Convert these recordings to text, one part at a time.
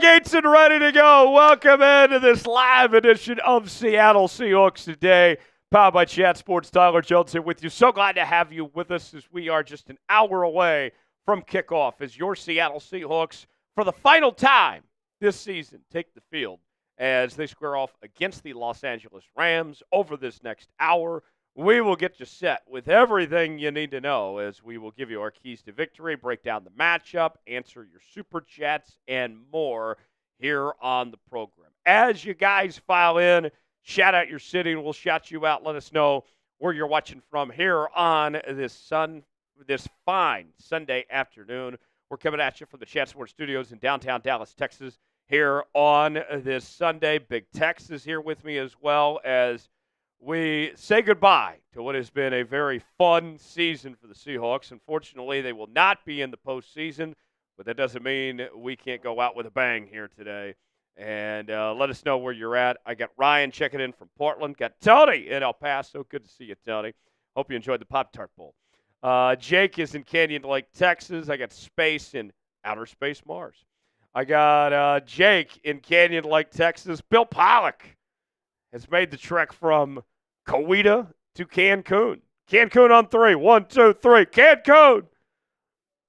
tailgates and ready to go. Welcome into this live edition of Seattle Seahawks Today, powered by Chat Sports. Tyler Jones here with you. So glad to have you with us as we are just an hour away from kickoff as your Seattle Seahawks, for the final time this season, take the field as they square off against the Los Angeles Rams. Over this next hour, we will get you set with everything you need to know as we will give you our keys to victory, break down the matchup, answer your super chats, and more here on the program. As you guys file in, shout out your city, and we'll shout you out. Let us know where you're watching from here on this fine Sunday afternoon. We're coming at you from the Chat Sports Studios in downtown Dallas, Texas, here on this Sunday. Big Tex is here with me, as well as we say goodbye to what has been a very fun season for the Seahawks. Unfortunately, they will not be in the postseason, but that doesn't mean we can't go out with a bang here today. And let us know where you're at. I got Ryan checking in from Portland. Got Tony in El Paso. Good to see you, Tony. Hope you enjoyed the Pop-Tart Bowl. Jake is in Canyon Lake, Texas. I got Space in Outer Space, Mars. I got Jake in Canyon Lake, Texas. Bill Pollock has made the trek from Coweta to Cancun. Cancun on 3. 1, 2, 3. Cancun!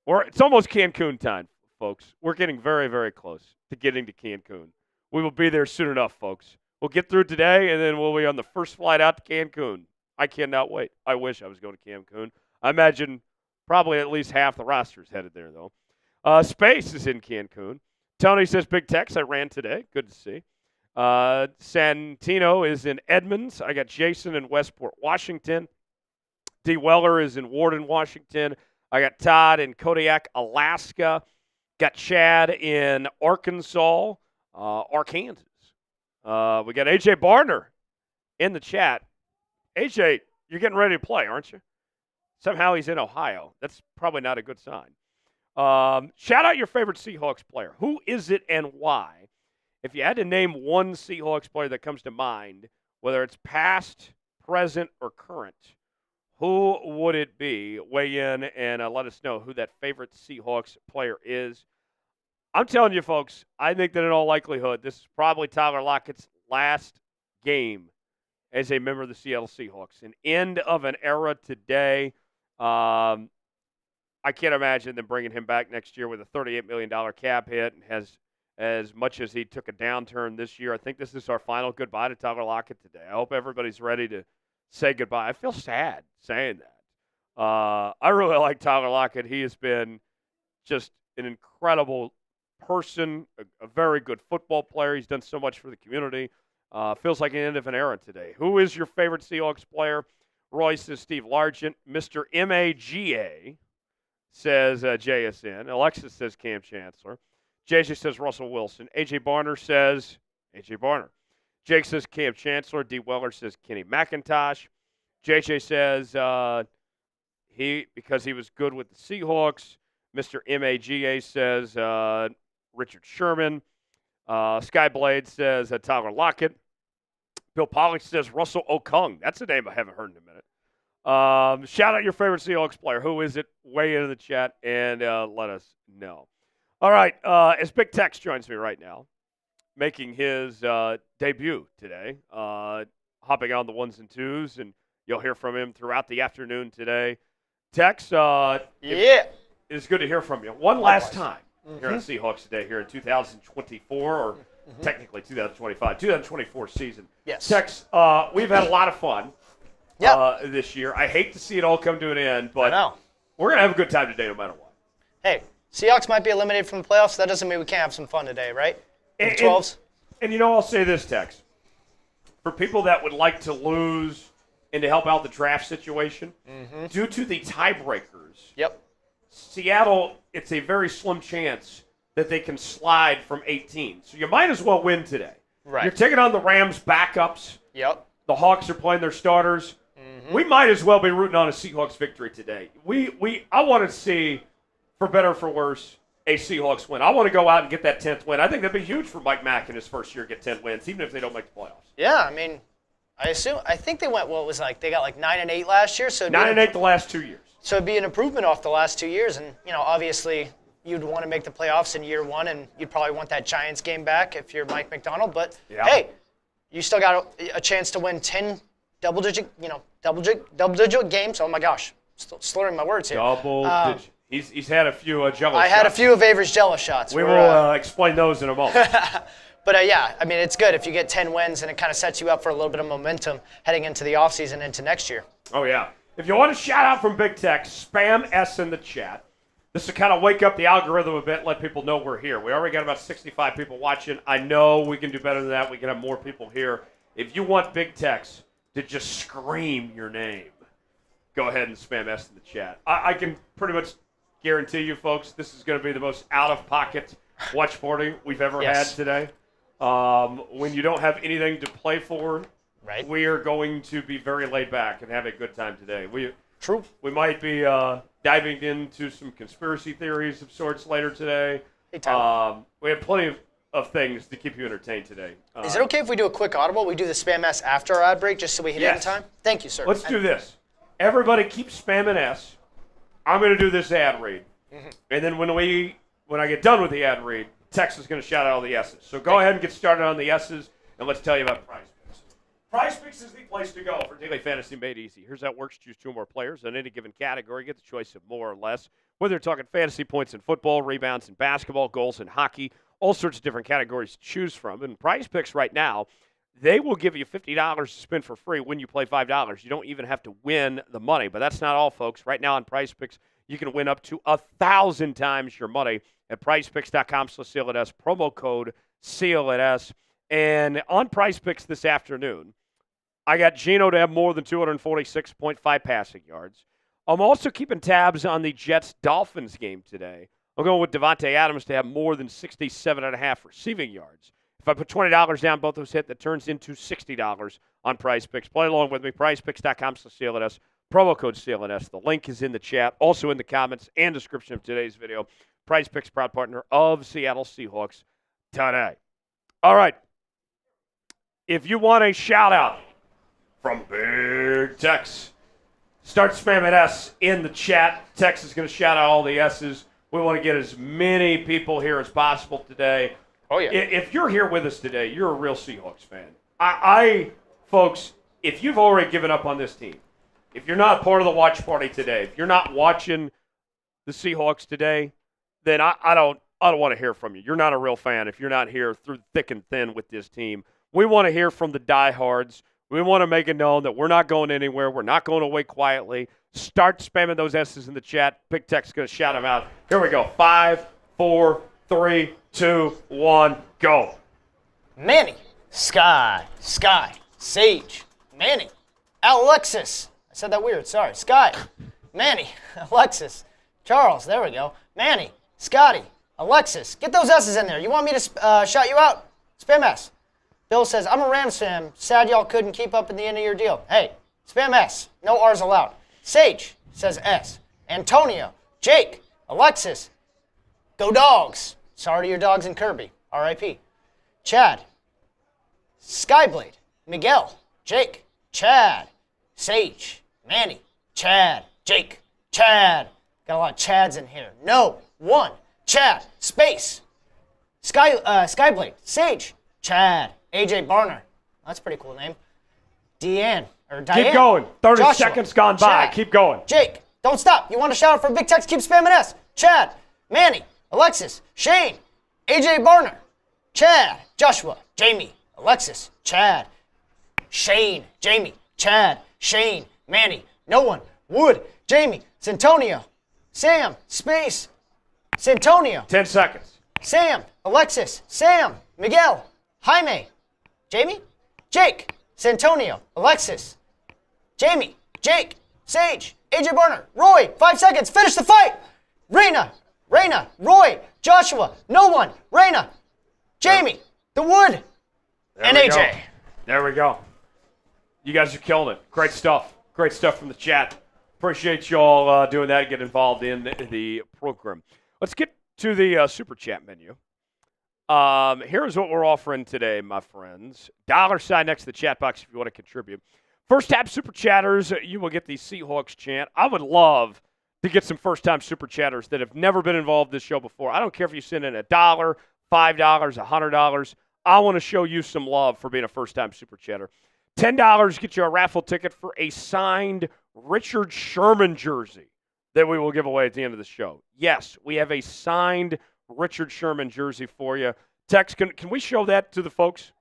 It's almost Cancun time, folks. We're getting very, very close to getting to Cancun. We will be there soon enough, folks. We'll get through today, and then we'll be on the first flight out to Cancun. I cannot wait. I wish I was going to Cancun. I imagine probably at least half the roster's headed there, though. Space is in Cancun. Tony says, Big Tex, I ran today. Good to see. Santino is in Edmonds. I got Jason in Westport, Washington. D. Weller is in Warden, Washington. I got Todd in Kodiak, Alaska. Got Chad in Arkansas, Arkansas. We got AJ Barner in the chat. AJ, you're getting ready to play, aren't you? Somehow he's in Ohio. That's probably not a good sign. Shout out your favorite Seahawks player. Who is it and why? If you had to name one Seahawks player that comes to mind, whether it's past, present, or current, who would it be? Weigh in and let us know who that favorite Seahawks player is. I'm telling you, folks, I think that in all likelihood, this is probably Tyler Lockett's last game as a member of the Seattle Seahawks. An end of an era today. I can't imagine them bringing him back next year with a $38 million cap hit and has as much as he took a downturn this year. I think this is our final goodbye to Tyler Lockett today. I hope everybody's ready to say goodbye. I feel sad saying that. I really like Tyler Lockett. He has been just an incredible person, a very good football player. He's done so much for the community. Feels like an end of an era today. Who is your favorite Seahawks player? Roy says Steve Largent. Mr. MAGA says JSN. Alexis says Cam Chancellor. JJ says Russell Wilson. AJ Barner says AJ Barner. Jake says Cam Chancellor. D. Weller says Kenny McIntosh. JJ says because he was good with the Seahawks. Mr. MAGA says Richard Sherman. Skyblade says Tyler Lockett. Bill Pollock says Russell Okung. That's a name I haven't heard in a minute. Shout out your favorite Seahawks player. Who is it? Weigh in the chat and let us know. All right, as Big Tex joins me right now, making his debut today, hopping on the ones and twos, and you'll hear from him throughout the afternoon today. Tex, it is good to hear from you. One last time here on Seahawks Today here in 2024, or technically 2025, 2024 season. Yes. Tex, we've had a lot of fun this year. I hate to see it all come to an end, but we're going to have a good time today no matter what. Hey. Seahawks might be eliminated from the playoffs. That doesn't mean we can't have some fun today, right? And 12s. And you know, I'll say this, Tex. For people that would like to lose and to help out the draft situation, due to the tiebreakers, Seattle, it's a very slim chance that they can slide from 18. So you might as well win today. Right. You're taking on the Rams backups. Yep. The Hawks are playing their starters. We might as well be rooting on a Seahawks victory today. I want to see, for better or for worse, a Seahawks win. I want to go out and get that 10th win. I think that'd be huge for Mike Mack in his first year, get 10 wins, even if they don't make the playoffs. Yeah, I mean, I think they went, they got like 9-8 last year. So 9-8 the last 2 years. So it'd be an improvement off the last 2 years. And, obviously you'd want to make the playoffs in year one, and you'd probably want that Giants game back if you're Mike Macdonald. But hey, you still got a chance to win 10 double-digit games. Oh my gosh, still slurring my words here. Double-digit. He's had a few Jello shots. I had a few of Avery's Jello shots. We will explain those in a moment. But yeah, I mean, it's good if you get 10 wins, and it kind of sets you up for a little bit of momentum heading into the offseason into next year. Oh, yeah. If you want a shout-out from Big Tech, spam S in the chat. This will kind of wake up the algorithm a bit, let people know we're here. We already got about 65 people watching. I know we can do better than that. We can have more people here. If you want Big Techs to just scream your name, go ahead and spam S in the chat. I can pretty much guarantee you, folks, this is going to be the most out-of-pocket watch party we've ever had today. When you don't have anything to play for, we are going to be very laid back and have a good time today. We might be diving into some conspiracy theories of sorts later today. We have plenty of things to keep you entertained today. Is it okay if we do a quick audible? We do the spam S after our ad break just so we hit it in time? Thank you, sir. Let's do this. Everybody keep spamming S. I'm going to do this ad read. And then when I get done with the ad read, Tex is going to shout out all the S's. So go ahead and get started on the S's, and let's tell you about Prize Picks. Prize Picks is the place to go for daily fantasy made easy. Here's how it works. Choose 2 or more players in any given category. Get the choice of more or less. Whether you're talking fantasy points in football, rebounds in basketball, goals in hockey, all sorts of different categories to choose from. And Prize Picks right now, they will give you $50 to spend for free when you play $5. You don't even have to win the money. But that's not all, folks. Right now on Prize Picks, you can win up to 1,000 times your money at PrizePicks.com/CLNS, promo code CLNS. And on Prize Picks this afternoon, I got Geno to have more than 246.5 passing yards. I'm also keeping tabs on the Jets-Dolphins game today. I'm going with Devontae Adams to have more than 67.5 receiving yards. If I put $20 down, both those hit, that turns into $60 on Prize Picks. Play along with me, PrizePicks.com/CLNS. Promo code CLNS. The link is in the chat, also in the comments and description of today's video. Prize Picks, proud partner of Seattle Seahawks today. All right. If you want a shout-out from Big Tex, start spamming S in the chat. Tex is going to shout out all the S's. We want to get as many people here as possible today. Oh, yeah. If you're here with us today, you're a real Seahawks fan. Folks, if you've already given up on this team, if you're not part of the watch party today, if you're not watching the Seahawks today, then I don't want to hear from you. You're not a real fan if you're not here through thick and thin with this team. We want to hear from the diehards. We want to make it known that we're not going anywhere. We're not going away quietly. Start spamming those S's in the chat. Big Tech's going to shout them out. Here we go. 5, 4, 3, 2, 1, go. Manny, Sky, Sage, Manny, Alexis. I said that weird. Sorry. Sky, Manny, Alexis, Charles. There we go. Manny, Scotty, Alexis. Get those S's in there. You want me to shout you out? Spam S. Bill says, I'm a Rams fan. Sad y'all couldn't keep up at the end of your deal. Hey, spam S. No R's allowed. Sage says S. Antonio, Jake, Alexis. Go Dogs. Sorry to your dogs and Kirby. R.I.P. Chad, Skyblade, Miguel, Jake, Chad, Sage, Manny, Chad, Jake, Chad. Got a lot of Chads in here. No, 1, Chad, space, Skyblade, Sage, Chad, AJ Barner. That's a pretty cool name. Diane. Keep going. 30 Joshua, seconds gone by. Chad, keep going. Jake, don't stop. You want to shout out for Big Tex? Keep spamming S. Chad, Manny, Alexis, Shane, AJ Barner, Chad, Joshua, Jamie, Alexis, Chad, Shane, Jamie, Chad, Shane, Manny, no one, Wood, Jamie, Santonio, Sam, space, Santonio. 10 seconds. Sam, Alexis, Sam, Miguel, Jaime, Jamie, Jake, Santonio, Alexis, Jamie, Jake, Sage, AJ Barner, Roy, 5 seconds, finish the fight. Raina, Roy, Joshua, no one, Raina, Jamie, the Wood, and AJ. There we go. You guys are killing it. Great stuff. Great stuff from the chat. Appreciate you all doing that and getting involved in the program. Let's get to the Super Chat menu. Here's what we're offering today, my friends. $sign next to the chat box if you want to contribute. First tap Super Chatters, you will get the Seahawks chant. I would love to get some first-time Super Chatters that have never been involved in this show before. I don't care if you send in $1, $5, $100. I want to show you some love for being a first-time Super Chatter. $10 get you a raffle ticket for a signed Richard Sherman jersey that we will give away at the end of the show. Yes, we have a signed Richard Sherman jersey for you. Tex, can we show that to the folks?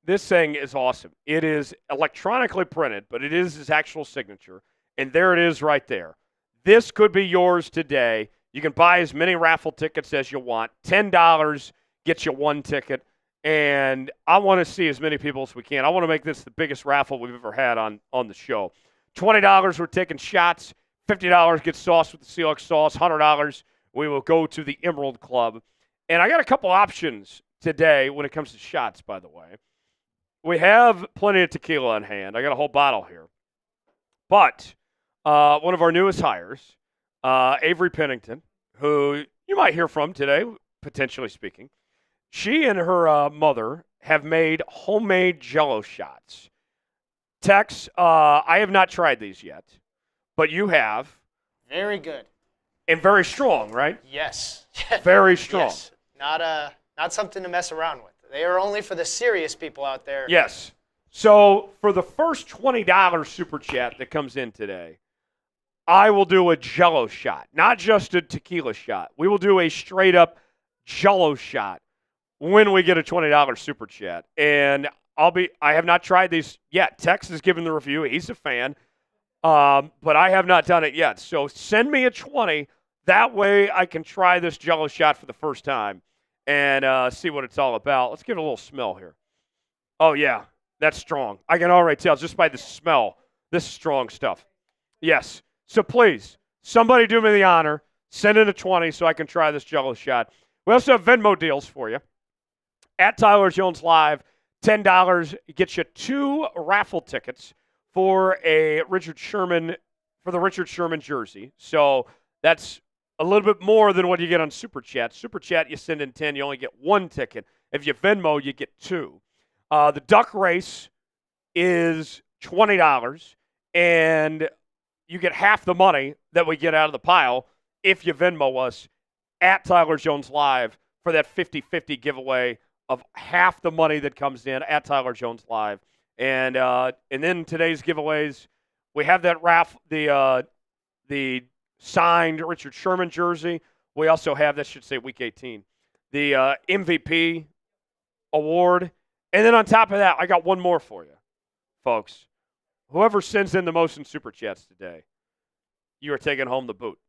This thing is awesome. It is electronically printed, but it is his actual signature. And there it is right there. This could be yours today. You can buy as many raffle tickets as you want. $10 gets you one ticket. And I want to see as many people as we can. I want to make this the biggest raffle we've ever had on the show. $20, we're taking shots. $50 gets sauce with the Seahawks sauce. $100, we will go to the Emerald Club. And I got a couple options today when it comes to shots, by the way. We have plenty of tequila on hand. I got a whole bottle here. But one of our newest hires, Avery Pennington, who you might hear from today, potentially speaking, she and her mother have made homemade Jell-O shots. Tex, I have not tried these yet, but you have. Very good. And very strong, right? Yes. Very strong. Yes. Not something to mess around with. They are only for the serious people out there. Yes. So for the first $20 Super Chat that comes in today, I will do a Jell-O shot, not just a tequila shot. We will do a straight-up Jell-O shot when we get a $20 Super Chat. And I have not tried these yet. Tex has given the review. He's a fan. But I have not done it yet. So send me a 20. That way I can try this Jell-O shot for the first time and see what it's all about. Let's give it a little smell here. Oh, yeah. That's strong. I can already tell just by the smell. This is strong stuff. Yes. So please, somebody do me the honor. Send in a 20 so I can try this Jell-O shot. We also have Venmo deals for you. At Tyler Jones Live, $10 gets you 2 raffle tickets for the Richard Sherman jersey. So that's a little bit more than what you get on Super Chat. Super Chat, you send in 10, you only get 1 ticket. If you Venmo, you get 2. The duck race is $20, and you get half the money that we get out of the pile if you Venmo us at Tyler Jones Live for that 50-50 giveaway of half the money that comes in at Tyler Jones Live. And then today's giveaways, we have that the signed Richard Sherman jersey. We also have, that should say Week 18, the MVP award. And then on top of that, I got one more for you, folks. Whoever sends in the most in Super Chats today, you are taking home the boot.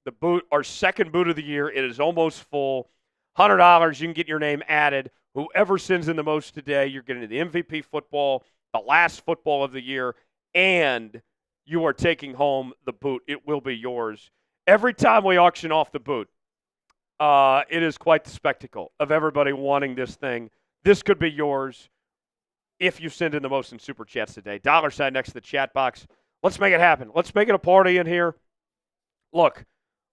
The boot, our second boot of the year. It is almost full. $100, you can get your name added. Whoever sends in the most today, you're getting the MVP football, the last football of the year, and you are taking home the boot. It will be yours. Every time we auction off the boot, it is quite the spectacle of everybody wanting this thing. This could be yours if you send in the most in Super Chats today. $ next to the chat box. Let's make it happen. Let's make it a party in here. Look,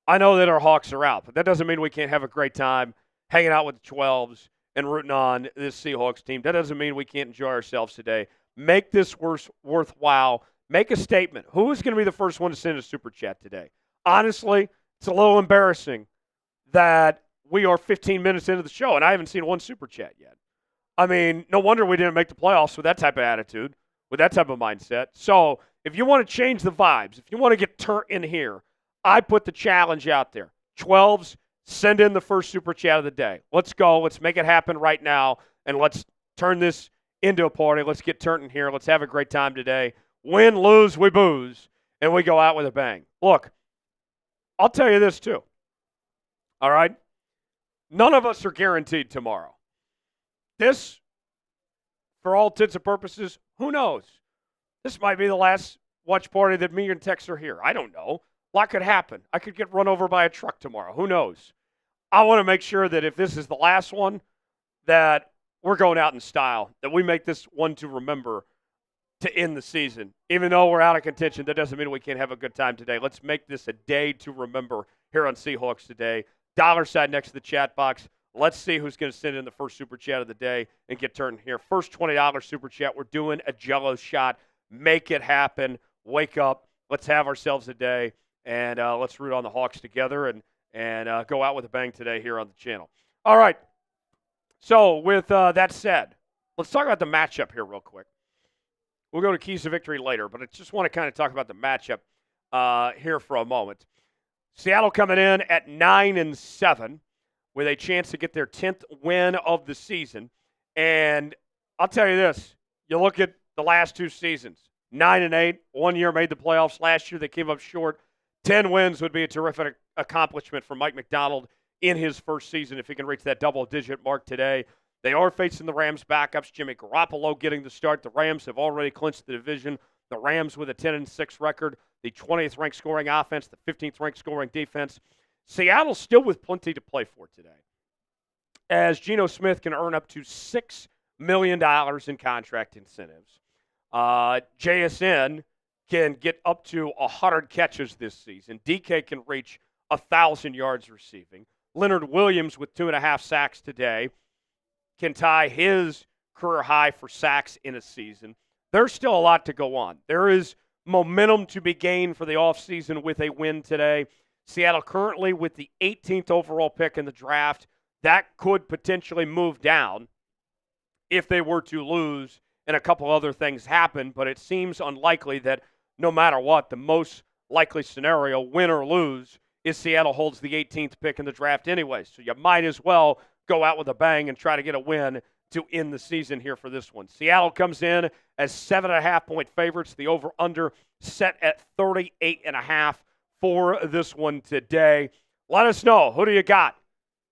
I know that our Hawks are out, but that doesn't mean we can't have a great time hanging out with the 12s and rooting on this Seahawks team. That doesn't mean we can't enjoy ourselves today. Make this worthwhile. Make a statement. Who is going to be the first one to send a Super Chat today? Honestly, it's a little embarrassing that we are 15 minutes into the show, and I haven't seen one Super Chat yet. I mean, no wonder we didn't make the playoffs with that type of attitude, with that type of mindset. So if you want to change the vibes, if you want to get turned in here, I put the challenge out there. 12s, send in the first Super Chat of the day. Let's go. Let's make it happen right now, and let's turn this into a party. Let's get turned in here. Let's have a great time today. Win, lose, we booze, and we go out with a bang. Look, I'll tell you this too. All right? None of us are guaranteed tomorrow. This, for all intents and purposes, who knows? This might be the last watch party that me and Tex are here. I don't know. A lot could happen. I could get run over by a truck tomorrow. Who knows? I want to make sure that if this is the last one, that we're going out in style, that we make this one to remember to end the season. Even though we're out of contention, that doesn't mean we can't have a good time today. Let's make this a day to remember here on Seahawks Today. $ next to the chat box. Let's see who's going to send in the first Super Chat of the day and get turned here. First $20 Super Chat. We're doing a Jell-O shot. Make it happen. Wake up. Let's have ourselves a day. and let's root on the Hawks together and go out with a bang today here on the channel. All right. So with that said, let's talk about the matchup here real quick. We'll go to keys to victory later, but I just want to kind of talk about the matchup here for a moment. Seattle coming in at 9-7 with a chance to get their 10th win of the season. And I'll tell you this, you look at the last two seasons, 9-8, 1 year made the playoffs. Last year they came up short. 10 wins would be a terrific accomplishment for Mike Macdonald in his first season if he can reach that double-digit mark today. They are facing the Rams backups. Jimmy Garoppolo getting the start. The Rams have already clinched the division. The Rams with a 10-6 record, the 20th ranked scoring offense, the 15th ranked scoring defense. Seattle still with plenty to play for today, as Geno Smith can earn up to $6 million in contract incentives. JSN can get up to 100 catches this season. DK can reach 1,000 yards receiving. Leonard Williams with 2.5 sacks today can tie his career high for sacks in a season. There's still a lot to go on. There is momentum to be gained for the offseason with a win today. Seattle currently with the 18th overall pick in the draft. That could potentially move down if they were to lose and a couple other things happen, but it seems unlikely that no matter what, the most likely scenario, win or lose, is Seattle holds the 18th pick in the draft anyway. So you might as well go out with a bang and try to get a win to end the season here for this one. Seattle comes in as 7.5-point favorites. The over-under set at 38.5 for this one today. Let us know. Who do you got?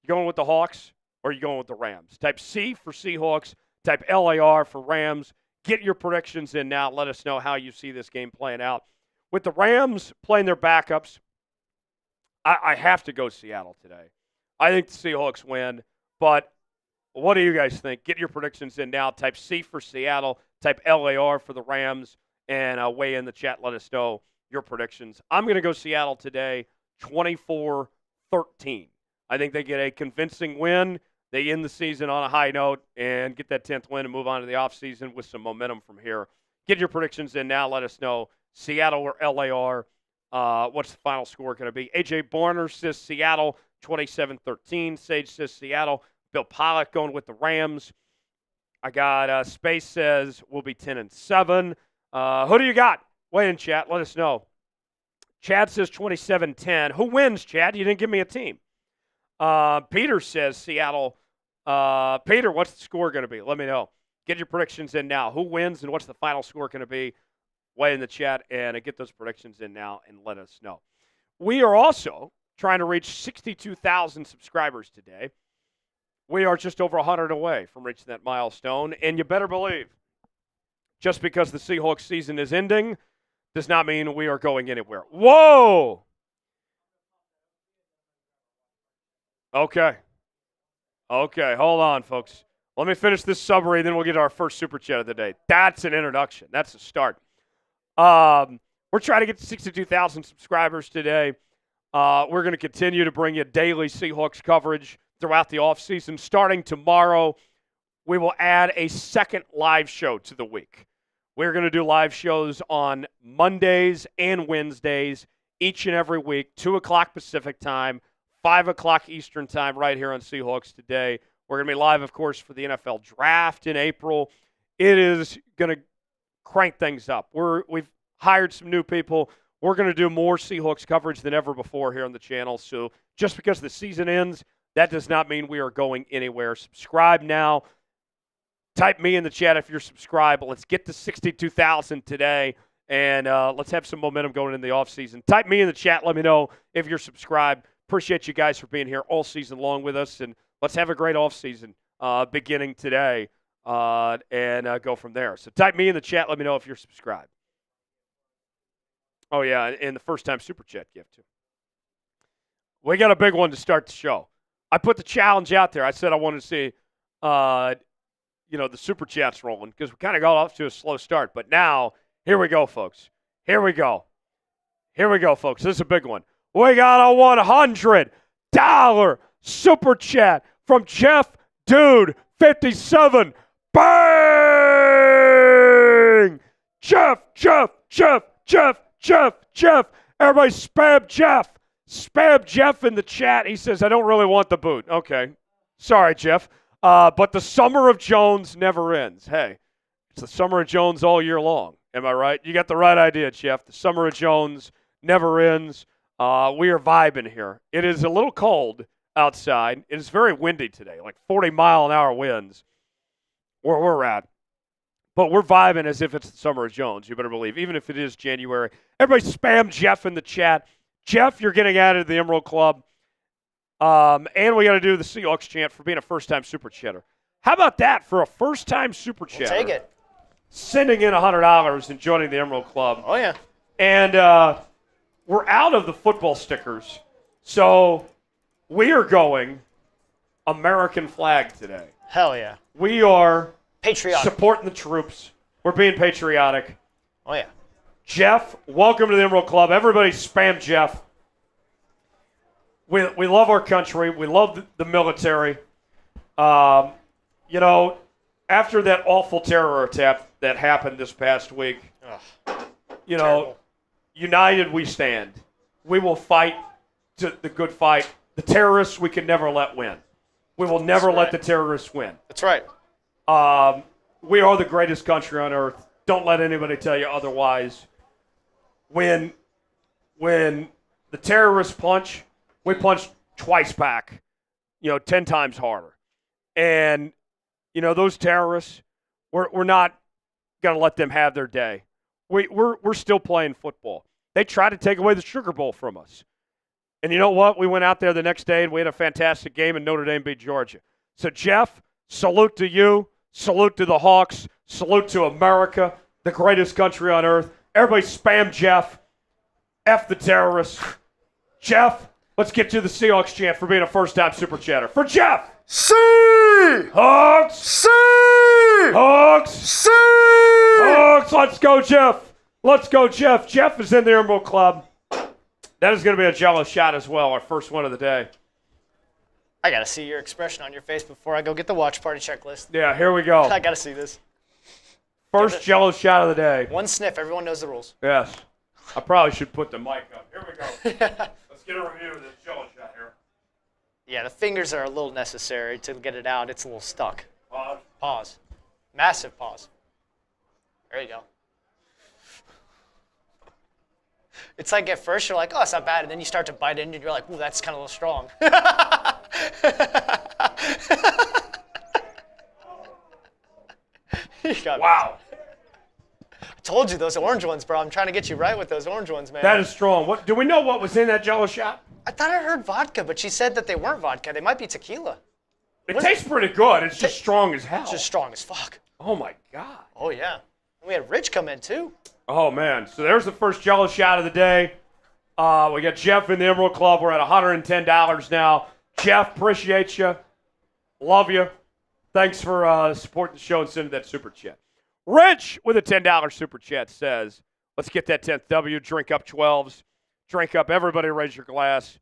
You going with the Hawks or are you going with the Rams? Type C for Seahawks. Type LAR for Rams. Get your predictions in now. Let us know how you see this game playing out. With the Rams playing their backups, I have to go Seattle today. I think the Seahawks win, but what do you guys think? Get your predictions in now. Type C for Seattle. Type LAR for the Rams. And weigh in the chat. Let us know your predictions. I'm going to go Seattle today, 24-13. I think they get a convincing win. They end the season on a high note and get that 10th win and move on to the offseason with some momentum from here. Get your predictions in now. Let us know. Seattle or LAR. What's the final score going to be? AJ Barner says Seattle, 27-13. Sage says Seattle. Bill Pollock going with the Rams. I got Space says we'll be 10-7. Who do you got? Weigh in chat. Let us know. Chad says 27-10. Who wins, Chad? You didn't give me a team. Peter says Seattle. Peter, what's the score going to be? Let me know. Get your predictions in now. Who wins and what's the final score going to be? Weigh in the chat and get those predictions in now and let us know. We are also trying to reach 62,000 subscribers today. We are just over 100 away from reaching that milestone, and you better believe, just because the Seahawks season is ending does not mean we are going anywhere. Whoa! Okay, hold on, folks. Let me finish this summary, then we'll get our first Super Chat of the day. That's an introduction. That's a start. We're trying to get to 62,000 subscribers today. We're going to continue to bring you daily Seahawks coverage throughout the offseason. Starting tomorrow, we will add a second live show to the week. We're going to do live shows on Mondays and Wednesdays each and every week, 2 o'clock Pacific time, 5 o'clock Eastern time right here on Seahawks Today. We're going to be live, of course, for the NFL Draft in April. It is going to crank things up. We've hired some new people. We're going to do more Seahawks coverage than ever before here on the channel. So just because the season ends, that does not mean we are going anywhere. Subscribe now. Type me in the chat if you're subscribed. Let's get to 62,000 today, and let's have some momentum going in the offseason. Type me in the chat. Let me know if you're subscribed. Appreciate you guys for being here all season long with us, and let's have a great offseason beginning today and go from there. So type me in the chat. Let me know if you're subscribed. Oh, yeah, and the first-time Super Chat gift, too. We got a big one to start the show. I put the challenge out there. I said I wanted to see, the Super Chats rolling because we kind of got off to a slow start. But now, here we go, folks. Here we go, folks. This is a big one. We got a $100 Super Chat from Jeff Dude 57. Bang! Jeff Everybody spam Jeff. Spam Jeff in the chat. He says, I don't really want the boot. Okay. Sorry, Jeff. But the summer of Jones never ends. Hey, it's the summer of Jones all year long. Am I right? You got the right idea, Jeff. The summer of Jones never ends. We are vibing here. It is a little cold outside. It is very windy today, like 40-mile-an-hour winds where we're at. But we're vibing as if it's the summer of Jones, you better believe, even if it is January. Everybody spam Jeff in the chat. Jeff, you're getting added to the Emerald Club. And we got to do the Seahawks chant for being a first-time Super Chatter. How about that for a first-time Super Chatter? We'll take it. Sending in $100 and joining the Emerald Club. Oh, yeah. And we're out of the football stickers, so we are going American flag today. Hell yeah. We are patriotic. Supporting the troops. We're being patriotic. Oh, yeah. Jeff, welcome to the Emerald Club. Everybody spam Jeff. We love our country. We love the military. You know, after that awful terror attack that happened this past week, you know, terrible. United we stand. We will fight to the good fight. The terrorists we can never let win. We will never let the terrorists win. That's right. We are the greatest country on earth. Don't let anybody tell you otherwise. When the terrorists punch, we punch twice back, 10 times harder. And, those terrorists, we're not going to let them have their day. We're still playing football. They tried to take away the Sugar Bowl from us. And you know what? We went out there the next day and we had a fantastic game, and Notre Dame beat Georgia. So, Jeff, salute to you. Salute to the Hawks. Salute to America, the greatest country on earth. Everybody spam Jeff. F the terrorists. Jeff, let's get to the Seahawks chant for being a first-time Super Chatter. For Jeff! Seahawks! Seahawks! Seahawks! Let's go, Jeff! Let's go, Jeff. Jeff is in the Emerald Club. That is going to be a jealous shot as well, our first one of the day. I got to see your expression on your face before I go get the watch party checklist. Yeah, here we go. I got to see this. First jealous shot of the day. One sniff. Everyone knows the rules. Yes. I probably should put the mic up. Here we go. Let's get a review of this jealous shot here. Yeah, the fingers are a little necessary to get it out. It's a little stuck. Pause. Pause. Massive pause. There you go. It's like at first you're like, oh, it's not bad. And then you start to bite into it and you're like, ooh, that's kind of a little strong. Wow. I told you those orange ones, bro. I'm trying to get you right with those orange ones, man. That is strong. Do we know what was in that jello shot? I thought I heard vodka, but she said that they weren't vodka. They might be tequila. It tastes pretty good. It's just strong as hell. It's just strong as fuck. Oh, my God. Oh, yeah. And we had Rich come in, too. Oh, man. So there's the first jello shot of the day. We got Jeff in the Emerald Club. We're at $110 now. Jeff, appreciate you. Love you. Thanks for supporting the show and sending that super chat. Rich with a $10 super chat says, let's get that 10th W. Drink up 12s. Drink up. Everybody raise your glass.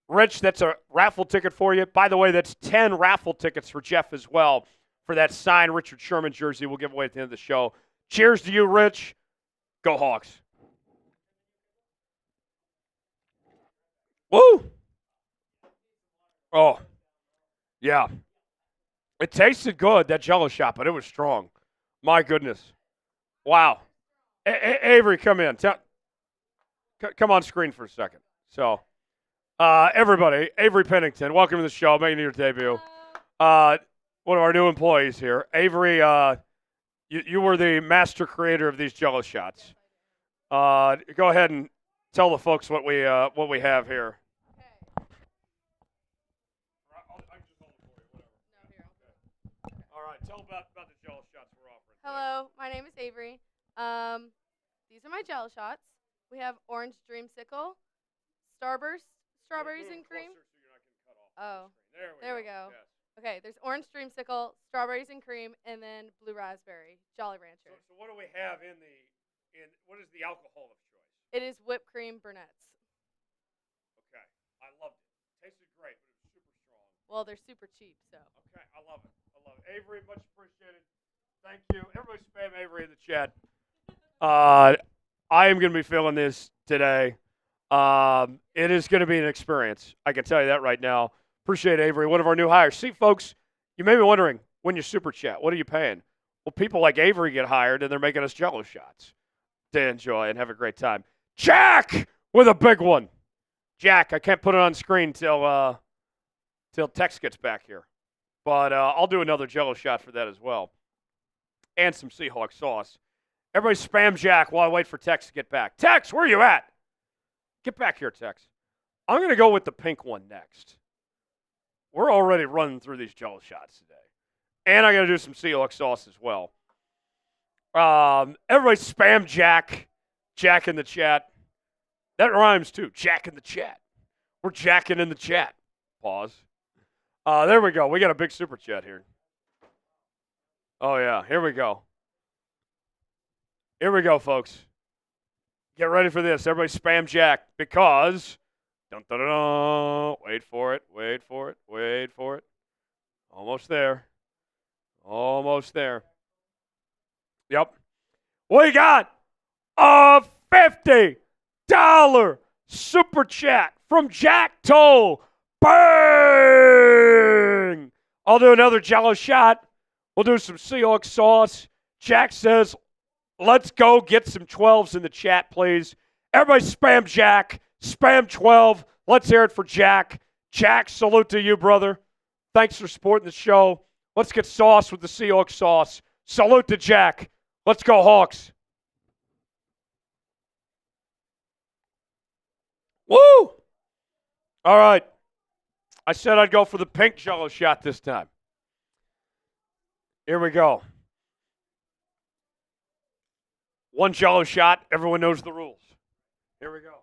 Rich, that's a raffle ticket for you. By the way, that's 10 raffle tickets for Jeff as well for that signed Richard Sherman jersey we'll give away at the end of the show. Cheers to you, Rich. Go Hawks. Woo! Oh, yeah. It tasted good, that jello shot, but it was strong. My goodness. Wow. Avery, come in. Come on screen for a second. So, everybody, Avery Pennington, welcome to the show. Making your debut. One of our new employees here. Avery, you were the master creator of these jello shots. Go ahead and tell the folks what we have here. All right, tell about the jello shots we're offering. Hello, my name is Avery. These are my jello shots. We have orange dreamsicle, starburst, strawberries and cream. So you're not getting cut off There we go. Yes. Okay, there's orange dreamsicle, strawberries and cream, and then blue raspberry, Jolly Rancher. So what do we have what is the alcohol of choice? It is whipped cream Burnett's. Okay, I loved it. Tasted great, but it was super strong. Well, they're super cheap, so. Okay, I love it. Avery, much appreciated. Thank you. Everybody spam Avery in the chat. I am going to be feeling this today. It is going to be an experience. I can tell you that right now. Appreciate Avery, one of our new hires. See, folks, you may be wondering, when you super chat, what are you paying? Well, people like Avery get hired, and they're making us Jello shots to enjoy and have a great time. Jack with a big one. Jack, I can't put it on screen till Tex gets back here. But I'll do another Jello shot for that as well. And some Seahawks sauce. Everybody spam Jack while I wait for Tex to get back. Tex, where are you at? Get back here, Tex. I'm going to go with the pink one next. We're already running through these Jello shots today. And I got to do some Seahawks sauce as well. Everybody spam Jack. Jack in the chat. That rhymes too. Jack in the chat. We're jacking in the chat. Pause. There we go. We got a big super chat here. Oh, yeah. Here we go. Here we go, folks. Get ready for this. Everybody spam Jack because, dun, dun, dun, dun, wait for it, wait for it, wait for it. Almost there. Almost there. Yep. We got a $50 super chat from Jack Toll. Bang! I'll do another Jello shot. We'll do some Seahawks sauce. Jack says, let's go get some 12s in the chat, please. Everybody spam Jack. Spam 12. Let's hear it for Jack. Jack, salute to you, brother. Thanks for supporting the show. Let's get sauce with the Seahawks sauce. Salute to Jack. Let's go, Hawks. Woo! All right. I said I'd go for the pink Jello shot this time. Here we go. One Jello shot. Everyone knows the rules. Here we go.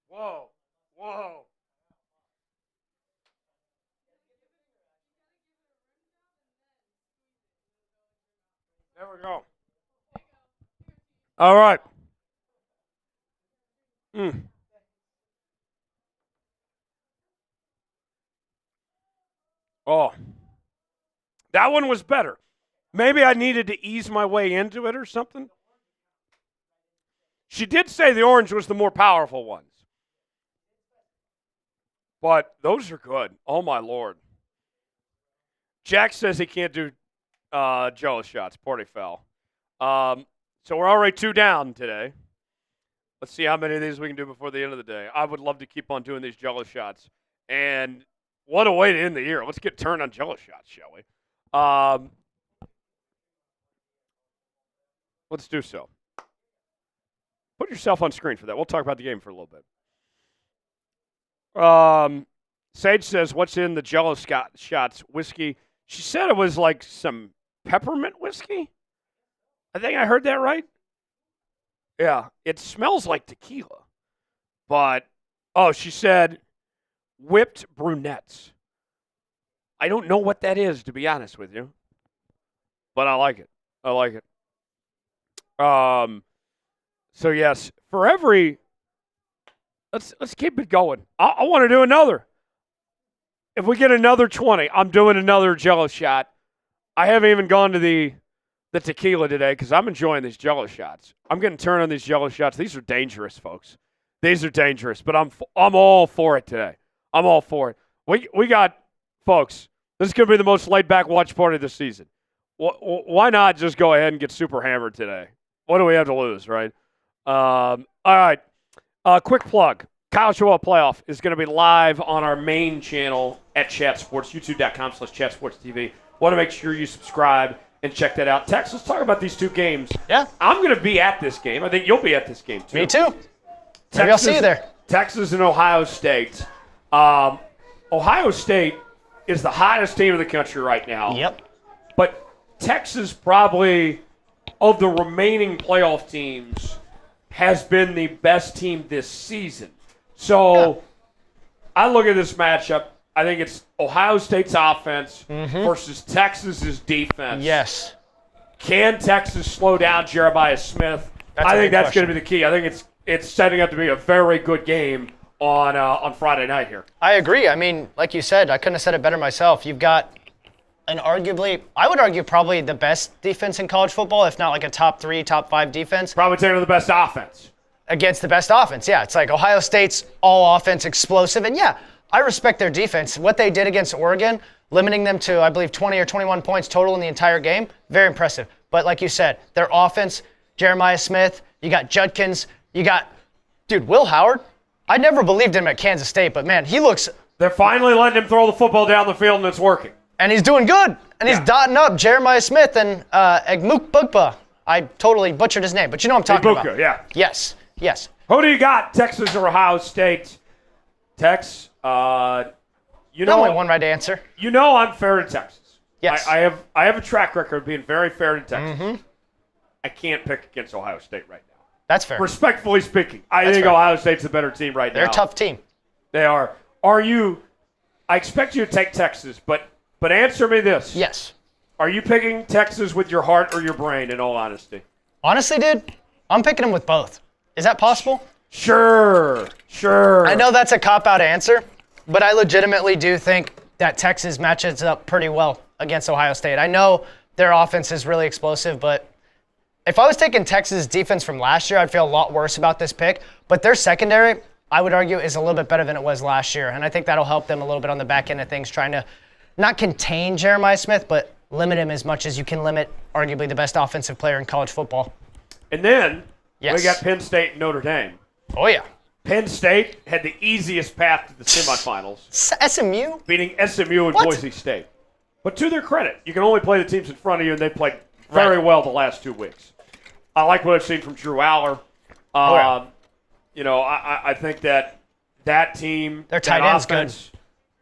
Whoa. Whoa. There we go. All right. Oh. That one was better. Maybe I needed to ease my way into it or something. She did say the orange was the more powerful ones. But those are good. Oh, my Lord. Jack says he can't do Jello shots. Party foul. So we're already 2 down today. Let's see how many of these we can do before the end of the day. I would love to keep on doing these Jello shots. And what a way to end the year. Let's get turned on Jello shots, shall we? Let's do so. Put yourself on screen for that. We'll talk about the game for a little bit. Sage says, what's in the Jello shots? Whiskey. She said it was like some peppermint whiskey. I think I heard that right. Yeah, it smells like tequila. But, she said whipped brunettes. I don't know what that is, to be honest with you. But I like it. I like it. So, yes, for every... Let's keep it going. I want to do another. If we get another 20, I'm doing another Jello shot. I haven't even gone to the tequila today because I'm enjoying these Jello shots. I'm getting turned on these Jello shots. These are dangerous, folks. These are dangerous, but I'm all for it today. I'm all for it. We got, folks, this is going to be the most laid-back watch party this season. Why not just go ahead and get super hammered today? What do we have to lose, right? All right. Quick plug. College Football Playoff is going to be live on our main channel at Chat Sports, youtube.com/ChatSportsTV. Want to make sure you subscribe and check that out. Tex, let's talk about these 2 games. Yeah. I'm going to be at this game. I think you'll be at this game, too. Me too. Maybe I'll see you there. Texas and Ohio State. Ohio State is the hottest team in the country right now. Yep. But Texas probably, of the remaining playoff teams, has been the best team this season. So I look at this matchup. I think it's Ohio State's offense versus Texas's defense. Yes. Can Texas slow down Jeremiah Smith? I think that's going to be the key. I think it's setting up to be a very good game on Friday night here. I agree. I mean, like you said, I couldn't have said it better myself. You've got an arguably, I would argue probably the best defense in college football, if not like a top 3, top 5 defense. Probably taking the best offense. Against the best offense, yeah. It's like Ohio State's all offense, explosive. And yeah, I respect their defense. What they did against Oregon, limiting them to, I believe, 20 or 21 points total in the entire game, very impressive. But like you said, their offense, Jeremiah Smith, you got Judkins, you got, dude, Will Howard. I never believed him at Kansas State, but man, he looks. They're finally letting him throw the football down the field, and it's working. And he's doing good. And he's dotting up Jeremiah Smith and Egmukbugba. I totally butchered his name, but you know what I'm talking about. Yeah. Yes. Who do you got? Texas or Ohio State? Tex, you know, only one right answer. You know I'm fair to Texas. Yes. I have a track record of being very fair to Texas. Mm-hmm. I can't pick against Ohio State right now. That's fair. Respectfully speaking, I think fair. Ohio State's a better team right now. They're a tough team. They are. I expect you to take Texas, but answer me this. Yes. Are you picking Texas with your heart or your brain, in all honesty? Honestly, dude, I'm picking them with both. Is that possible? Sure. I know that's a cop-out answer, but I legitimately do think that Texas matches up pretty well against Ohio State. I know their offense is really explosive, but if I was taking Texas' defense from last year, I'd feel a lot worse about this pick. But their secondary, I would argue, is a little bit better than it was last year, and I think that'll help them a little bit on the back end of things, trying to not contain Jeremiah Smith, but limit him as much as you can limit arguably the best offensive player in college football. And then we got Penn State and Notre Dame. Oh, yeah. Penn State had the easiest path to the semifinals. SMU? Beating SMU and Boise State. But to their credit, you can only play the teams in front of you, and they played very well the last 2 weeks. I like what I've seen from Drew Aller. You know, I think that team, their tight end's good,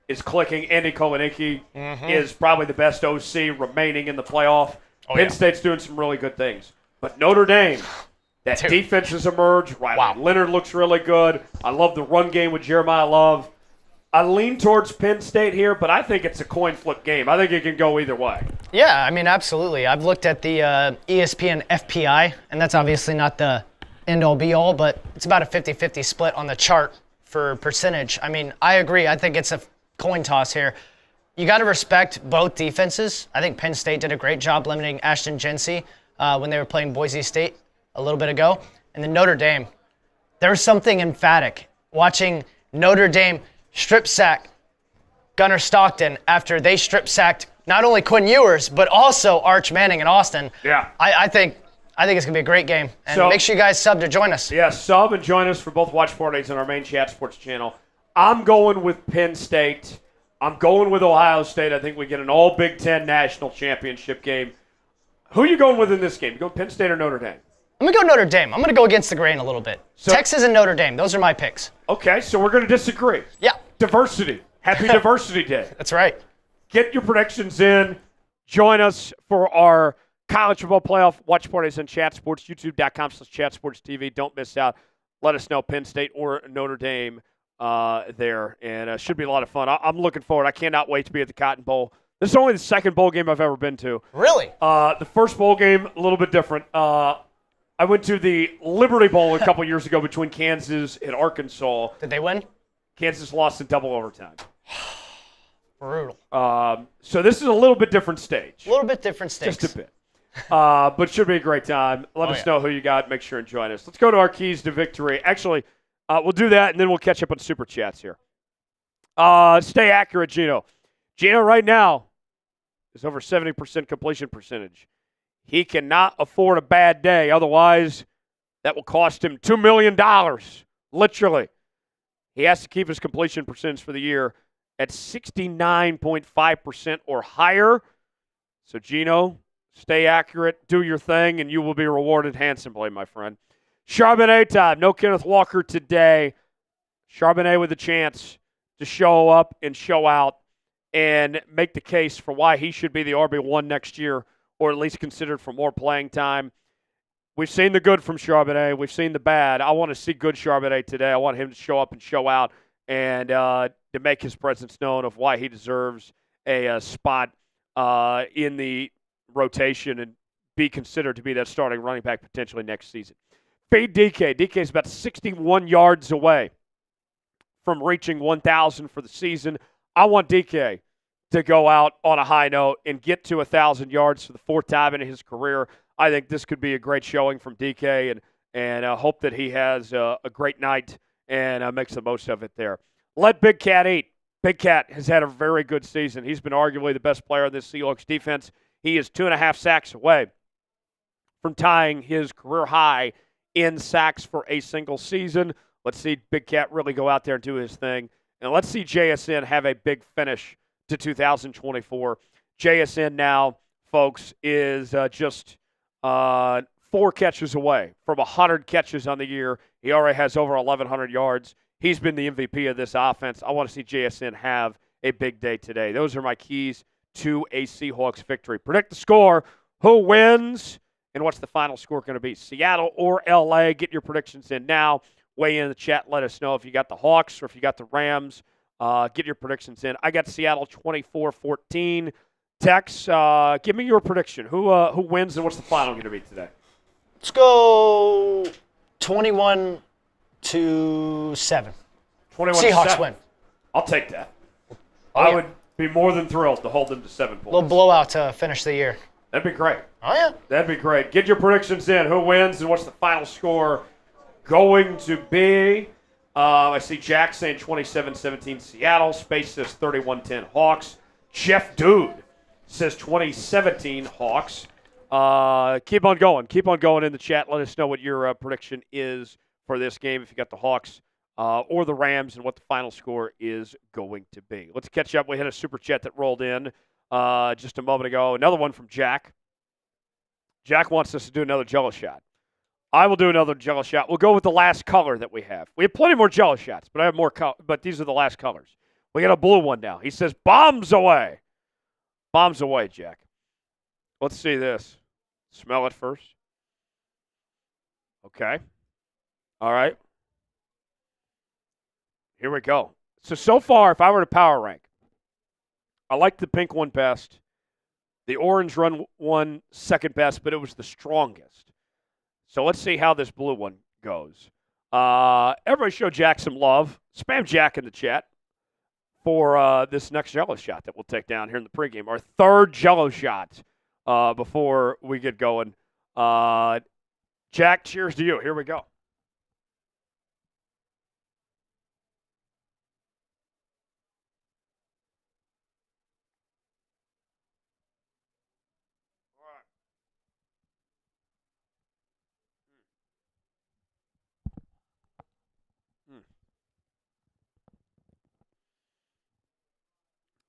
is clicking. Andy Kolanicki is probably the best OC remaining in the playoff. Penn State's doing some really good things. But Notre Dame, that defense has emerged. Leonard looks really good. I love the run game with Jeremiah Love. I lean towards Penn State here, but I think it's a coin flip game. I think it can go either way. Yeah, I mean, absolutely. I've looked at the ESPN FPI, and that's obviously not the end-all be-all, but it's about a 50-50 split on the chart for percentage. I mean, I agree. I think it's a coin toss here. You got to respect both defenses. I think Penn State did a great job limiting Ashton Jency when they were playing Boise State a little bit ago. And then Notre Dame, there's something emphatic watching Notre Dame strip sack Gunnar Stockton after they strip sacked not only Quinn Ewers, but also Arch Manning in Austin. Yeah. I think it's going to be a great game. And make sure you guys sub to join us. Yeah, sub and join us for both watch parties on our main Chat Sports channel. I'm going with Penn State. I'm going with Ohio State. I think we get an all Big Ten national championship game. Who are you going with in this game? You going Penn State or Notre Dame? I'm going to go Notre Dame. I'm going to go against the grain a little bit. So, Texas and Notre Dame. Those are my picks. Okay, so we're going to disagree. Yeah. Diversity. Happy Diversity Day. That's right. Get your predictions in. Join us for our college football playoff watch parties on Chat Sports, youtube.com/chatsportstv. Don't miss out. Let us know Penn State or Notre Dame there, and it should be a lot of fun. I'm looking forward. I cannot wait to be at the Cotton Bowl. This is only the second bowl game I've ever been to. Really? The first bowl game, a little bit different. I went to the Liberty Bowl a couple years ago between Kansas and Arkansas. Did they win? Kansas lost in double overtime. Brutal. So this is a little bit different stage. A little bit different stage. Just a bit. But should be a great time. Let us know who you got. Make sure and join us. Let's go to our keys to victory. Actually, we'll do that, and then we'll catch up on Super Chats here. Stay accurate, Geno. Geno right now is over 70% completion percentage. He cannot afford a bad day. Otherwise, that will cost him $2 million, literally. He has to keep his completion percentage for the year at 69.5% or higher. So, Geno, stay accurate, do your thing, and you will be rewarded handsomely, my friend. Charbonnet time. No Kenneth Walker today. Charbonnet with a chance to show up and show out and make the case for why he should be the RB1 next year, or at least considered for more playing time. We've seen the good from Charbonnet. We've seen the bad. I want to see good Charbonnet today. I want him to show up and show out and to make his presence known of why he deserves a spot in the rotation and be considered to be that starting running back potentially next season. Fade DK. DK is about 61 yards away from reaching 1,000 for the season. I want DK to go out on a high note and get to 1,000 yards for the fourth time in his career. I think this could be a great showing from DK, and I hope that he has a great night and makes the most of it there. Let Big Cat eat. Big Cat has had a very good season. He's been arguably the best player in this Seahawks defense. He is 2.5 sacks away from tying his career high in sacks for a single season. Let's see Big Cat really go out there and do his thing. And let's see JSN have a big finish to 2024. JSN now, folks, is just 4 catches away from 100 catches on the year. He already has over 1,100 yards. He's been the MVP of this offense. I want to see JSN have a big day today. Those are my keys to a Seahawks victory. Predict the score. Who wins? And what's the final score going to be? Seattle or LA? Get your predictions in now. Weigh in the chat. Let us know if you got the Hawks or if you got the Rams. Get your predictions in. I got Seattle 24-14. Tex, give me your prediction. Who wins and what's the final going to be today? Let's go 21-7. 21-7. Seahawks win. I'll take that. Oh, I would be more than thrilled to hold them to 7 points. Little blowout to finish the year. That'd be great. Oh, yeah. That'd be great. Get your predictions in. Who wins and what's the final score going to be? I see Jack saying 27-17 Seattle. Space says 31-10 Hawks. Jeff Dude says 2017 Hawks. Keep on going. Keep on going in the chat. Let us know what your prediction is for this game if you got the Hawks or the Rams and what the final score is going to be. Let's catch up. We had a super chat that rolled in just a moment ago. Another one from Jack. Jack wants us to do another Jello shot. I will do another Jello shot. We'll go with the last color that we have. We have plenty more Jello shots, but I have more. But these are the last colors. We got a blue one now. He says, "Bombs away, bombs away, Jack." Let's see this. Smell it first. Okay. All right. Here we go. So far, if I were to power rank, I like the pink one best. The orange one second best, but it was the strongest. So let's see how this blue one goes. Everybody show Jack some love. Spam Jack in the chat for this next Jello shot that we'll take down here in the pregame. Our third Jello shot before we get going. Jack, cheers to you. Here we go.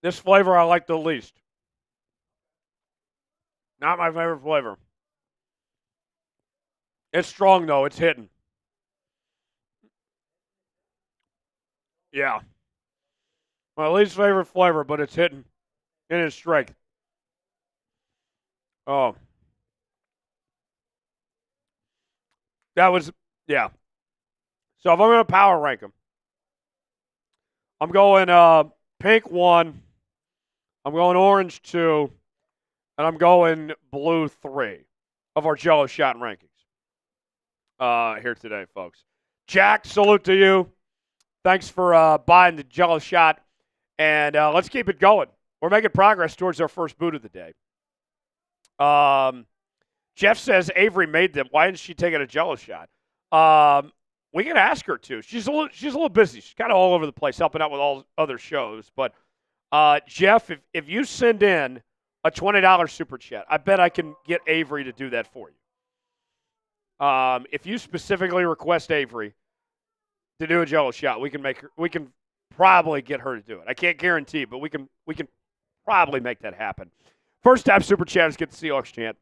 This flavor I like the least. Not my favorite flavor. It's strong, though. It's hitting. Yeah. My least favorite flavor, but it's hitting in its strength. Oh. That was, yeah. So if I'm going to power rank them, I'm going pink 1. I'm going orange 2, and I'm going blue 3 of our Jello shot rankings here today, folks. Jack, salute to you. Thanks for buying the Jello shot, and let's keep it going. We're making progress towards our first boot of the day. Jeff says Avery made them. Why isn't she taking a Jello shot? We can ask her to. She's a little busy. She's kind of all over the place, helping out with all other shows, but. Jeff, if you send in a $20 super chat, I bet I can get Avery to do that for you. If you specifically request Avery to do a Jello shot, we can probably get her to do it. I can't guarantee, but we can probably make that happen. First time super chatters get the Seahawks chant.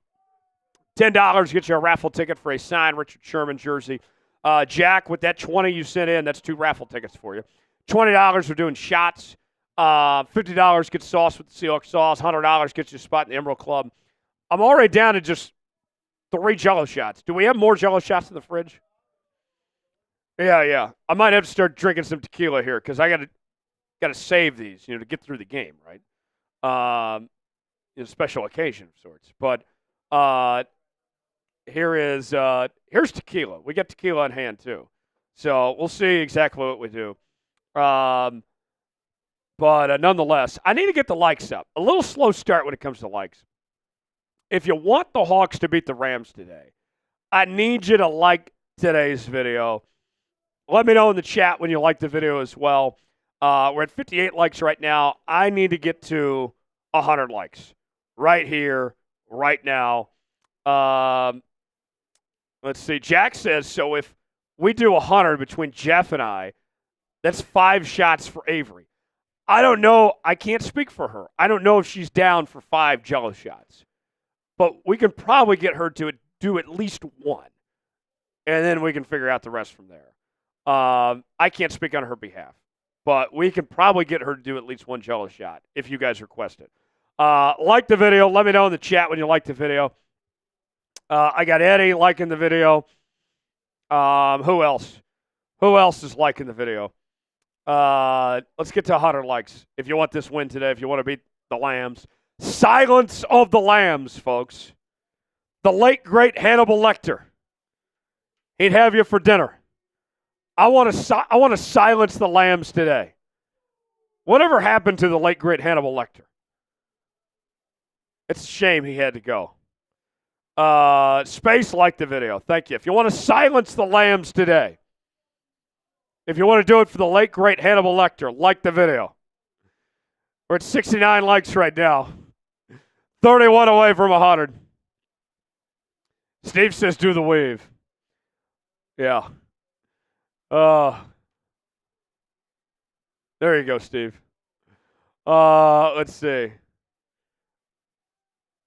$10 gets you a raffle ticket for a signed Richard Sherman jersey. Jack, with that 20 you sent in, that's 2 raffle tickets for you. $20 we're doing shots. $50 gets sauce with the Seahawks sauce. $100 gets you a spot in the Emerald Club. I'm already down to just 3 Jello shots. Do we have more Jello shots in the fridge? Yeah. I might have to start drinking some tequila here because I gotta save these, to get through the game, right? Special occasion of sorts. But here's tequila. We got tequila on hand too, so we'll see exactly what we do. But nonetheless, I need to get the likes up. A little slow start when it comes to likes. If you want the Hawks to beat the Rams today, I need you to like today's video. Let me know in the chat when you like the video as well. We're at 58 likes right now. I need to get to 100 likes right here, right now. Let's see. Jack says, so if we do 100 between Jeff and I, that's 5 shots for Avery. I don't know. I can't speak for her. I don't know if she's down for 5 jello shots. But we can probably get her to do at least 1. And then we can figure out the rest from there. I can't speak on her behalf. But we can probably get her to do at least 1 jello shot if you guys request it. Like the video. Let me know in the chat when you like the video. I got Eddie liking the video. Who else? Who else is liking the video? Let's get to 100 likes. If you want this win today, if you want to beat the Lambs. Silence of the Lambs, folks. The late, great Hannibal Lecter. He'd have you for dinner. I want to silence the Lambs today. Whatever happened to the late, great Hannibal Lecter? It's a shame he had to go. Space liked the video. Thank you. If you want to silence the Lambs today, if you want to do it for the late, great Hannibal Lecter, like the video. We're at 69 likes right now. 31 away from 100. Steve says do the weave. Yeah. There you go, Steve. Let's see.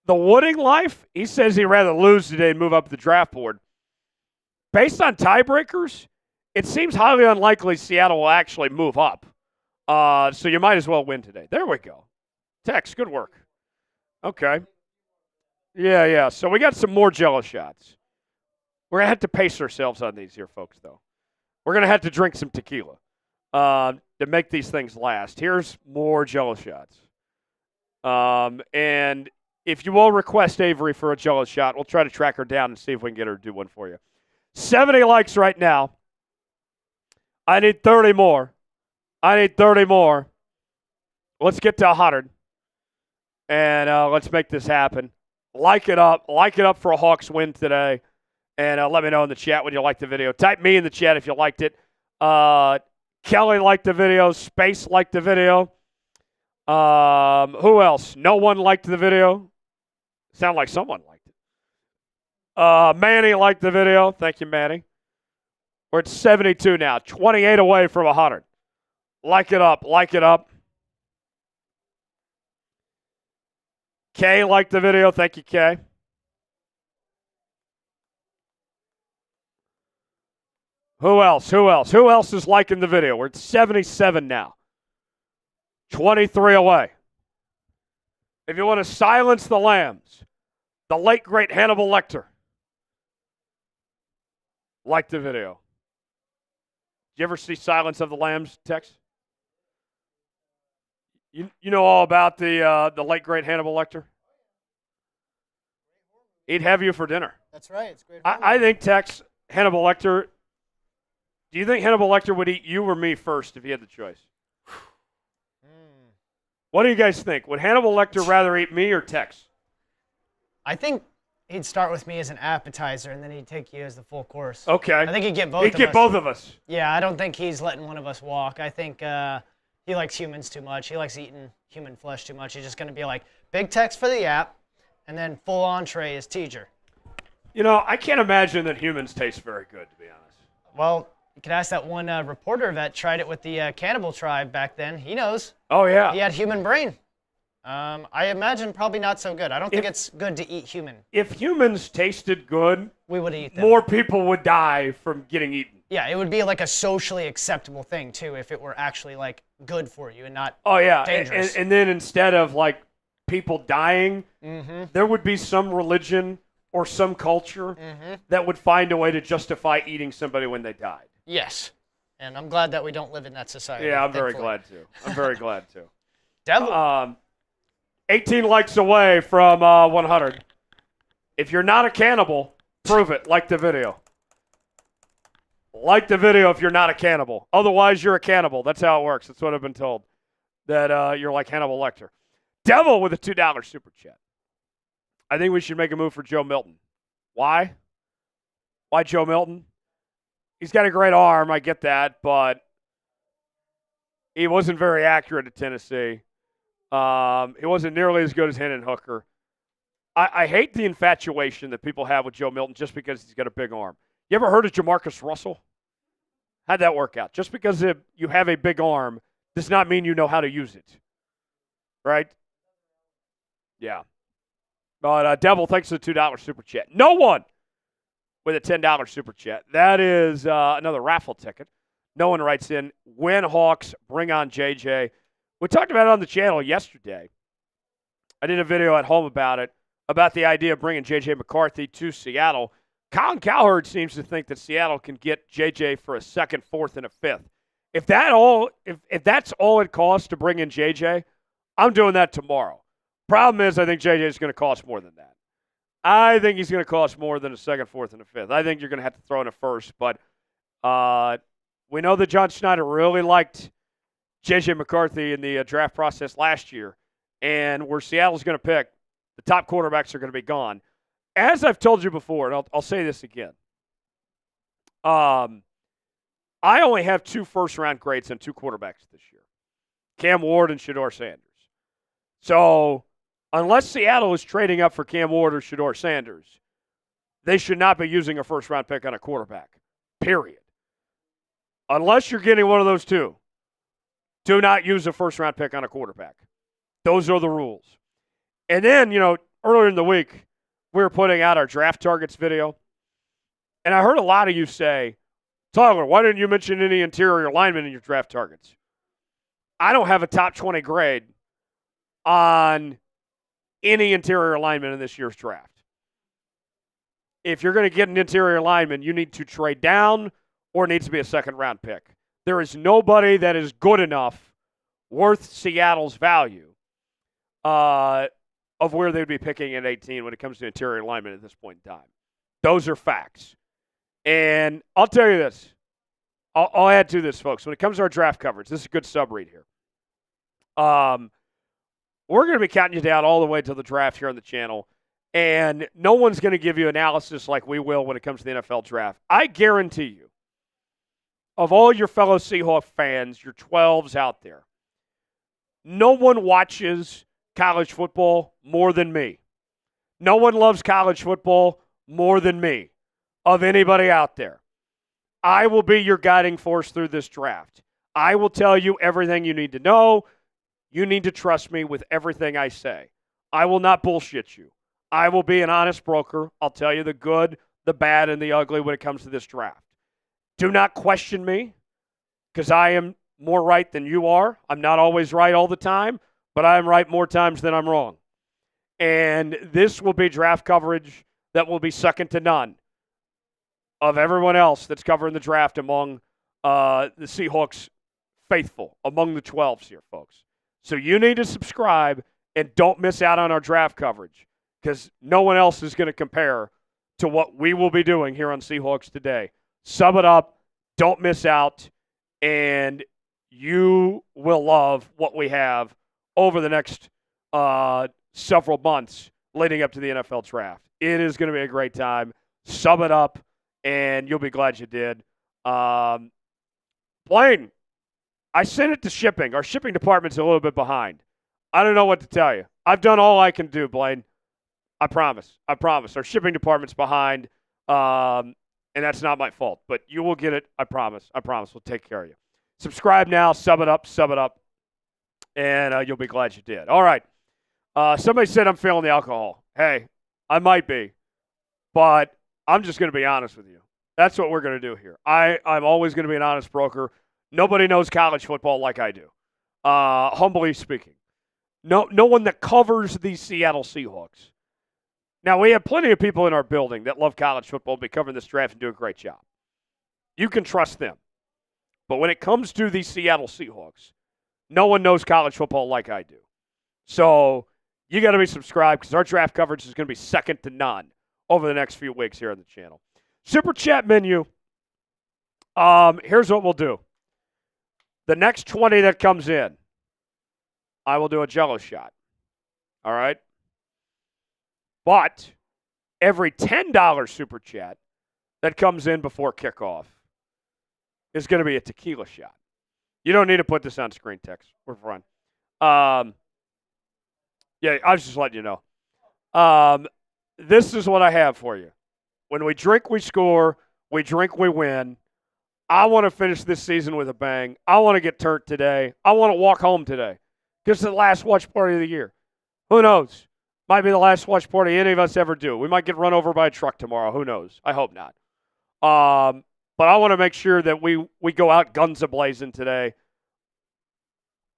The Wooding life, he says he'd rather lose today and move up the draft board. Based on tiebreakers, it seems highly unlikely Seattle will actually move up. So you might as well win today. There we go. Tex, good work. Okay. Yeah. So we got some more jello shots. We're going to have to pace ourselves on these here, folks, though. We're going to have to drink some tequila to make these things last. Here's more jello shots. And if you will request Avery for a jello shot, we'll try to track her down and see if we can get her to do one for you. 70 likes right now. I need 30 more. Let's get to 100. And let's make this happen. Like it up for a Hawks win today. And let me know in the chat when you liked the video. Type me in the chat if you liked it. Kelly liked the video. Space liked the video. Who else? No one liked the video. Sound like someone liked it. Manny liked the video. Thank you, Manny. We're at 72 now. 28 away from 100. Like it up. Kay liked the video. Thank you, Kay. Who else is liking the video? We're at 77 now. 23 away. If you want to silence the Lambs, the late, great Hannibal Lecter, like the video. Did you ever see Silence of the Lambs, Tex? You know all about the late, great Hannibal Lecter? He'd have you for dinner. That's right. It's great. I think, Tex, Hannibal Lecter, do you think Hannibal Lecter would eat you or me first if he had the choice? What do you guys think? Would Hannibal Lecter rather eat me or Tex? I think he'd start with me as an appetizer, and then he'd take you as the full course. Okay. I think he'd get both of us. He'd get both of us. Yeah, I don't think he's letting one of us walk. I think he likes humans too much. He likes eating human flesh too much. He's just going to be like, big Tex for the app, and then full entree is teacher. You know, I can't imagine that humans taste very good, to be honest. Well, you could ask that one reporter that tried it with the cannibal tribe back then. He knows. Oh, yeah. He had human brain. I imagine probably not so good. I don't think it's good to eat human. If humans tasted good, we would eat them. More people would die from getting eaten. Yeah, it would be like a socially acceptable thing, too, if it were actually, like, good for you and not dangerous. And then instead of, like, people dying, there would be some religion or some culture that would find a way to justify eating somebody when they died. Yes. And I'm glad that we don't live in that society. Yeah, I'm very glad to. Devil. 18 likes away from 100. If you're not a cannibal, prove it. Like the video. Like the video if you're not a cannibal. Otherwise, you're a cannibal. That's how it works. That's what I've been told. That you're like Hannibal Lecter. Devil with a $2 super chat. I think we should make a move for Joe Milton. Why? Why Joe Milton? He's got a great arm. I get that, but he wasn't very accurate at Tennessee. He wasn't nearly as good as Hendon Hooker. I hate the infatuation that people have with Joe Milton just because he's got a big arm. You ever heard of Jamarcus Russell? How'd that work out? Just because you have a big arm does not mean you know how to use it. Right? Yeah. But Devil, thanks for the $2 super chat. No one with a $10 super chat. That is another raffle ticket. No one writes in, win Hawks, bring on JJ. We talked about it on the channel yesterday. I did a video at home about it, about the idea of bringing JJ McCarthy to Seattle. Colin Cowherd seems to think that Seattle can get JJ for a second, fourth, and a fifth. If that's all it costs to bring in JJ, I'm doing that tomorrow. Problem is, I think JJ is going to cost more than that. I think he's going to cost more than a second, fourth, and a fifth. I think you're going to have to throw in a first, but we know that John Schneider really liked J.J. McCarthy in the draft process last year, and where Seattle's going to pick, the top quarterbacks are going to be gone. As I've told you before, and I'll say this again, I only have 2 first-round grades on 2 quarterbacks this year, Cam Ward and Shedeur Sanders. So unless Seattle is trading up for Cam Ward or Shedeur Sanders, they should not be using a first-round pick on a quarterback, period. Unless you're getting one of those 2, do not use a first-round pick on a quarterback. Those are the rules. And then, earlier in the week, we were putting out our draft targets video, and I heard a lot of you say, Tyler, why didn't you mention any interior linemen in your draft targets? I don't have a top 20 grade on any interior lineman in this year's draft. If you're going to get an interior lineman, you need to trade down or it needs to be a second-round pick. There is nobody that is good enough, worth Seattle's value, of where they'd be picking at 18 when it comes to interior linemen at this point in time. Those are facts. And I'll tell you this. I'll add to this, folks. When it comes to our draft coverage, this is a good sub-read here. We're going to be counting you down all the way to the draft here on the channel, and no one's going to give you analysis like we will when it comes to the NFL draft. I guarantee you, of all your fellow Seahawks fans, your 12s out there, no one watches college football more than me. No one loves college football more than me, of anybody out there. I will be your guiding force through this draft. I will tell you everything you need to know. You need to trust me with everything I say. I will not bullshit you. I will be an honest broker. I'll tell you the good, the bad, and the ugly when it comes to this draft. Do not question me, because I am more right than you are. I'm not always right all the time, but I am right more times than I'm wrong. And this will be draft coverage that will be second to none of everyone else that's covering the draft among the Seahawks faithful, among the 12s here, folks. So you need to subscribe and don't miss out on our draft coverage, because no one else is going to compare to what we will be doing here on Seahawks Today. Sub it up, don't miss out, and you will love what we have over the next several months leading up to the NFL draft. It is going to be a great time. Sub it up, and you'll be glad you did. Blaine, I sent it to shipping. Our shipping department's a little bit behind. I don't know what to tell you. I've done all I can do, Blaine. I promise. I promise. Our shipping department's behind, and that's not my fault. But you will get it. I promise. I promise. We'll take care of you. Subscribe now. Sub it up. Sub it up. And you'll be glad you did. All right. Somebody said I'm feeling the alcohol. Hey, I might be. But I'm just going to be honest with you. That's what we're going to do here. I'm always going to be an honest broker. Nobody knows college football like I do, humbly speaking. No one that covers the Seattle Seahawks. Now, we have plenty of people in our building that love college football, be covering this draft and do a great job. You can trust them. But when it comes to the Seattle Seahawks, no one knows college football like I do. So you got to be subscribed, because our draft coverage is going to be second to none over the next few weeks here on the channel. Super Chat menu. Here's what we'll do. The next 20 that comes in, I will do a Jello shot. All right? But every $10 super chat that comes in before kickoff is going to be a tequila shot. You don't need to put this on screen text. We're fine. Yeah, I was just letting you know. This is what I have for you. When we drink, we score. We drink, we win. I want to finish this season with a bang. I want to get turned today. I want to walk home today. This is the last watch party of the year. Who knows? Might be the last watch party any of us ever do. We might get run over by a truck tomorrow. Who knows? I hope not. But I want to make sure that we go out guns a-blazing today.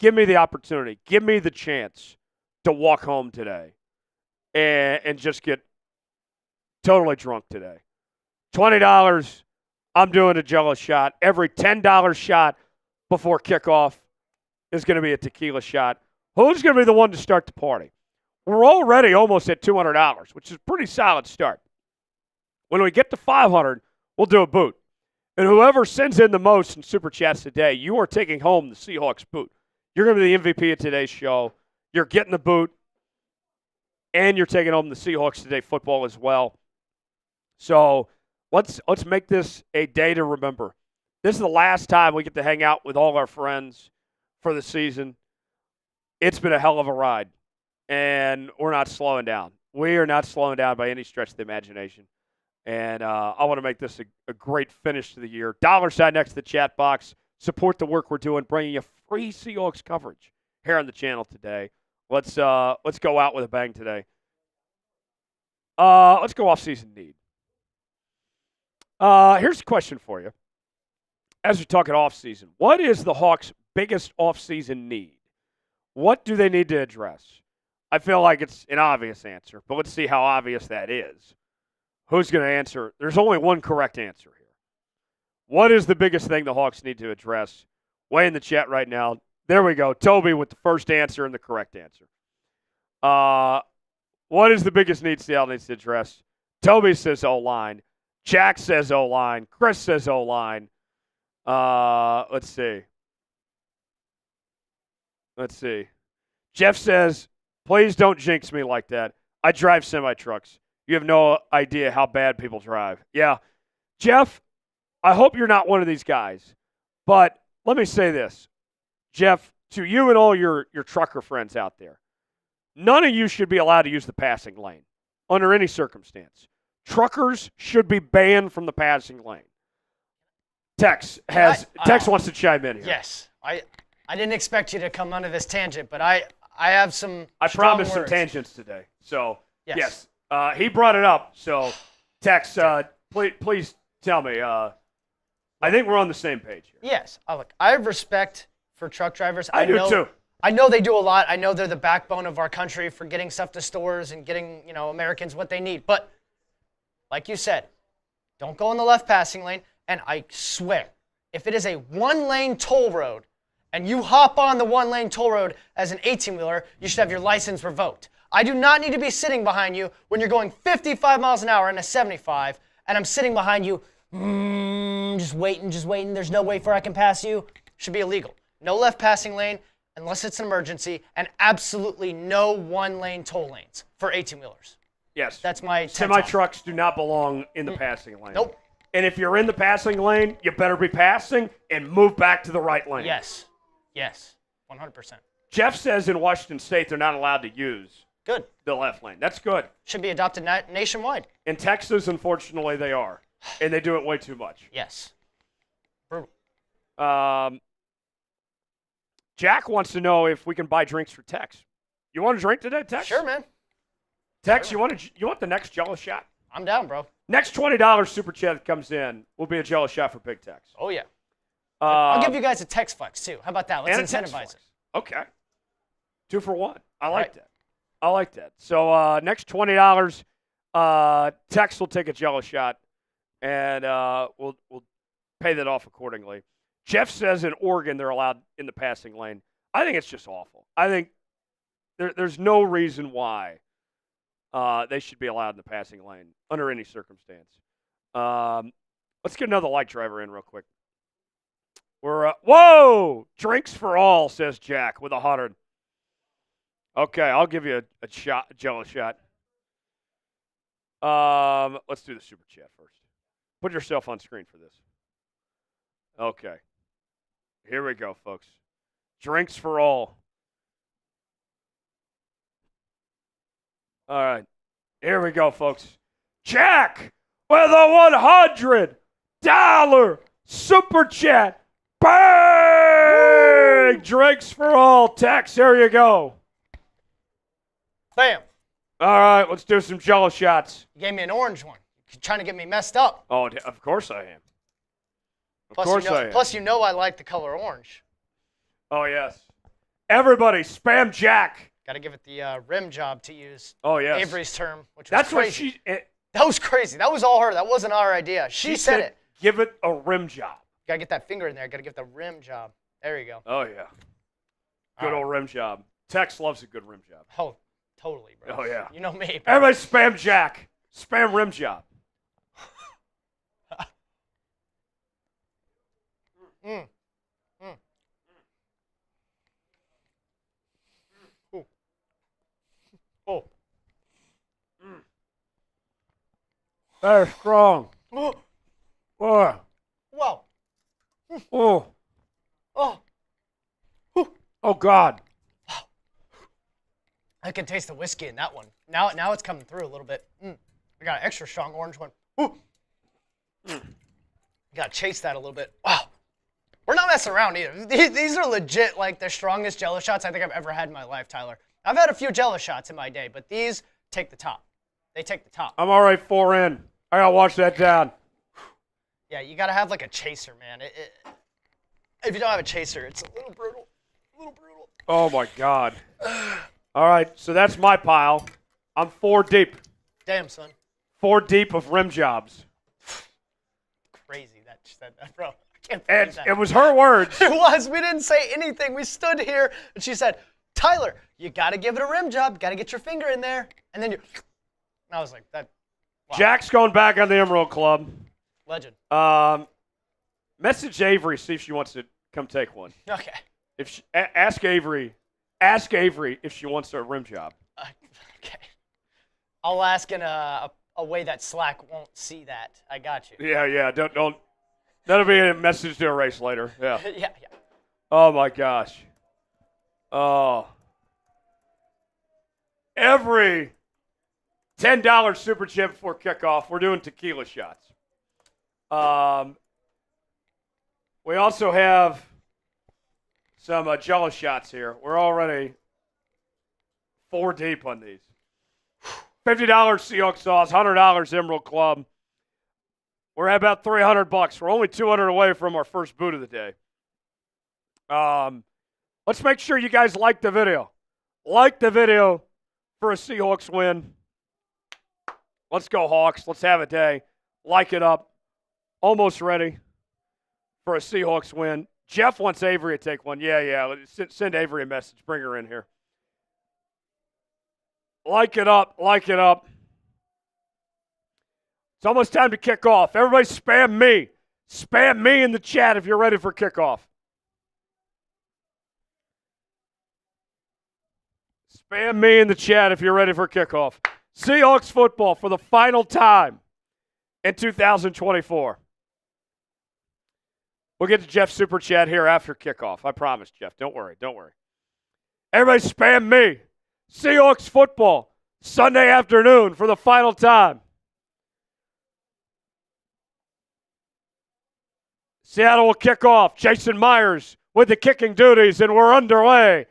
Give me the opportunity. Give me the chance to walk home today and just get totally drunk today. $20, I'm doing a Jello shot. Every $10 shot before kickoff is going to be a tequila shot. Who's going to be the one to start the party? We're already almost at $200, which is a pretty solid start. When we get to $500, we'll do a boot. And whoever sends in the most in Super Chats today, you are taking home the Seahawks boot. You're going to be the MVP of today's show. You're getting the boot, and you're taking home the Seahawks Today football as well. So let's make this a day to remember. This is the last time we get to hang out with all our friends for the season. It's been a hell of a ride, and we're not slowing down. We are not slowing down by any stretch of the imagination. And I want to make this a great finish to the year. $sign next to the chat box. Support the work we're doing, bringing you free Seahawks coverage here on the channel today. Let's go out with a bang today. Let's go off-season need. Here's a question for you. As we're talking off-season, what is the Hawks' biggest off-season need? What do they need to address? I feel like it's an obvious answer, but let's see how obvious that is. Who's going to answer? There's only one correct answer here. What is the biggest thing the Hawks need to address? Way in the chat right now. There we go. Toby with the first answer and the correct answer. What is the biggest need Seattle needs to address? Toby says O-line. Jack says O-line. Chris says O-line. Let's see. Jeff says, please don't jinx me like that. I drive semi-trucks. You have no idea how bad people drive. Yeah. Jeff, I hope you're not one of these guys. But let me say this. Jeff, to you and all your trucker friends out there, none of you should be allowed to use the passing lane under any circumstance. Truckers should be banned from the passing lane. Tex wants to chime in here. Yes. I didn't expect you to come onto this tangent, but I have some I promised some tangents today. So, yes. He brought it up. So, Tex, please tell me. I think we're on the same page here. Yes. Look, I have respect for truck drivers. I do too. I know they do a lot. I know they're the backbone of our country for getting stuff to stores and getting, Americans what they need. But like you said, don't go in the left passing lane. And I swear, if it is a one-lane toll road and you hop on the one-lane toll road as an 18-wheeler, you should have your license revoked. I do not need to be sitting behind you when you're going 55 miles an hour in a 75, and I'm sitting behind you, just waiting. There's no way for I can pass you. Should be illegal. No left passing lane unless it's an emergency, and absolutely no one-lane toll lanes for 18-wheelers. Yes. That's my semi-trucks do not belong in the passing lane. Nope. And if you're in the passing lane, you better be passing and move back to the right lane. Yes, 100%. Jeff says in Washington State they're not allowed to use the left lane. That's good. Should be adopted nationwide. In Texas, unfortunately, they are. And they do it way too much. Yes. Brutal. Jack wants to know if we can buy drinks for Tex. You want a drink today, Tex? Sure, man. Tex, you want the next Jello shot? I'm down, bro. Next $20 super chat that comes in will be a Jello shot for Big Tex. Oh, yeah. I'll give you guys a Tex flex, too. How about that? Let's incentivize it. Okay. 2 for 1. I like that. So next $20, Tex will take a Jello shot, and we'll pay that off accordingly. Jeff says in Oregon they're allowed in the passing lane. I think it's just awful. I think there's no reason why they should be allowed in the passing lane under any circumstance. Let's get another light driver in real quick. Whoa! Drinks for all, says Jack with 100. Okay, I'll give you a shot, Jello shot. Let's do the super chat first. Put yourself on screen for this. Okay. Here we go, folks. Drinks for all. All right. Here we go, folks. Jack with a $100 super chat. Bang! Drinks for all. Tex, here you go. Bam. All right, let's do some Jello shots. You gave me an orange one. You're trying to get me messed up. Oh, of course I am. Of course I am. Plus, you know I like the color orange. Oh, yes. Everybody, spam Jack. Got to give it the rim job to use. Oh, yes. Avery's term, which was That's crazy. what she... That was crazy. That was all her. That wasn't our idea. She said it. Give it a rim job. Got to get that finger in there. Got to give the rim job. There you go. Oh, yeah. Good old rim job. Tex loves a good rim job. Oh, totally, bro. Oh, yeah. You know me, bro. Everybody spam Jack. Spam rim job. Mm. Mm. Ooh. Oh. Mm. That is strong. Oh. Oh. Wow. Oh. Oh. Oh, God. I can taste the whiskey in that one. Now it's coming through a little bit. I got an extra strong orange one. Ooh. Got to chase that a little bit. Wow. We're not messing around either. These are legit, like, the strongest Jello shots I think I've ever had in my life, Tyler. I've had a few Jello shots in my day, but these take the top. They take the top. I'm all right, 4 in. I got to watch that down. Yeah, you got to have, like, a chaser, man. If you don't have a chaser, it's a little brutal. A little brutal. Oh, my God. All right, so that's my pile. I'm 4 deep. Damn, son. 4 deep of rim jobs. Crazy that she said that, bro. I can't And believe that. it was her words. It was. We didn't say anything. We stood here, and she said, Tyler, you got to give it a rim job. Got to get your finger in there. And then you. And I was like, that. Wow. Jack's going back on the Emerald Club. Legend. Message Avery, see if she wants to come take one. Okay. Ask Avery if she wants a rim job. Okay. I'll ask in a way that Slack won't see that. I got you. Yeah. Don't. That'll be a message to erase later. Yeah. yeah. Oh my gosh. Oh. Every $10 super chat before kickoff, we're doing tequila shots. We also have some Jello shots here. We're already 4 deep on these. $50 Seahawks sauce, $100 Emerald Club. We're at about $300. We're only 200 away from our first boot of the day. Let's make sure you guys like the video. Like the video for a Seahawks win. Let's go, Hawks. Let's have a day. Like it up. Almost ready for a Seahawks win. Jeff wants Avery to take one. Yeah. Send Avery a message. Bring her in here. Like it up. It's almost time to kick off. Everybody spam me. Spam me in the chat if you're ready for kickoff. Spam me in the chat if you're ready for kickoff. Seahawks football for the final time in 2024. We'll get to Jeff's super chat here after kickoff. I promise, Jeff. Don't worry. Everybody spam me. Seahawks football Sunday afternoon for the final time. Seattle will kick off. Jason Myers with the kicking duties, and we're underway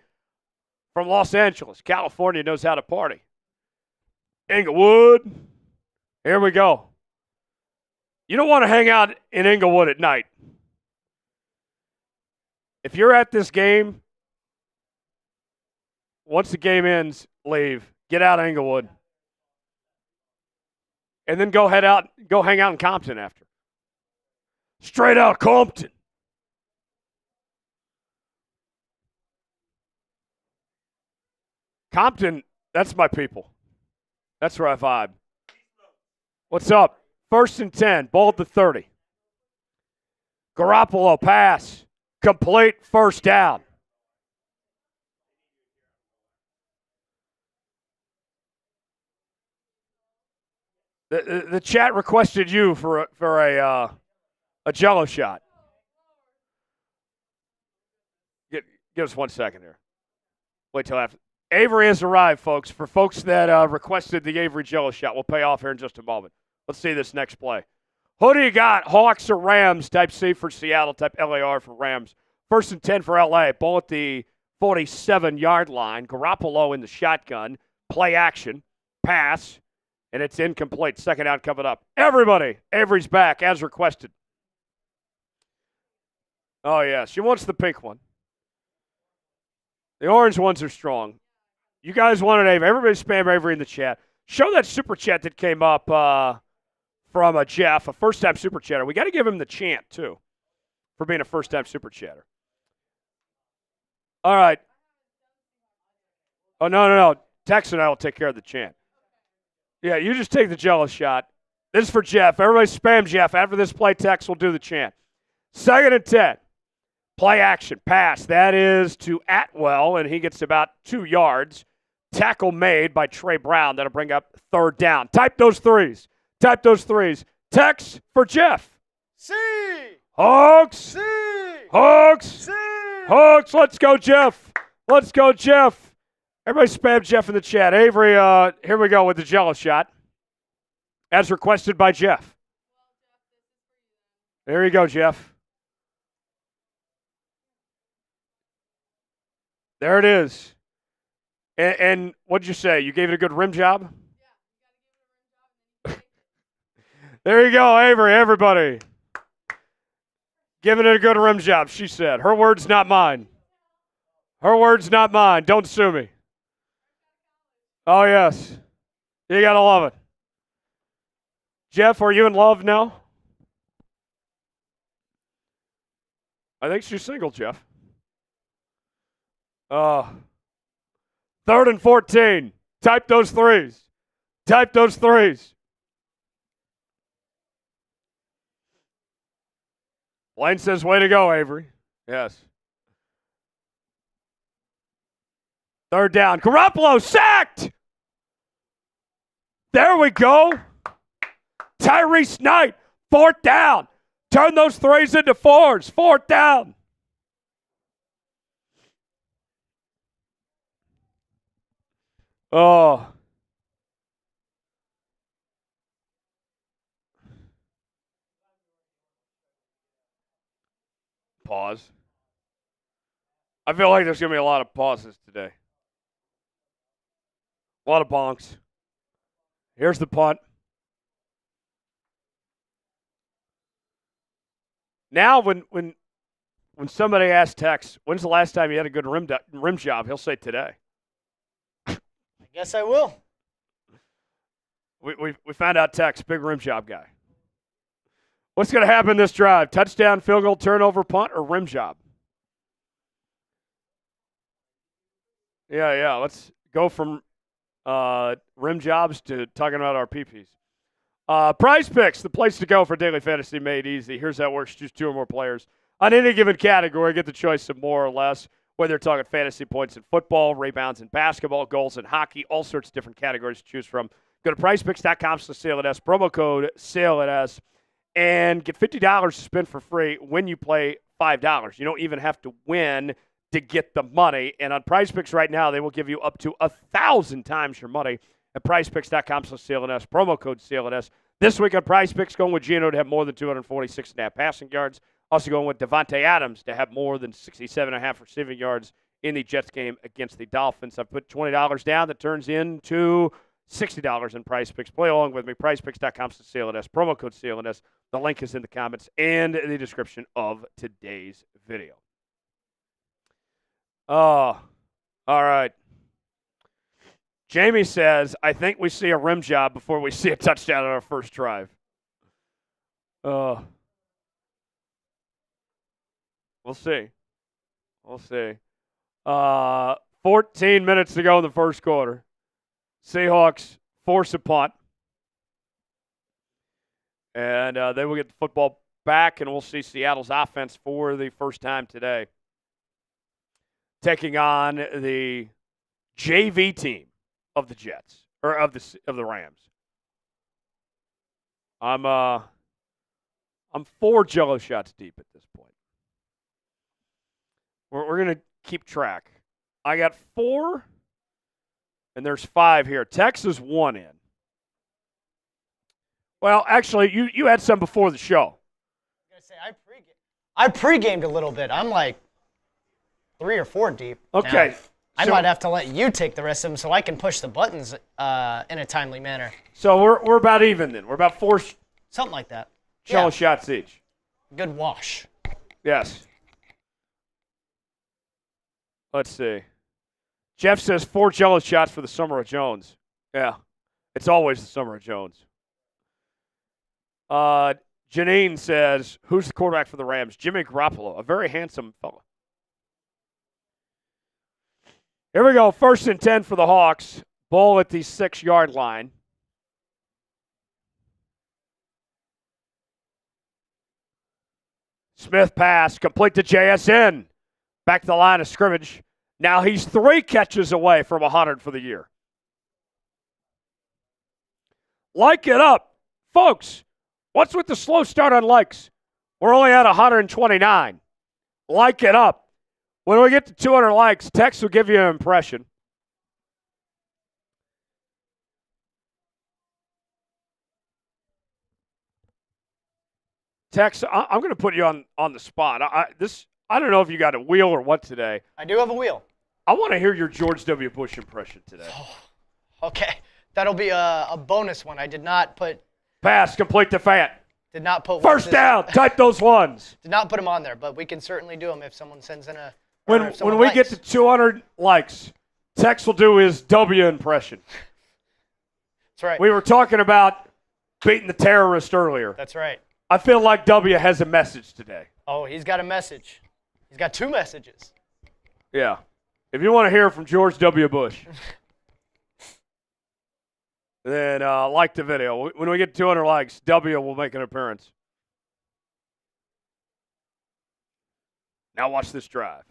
from Los Angeles. California knows how to party. Inglewood. Here we go. You don't want to hang out in Inglewood at night. If you're at this game, once the game ends, leave. Get out of Inglewood. And then go hang out in Compton after. Straight out Compton. Compton, that's my people. That's where I vibe. What's up? 1st and 10, ball at the 30. Garoppolo pass. Complete first down. The chat requested you for a Jello shot. Give us 1 second here. Wait till after. Avery has arrived, folks. For folks that requested the Avery Jello shot, we'll pay off here in just a moment. Let's see this next play. Who do you got? Hawks or Rams? Type C for Seattle. Type LAR for Rams. 1st and 10 for LA. Ball at the 47-yard line. Garoppolo in the shotgun. Play action. Pass. And it's incomplete. Second down coming up. Everybody, Avery's back as requested. Oh, yeah. She wants the pink one. The orange ones are strong. You guys wanted Avery. Everybody spam Avery in the chat. Show that super chat that came up from Jeff, a first-time super chatter. We got to give him the chant, too, for being a first-time super chatter. All right. Oh, no. Tex and I will take care of the chant. Yeah, you just take the Jello shot. This is for Jeff. Everybody spam Jeff. After this play, Tex will do the chant. 2nd and 10. Play action. Pass. That is to Atwell, and he gets about 2 yards. Tackle made by Trey Brown. That'll bring up 3rd down. Type those threes. Tex for Jeff. C. Hawks. C. Hawks. C. Hawks. Let's go, Jeff. Everybody spam Jeff in the chat. Avery, here we go with the Jello shot. As requested by Jeff. There you go, Jeff. There it is. And what'd you say? You gave it a good rim job? Yeah. There you go, Avery, everybody. Giving it a good rim job, she said. Her words, not mine. Don't sue me. Oh, yes. You got to love it. Jeff, are you in love now? I think she's single, Jeff. 3rd and 14. Type those threes. Blaine says, way to go, Avery. Yes. 3rd down. Garoppolo sacked. There we go. Tyrice Knight, 4th down. Turn those threes into 4s. 4th down. Oh. Pause. I feel like there's going to be a lot of pauses today. A lot of bonks. Here's the punt. Now, when somebody asks Tex, when's the last time you had a good rim job, he'll say today. I guess I will. We found out Tex, big rim job guy. What's going to happen this drive? Touchdown, field goal, turnover, punt, or rim job? Yeah. Let's go from rim jobs to talking about our PPs. Prize Picks, the place to go for daily fantasy made easy. Here's how it works. Choose 2 or more players on any given category. Get the choice of more or less, whether you're talking fantasy points in football, rebounds in basketball, goals in hockey, all sorts of different categories to choose from. Go to prizepicks.com/SaleItS, promo code SaleItS, and get $50 to spend for free when you play $5. You don't even have to win to get the money. And on Prize Picks right now, they will give you up to 1,000 times your money at prizepicks.com/SaleItS, promo code SaleItS. This week on Prize Picks, going with Geno to have more than 246.5 passing yards. Also going with Devontae Adams to have more than 67.5 receiving yards in the Jets game against the Dolphins. I've put $20 down. That turns into $60 in Prize Picks. Play along with me. PrizePicks.com/SaleItS, promo code SaleItS. The link is in the comments and the description of today's video. Oh, all right. Jamie says, I think we see a rim job before we see a touchdown on our first drive. We'll see. 14 minutes to go in the first quarter. Seahawks force a punt. And they will get the football back, and we'll see Seattle's offense for the first time today, taking on the JV team of the Jets or of the Rams. I'm 4 Jello shots deep at this point. We're gonna keep track. I got 4, and there's 5 here. Tex is 1 in. Well, actually, you had some before the show. I was gonna say I pre-gamed a little bit. I'm like 3 or 4 deep. Okay. Now. I might have to let you take the rest of them so I can push the buttons in a timely manner. So we're about even then. We're about 4 something like that. Jello shots each. Good wash. Yes. Let's see. Jeff says 4 Jello shots for the summer of Jones. Yeah. It's always the summer of Jones. Janine says, who's the quarterback for the Rams? Jimmy Garoppolo, a very handsome fella. Here we go. 1st and 10 for the Hawks. Ball at the 6-yard line. Smith pass, complete to JSN. Back to the line of scrimmage. Now he's 3 catches away from 100 for the year. Like it up. Folks, what's with the slow start on likes? We're only at 129. Like it up. When we get to 200 likes, Tex will give you an impression. Tex, I'm going to put you on the spot. I don't know if you got a wheel or what today. I do have a wheel. I want to hear your George W. Bush impression today. Oh, okay. That'll be a bonus one. I did not put... Pass, complete to Fant. Did not put... First down, type those ones. Did not put them on there, but we can certainly do them if someone sends in a... When we get to 200 likes, Tex will do his W impression. That's right. We were talking about beating the terrorist earlier. That's right. I feel like W has a message today. Oh, he's got a message. He's got 2 messages. Yeah. If you want to hear from George W. Bush, then like the video. When we get to 200 likes, W will make an appearance. Now watch this drive.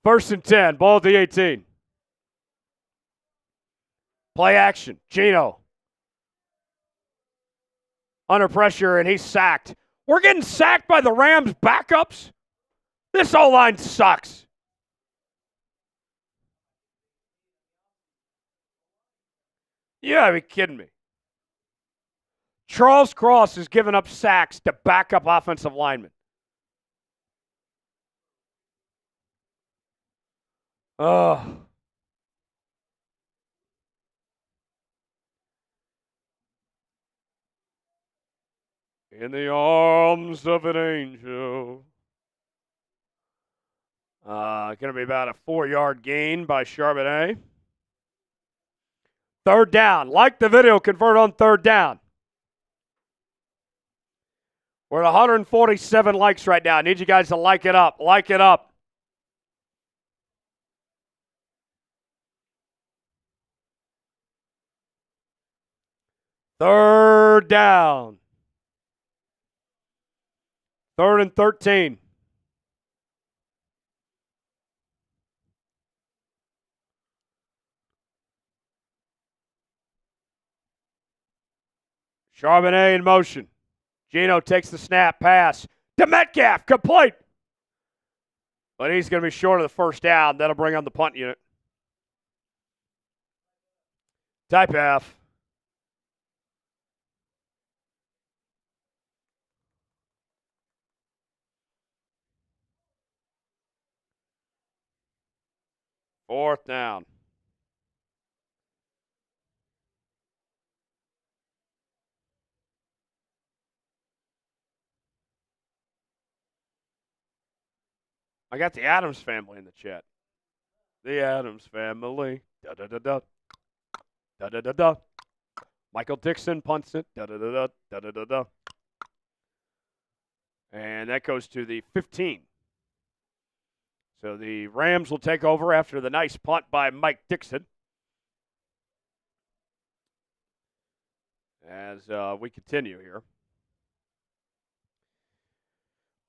1st and 10, ball at the 18. Play action. Geno. Under pressure, and he's sacked. We're getting sacked by the Rams backups? This O-line sucks. You gotta be kidding me. Charles Cross is giving up sacks to backup offensive linemen. Oh. In the arms of an angel. Going to be about a 4-yard gain by Charbonnet. 3rd down. Like the video, convert on 3rd down. We're at 147 likes right now. I need you guys to like it up. Like it up. Third down. 3rd and 13. Charbonnet in motion. Geno takes the snap, pass to Metcalf, complete. But he's going to be short of the 1st down. That'll bring on the punt unit. Type F. Fourth down. I got the Adams family in the chat. The Adams family. Da-da-da-da. Da-da-da-da. Michael Dixon punts it. Da-da-da-da. Da-da-da-da. And that goes to the 15. So the Rams will take over after the nice punt by Mike Dixon. As we continue here.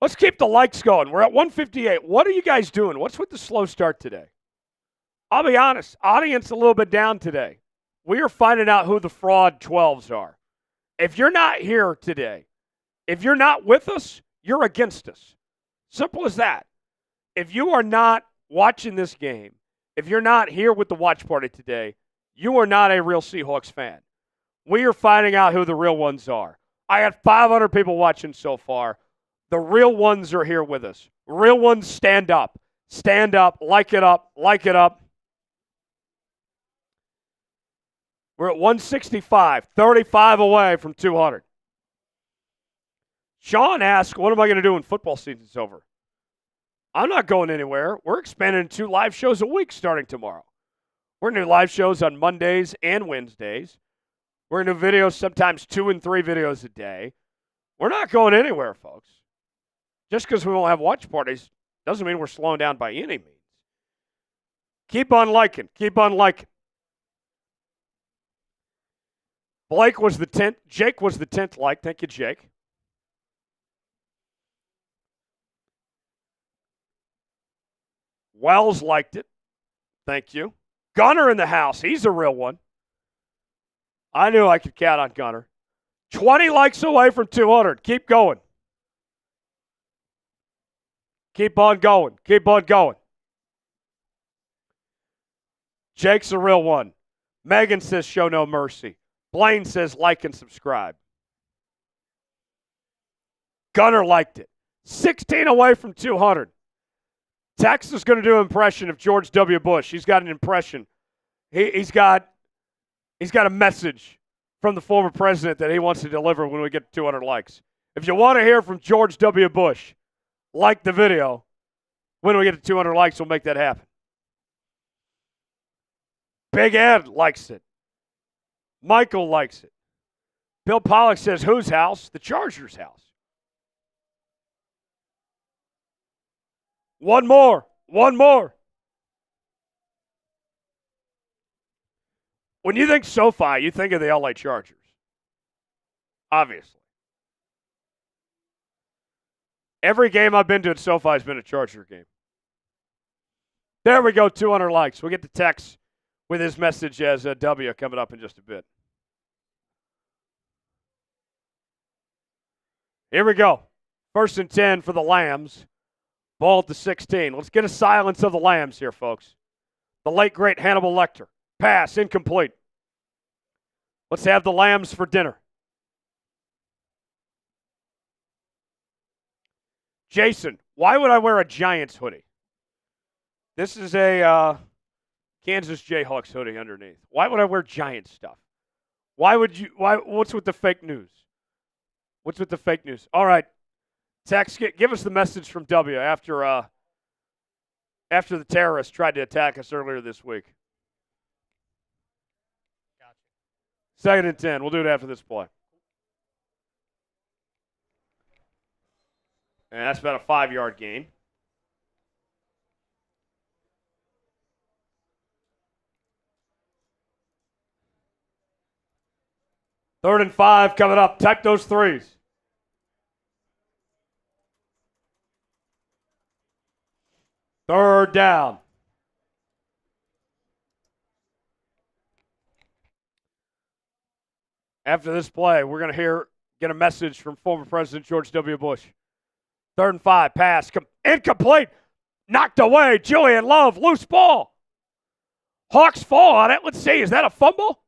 Let's keep the likes going. We're at 158. What are you guys doing? What's with the slow start today? I'll be honest. Audience a little bit down today. We are finding out who the fraud 12s are. If you're not here today, if you're not with us, you're against us. Simple as that. If you are not watching this game, if you're not here with the watch party today, you are not a real Seahawks fan. We are finding out who the real ones are. I got 500 people watching so far. The real ones are here with us. Real ones, stand up. Stand up. Like it up. Like it up. We're at 165, 35 away from 200. Sean asked, what am I going to do when football season's over? I'm not going anywhere. We're expanding to 2 live shows a week starting tomorrow. We're going to do live shows on Mondays and Wednesdays. We're going to do videos, sometimes 2 and 3 videos a day. We're not going anywhere, folks. Just because we won't have watch parties doesn't mean we're slowing down by any means. Keep on liking. Keep on liking. Blake was the 10th. Jake was the 10th like. Thank you, Jake. Wells liked it. Thank you. Gunner in the house. He's a real one. I knew I could count on Gunner. 20 likes away from 200. Keep going. Keep on going. Keep on going. Jake's a real one. Megan says show no mercy. Blaine says like and subscribe. Gunner liked it. 16 away from 200. Tex is going to do an impression of George W. Bush. He's got an impression. He's got a message from the former president that he wants to deliver when we get to 200 likes. If you want to hear from George W. Bush, like the video. When we get to 200 likes, we'll make that happen. Big Ed likes it. Michael likes it. Bill Pollock says, whose house? The Chargers' house. One more. One more. When you think SoFi, you think of the LA Chargers. Obviously. Every game I've been to at SoFi has been a Charger game. There we go, 200 likes. We'll get the text with his message as a W coming up in just a bit. Here we go. 1st and 10 for the Lambs. Ball at the 16. Let's get a silence of the Lambs here, folks. The late, great Hannibal Lecter. Pass, incomplete. Let's have the Lambs for dinner. Jason, why would I wear a Giants hoodie? This is a Kansas Jayhawks hoodie underneath. Why would I wear Giants stuff? What's with the fake news? What's with the fake news? All right. Tex, give us the message from W after the terrorists tried to attack us earlier this week. Gotcha. 2nd and 10. We'll do it after this play. And that's about a 5-yard gain. Third and 5 coming up. Type those threes. Third down. After this play, we're going to get a message from former President George W. Bush. 3rd and 5, pass, incomplete, knocked away, Julian Love, loose ball. Hawks fall on it. Let's see, is that a fumble?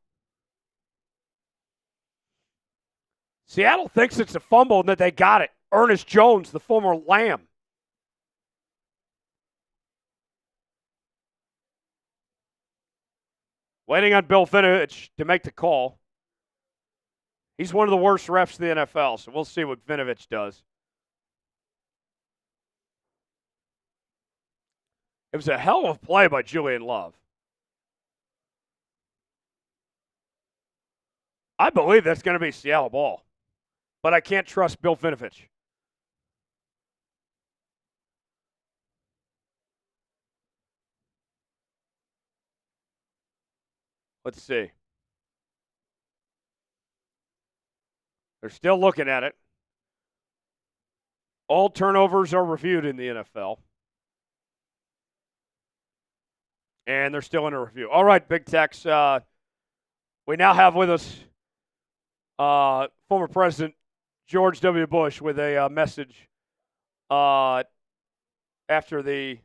Seattle thinks it's a fumble and that they got it. Ernest Jones, the former Lamb. Waiting on Bill Vinovich to make the call. He's one of the worst refs in the NFL, so we'll see what Vinovich does. It was a hell of a play by Julian Love. I believe that's going to be Seattle ball, but I can't trust Bill Vinovich. Let's see. They're still looking at it. All turnovers are reviewed in the NFL. And they're still under review. All right, Big Tex. We now have with us former President George W. Bush with a message after the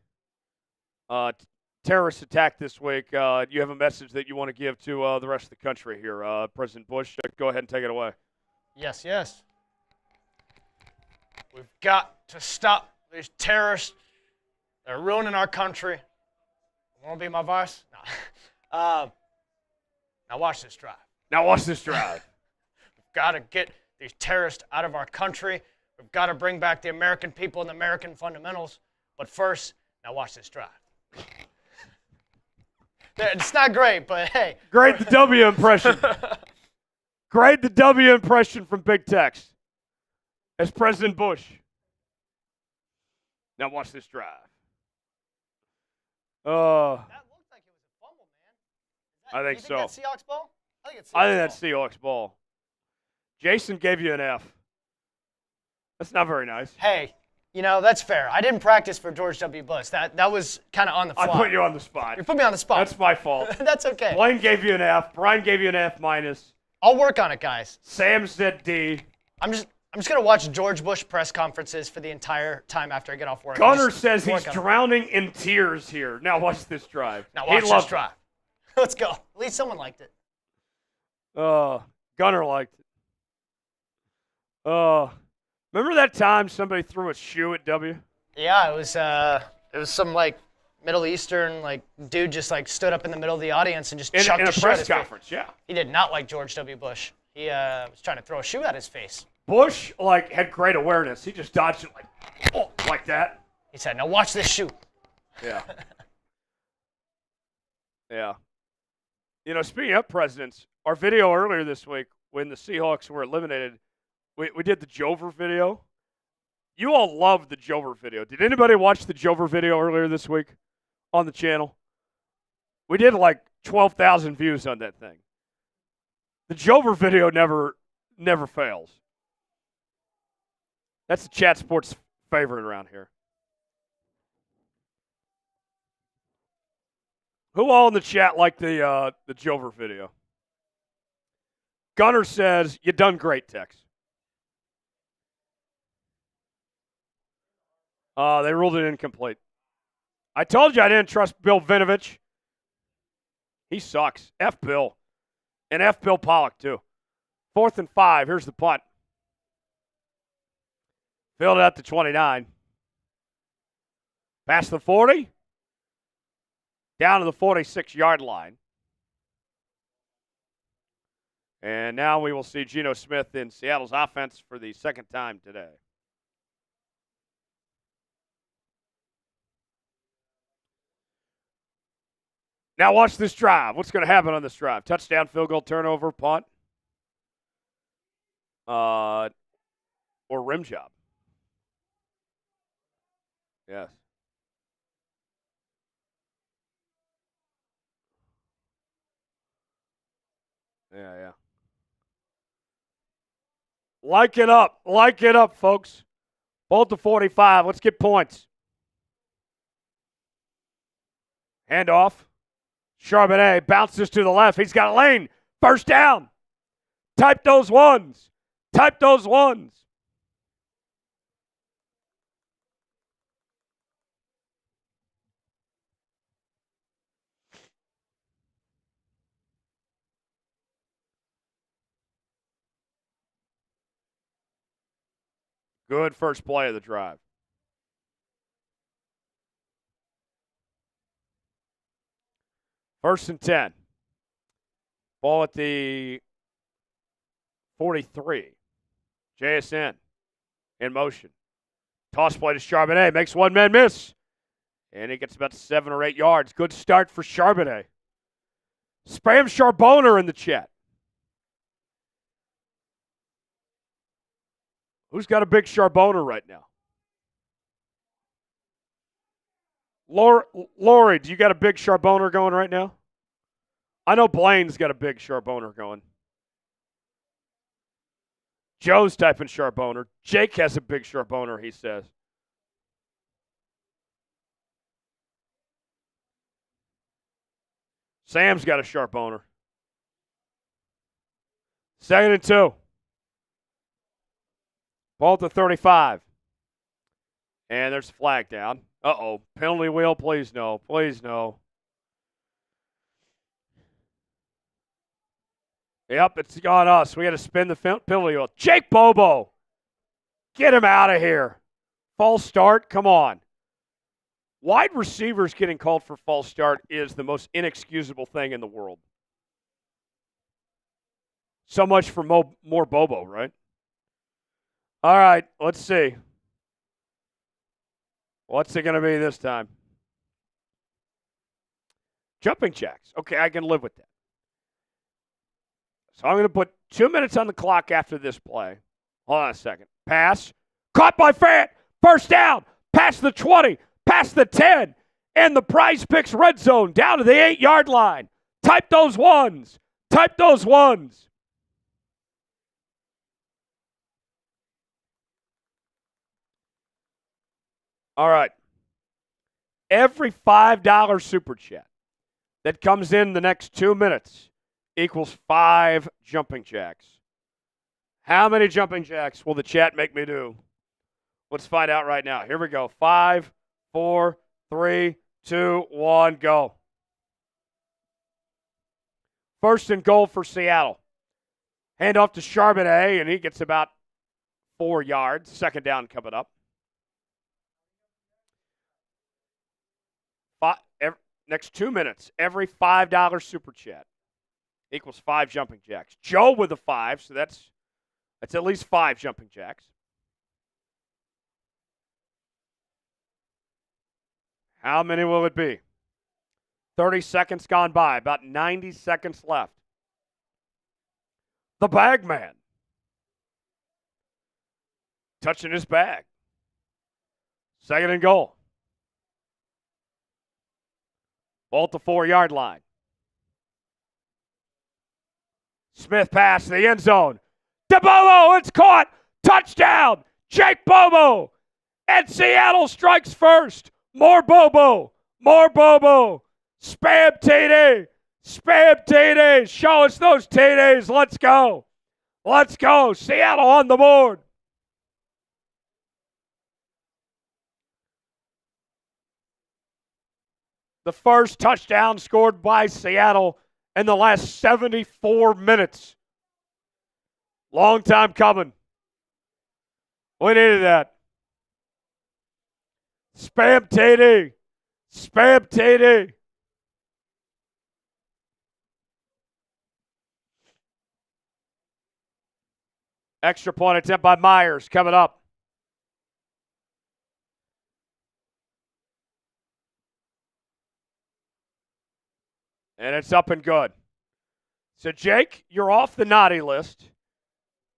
terrorist attack this week. You have a message that you want to give to the rest of the country here. President Bush, go ahead and take it away. Yes, yes. We've got to stop these terrorists. They're ruining our country. Want to be my vice? No. Now watch this drive. Now watch this drive. We've got to get these terrorists out of our country. We've got to bring back the American people and the American fundamentals. But first, now watch this drive. It's not great, but hey. Great the W impression. Great the W impression from Big Tex as President Bush. Now watch this drive. That looked like it was a fumble, man. I think so. That's Seahawks ball? I think it's Seahawks I think that's Seahawks ball. Jason gave you an F. That's not very nice. Hey, that's fair. I didn't practice for George W. Bush. That was kind of on the fly. I put you on the spot. You put me on the spot. That's my fault. That's okay. Blaine gave you an F. Brian gave you an F minus. I'll work on it, guys. Sam said D. I'm just going to watch George Bush press conferences for the entire time after I get off work. Gunner says he's drowning in tears here. Now watch this drive. Now watch this drive. Let's go. At least someone liked it. Gunner liked it. Remember that time somebody threw a shoe at W? Yeah, it was some Middle Eastern dude just stood up in the middle of the audience and just chucked in a shoe press at his conference. face. Yeah. He did not like George W. Bush. He was trying to throw a shoe at his face. Bush had great awareness. He just dodged it like that. He said, "Now watch this shoe." Yeah. Yeah. Speaking of presidents, our video earlier this week when the Seahawks were eliminated, we did the Jover video. You all loved the Jover video. Did anybody watch the Jover video earlier this week on the channel? We did 12,000 views on that thing. The Jover video never fails. That's the chat sports favorite around here. Who all in the chat liked the Jover video? Gunner says, "You done great, Tex." They ruled it incomplete. I told you I didn't trust Bill Vinovich. He sucks. F Bill. And F Bill Pollock, too. 4th and 5. Here's the punt. Filled it out to 29. Past the 40. Down to the 46-yard line. And now we will see Geno Smith in Seattle's offense for the second time today. Now watch this drive. What's going to happen on this drive? Touchdown, field goal, turnover, punt, or rim job. Yes. Yeah. Like it up, folks. Both to 45. Let's get points. Handoff. Charbonnet bounces to the left. He's got a lane. First down. Type those ones. Type those ones. Good first play of the drive. First and 10. Ball at the 43. JSN in motion. Toss play to Charbonnet. Makes one man miss. And he gets about 7 or 8 yards. Good start for Charbonnet. Spam Charbonnet in the chat. Who's got a big Charbonnet right now? Lori, do you got a big Charbonnet going right now? I know Blaine's got a big Charbonnet going. Joe's typing Charbonnet. Jake has a big Charbonnet, he says. Sam's got a Charbonnet. 2nd and 2. Ball at the 35. And there's a flag down. Uh-oh. Penalty wheel, please no. Please no. Yep, it's on us. We got to spin the penalty wheel. Jake Bobo. Get him out of here. False start, come on. Wide receivers getting called for false start is the most inexcusable thing in the world. So much for more Bobo, right? All right, let's see. What's it going to be this time? Jumping jacks. Okay, I can live with that. So I'm going to put 2 minutes on the clock after this play. Hold on a second. Pass. Caught by Fant. First down. Past the 20. Past the 10. And the Prize Picks red zone down to the 8-yard line. Type those ones. Type those ones. All right. Every $5 super chat that comes in the next 2 minutes equals 5 jumping jacks. How many jumping jacks will the chat make me do? Let's find out right now. Here we go. 5, 4, 3, 2, 1, go. 1st and goal for Seattle. Hand off to Charbonnet, and he gets about 4 yards. 2nd down coming up. Next 2 minutes, every $5 super chat equals 5 jumping jacks. Joe with a 5, so that's at least 5 jumping jacks. How many will it be? 30 seconds gone by, about 90 seconds left. The bag man. Touching his bag. 2nd and goal. Ball at the 4-yard line. Smith pass to the end zone. DeBobo, it's caught. Touchdown. Jake Bobo. And Seattle strikes first. More Bobo. More Bobo. Spam TD. Spam TD. Show us those TDs. Let's go. Let's go. Seattle on the board. The first touchdown scored by Seattle in the last 74 minutes. Long time coming. We needed that. Spam TD. Spam TD. Extra point attempt by Myers coming up. And it's up and good. So, Jake, you're off the naughty list.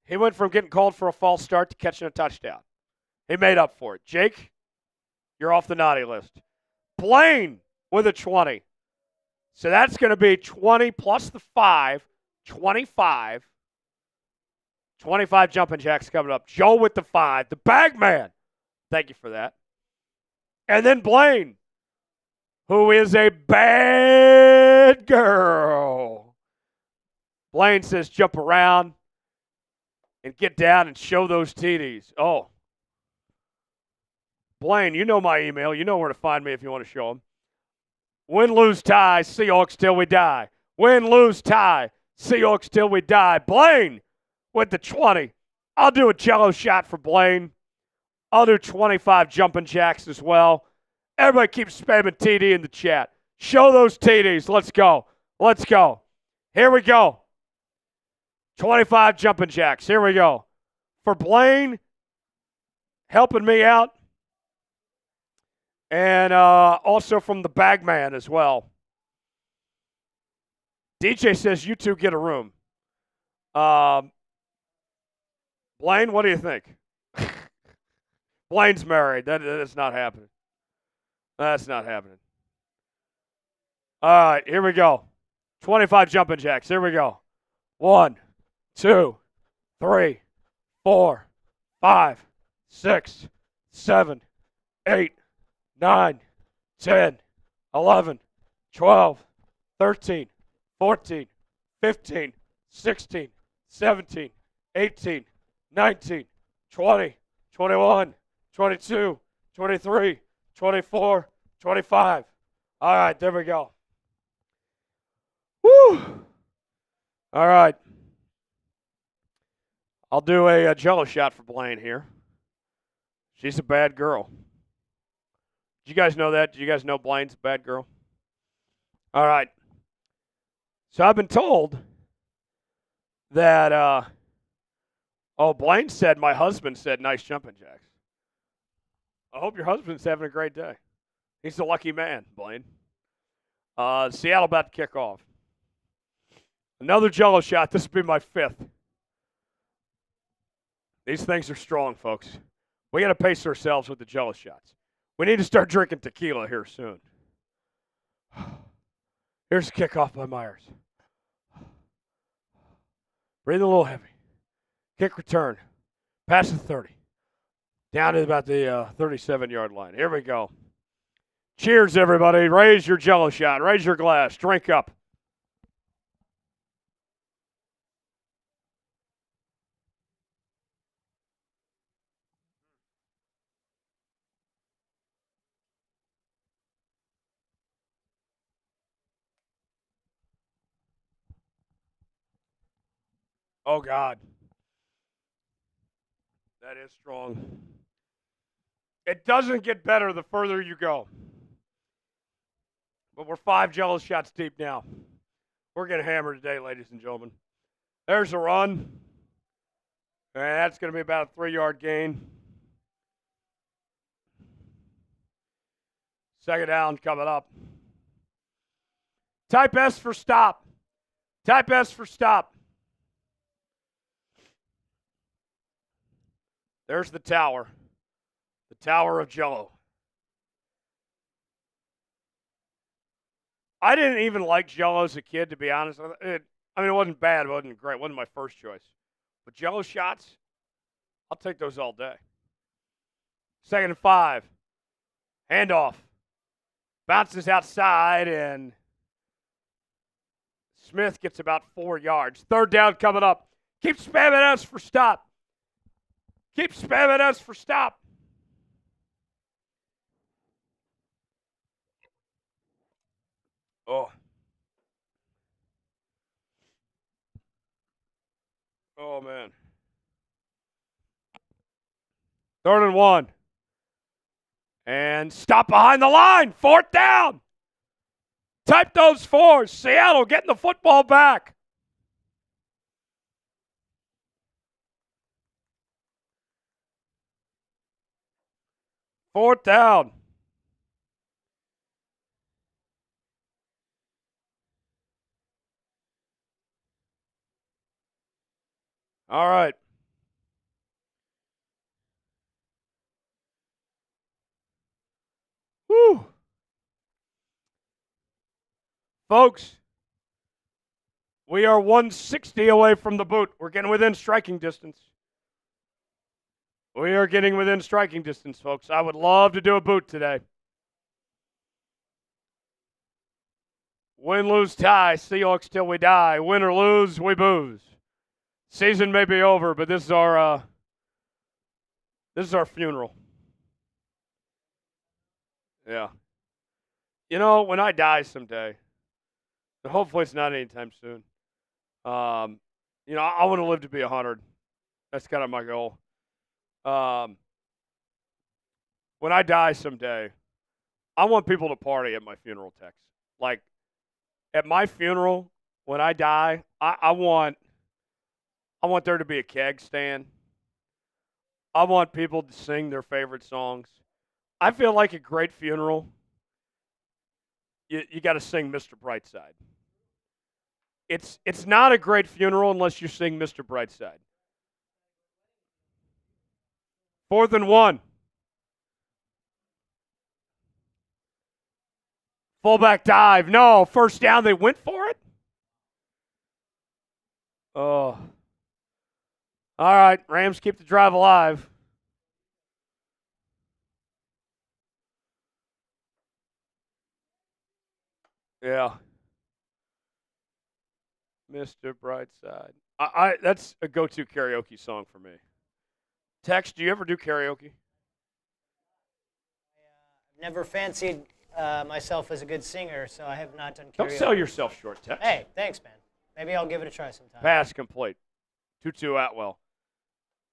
He went from getting called for a false start to catching a touchdown. He made up for it. Jake, you're off the naughty list. Blaine with a 20. So that's going to be 20 plus the 5, 25. 25 jumping jacks coming up. Joe with the 5. The bag man. Thank you for that. And then Blaine, who is a bad girl. Blaine says jump around and get down and show those TDs. Oh. Blaine, you know my email. You know where to find me if you want to show them. Win, lose, tie, Seahawks till we die. Win, lose, tie, Seahawks till we die. Blaine with the 20. I'll do a jello shot for Blaine. I'll do 25 jumping jacks as well. Everybody keeps spamming TD in the chat. Show those TDs. Let's go. Let's go. Here we go. 25 jumping jacks. Here we go. For Blaine, helping me out. And also from the bag man as well. DJ says, you two get a room. Blaine, what do you think? Blaine's married. That is not happening. That's not happening. All right, here we go. 25 jumping jacks. Here we go. 1, 2, 3, 4, 5, 6, 7, 8, 9, 10, 11, 12, 13, 14, 15, 16, 17, 18, 19, 20, 21, 22, 23, 24, 25. All right, there we go. Woo! All right. I'll do a jello shot for Blaine here. She's a bad girl. Did you guys know that? Do you guys know Blaine's a bad girl? All right. So I've been told that, Blaine said, my husband said, nice jumping jacks. I hope your husband's having a great day. He's a lucky man, Blaine. Seattle about to kick off. Another jello shot. This will be my 5th. These things are strong, folks. We got to pace ourselves with the jello shots. We need to start drinking tequila here soon. Here's the kickoff by Myers. Breathe a little heavy. Kick return. Pass the 30. Down to about the 37-yard line. Here we go. Cheers, everybody. Raise your jello shot. Raise your glass. Drink up. Oh, God. That is strong. It doesn't get better the further you go. But we're 5 jello shots deep now. We're getting hammered today, ladies and gentlemen. There's a run. And that's going to be about a 3-yard gain. Second down coming up. Type S for stop. Type S for stop. There's the tower. The tower of jello. I didn't even like jello as a kid, to be honest. It wasn't bad. It wasn't great. It wasn't my first choice. But jello shots, I'll take those all day. 2nd and 5. Handoff. Bounces outside, and Smith gets about 4 yards. 3rd down coming up. Keep spamming us for stop. Keep spamming us for stop. Oh. Oh, man. 3rd and 1. And stop behind the line. 4th down. Type those 4s. Seattle getting the football back. Fourth down. All right. Woo. Folks, we are 160 away from the boot. We're getting within striking distance. We are getting within striking distance, folks. I would love to do a boot today. Win, lose, tie. Seahawks till we die. Win or lose, we booze. Season may be over, but this is our funeral. Yeah. You know, when I die someday, and hopefully it's not anytime soon, I want to live to be 100. That's kind of my goal. When I die someday, I want people to party at my funeral, Tex. Like, at my funeral, when I die, I want there to be a keg stand. I want people to sing their favorite songs. I feel like a great funeral, you got to sing Mr. Brightside. It's not a great funeral unless you sing Mr. Brightside. 4th and 1. Fullback dive. No, 1st down. They went for it. Oh. All right, Rams keep the drive alive. Yeah. Mr. Brightside. That's a go-to karaoke song for me. Tex, do you ever do karaoke? Never fancied myself as a good singer, so I have not done karaoke. Don't sell yourself short, Tex. Hey, thanks, man. Maybe I'll give it a try sometime. Pass complete. 2-2 Atwell.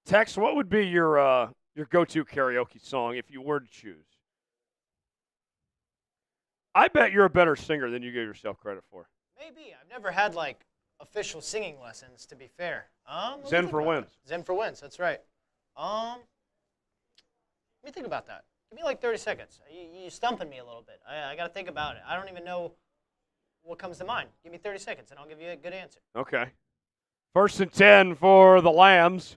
Tex, what would be your go-to karaoke song if you were to choose? I bet you're a better singer than you give yourself credit for. Maybe. I've never had, official singing lessons, to be fair. Zen for wins. Zen for wins, that's right. Let me think about that. Give me 30 seconds. You're stumping me a little bit. I got to think about it. I don't even know what comes to mind. Give me 30 seconds, and I'll give you a good answer. Okay. 1st and 10 for the Lambs.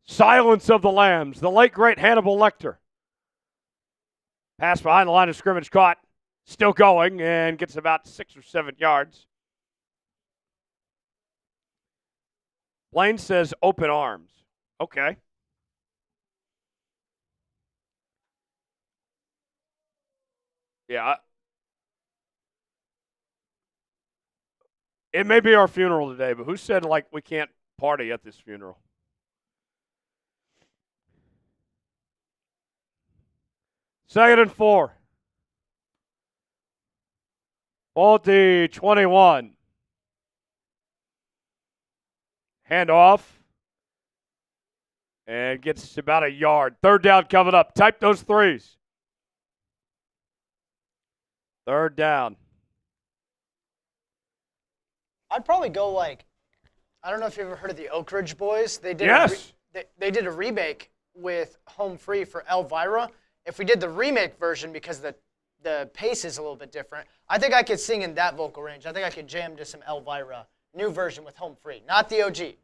Silence of the Lambs. The late, great Hannibal Lecter. Pass behind the line of scrimmage caught. Still going and gets about 6 or 7 yards. Blaine says open arms. Okay. Yeah. It may be our funeral today, but who said, we can't party at this funeral? Second and 4. Faulty 21. Handoff. And gets about a yard. 3rd down coming up. Type those threes. 3rd down. I'd probably go I don't know if you've ever heard of the Oak Ridge Boys. They did they did a remake with Home Free for Elvira. If we did the remake version, because the pace is a little bit different, I think I could sing in that vocal range. I think I could jam to some Elvira, new version with Home Free. Not the OG.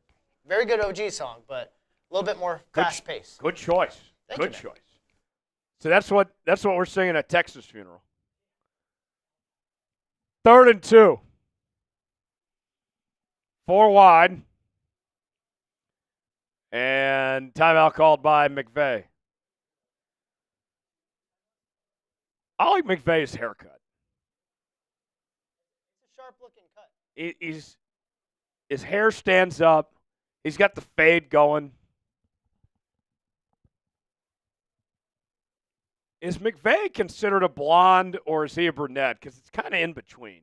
Very good OG song, but a little bit more fast pace. Good choice. Good choice. So that's what we're singing at Texas funeral. 3rd and 2. 4 wide. And timeout called by McVay. I like McVay's haircut. It's a sharp-looking cut. His hair stands up. He's got the fade going. Is McVay considered a blonde or is he a brunette? Because it's kind of in between.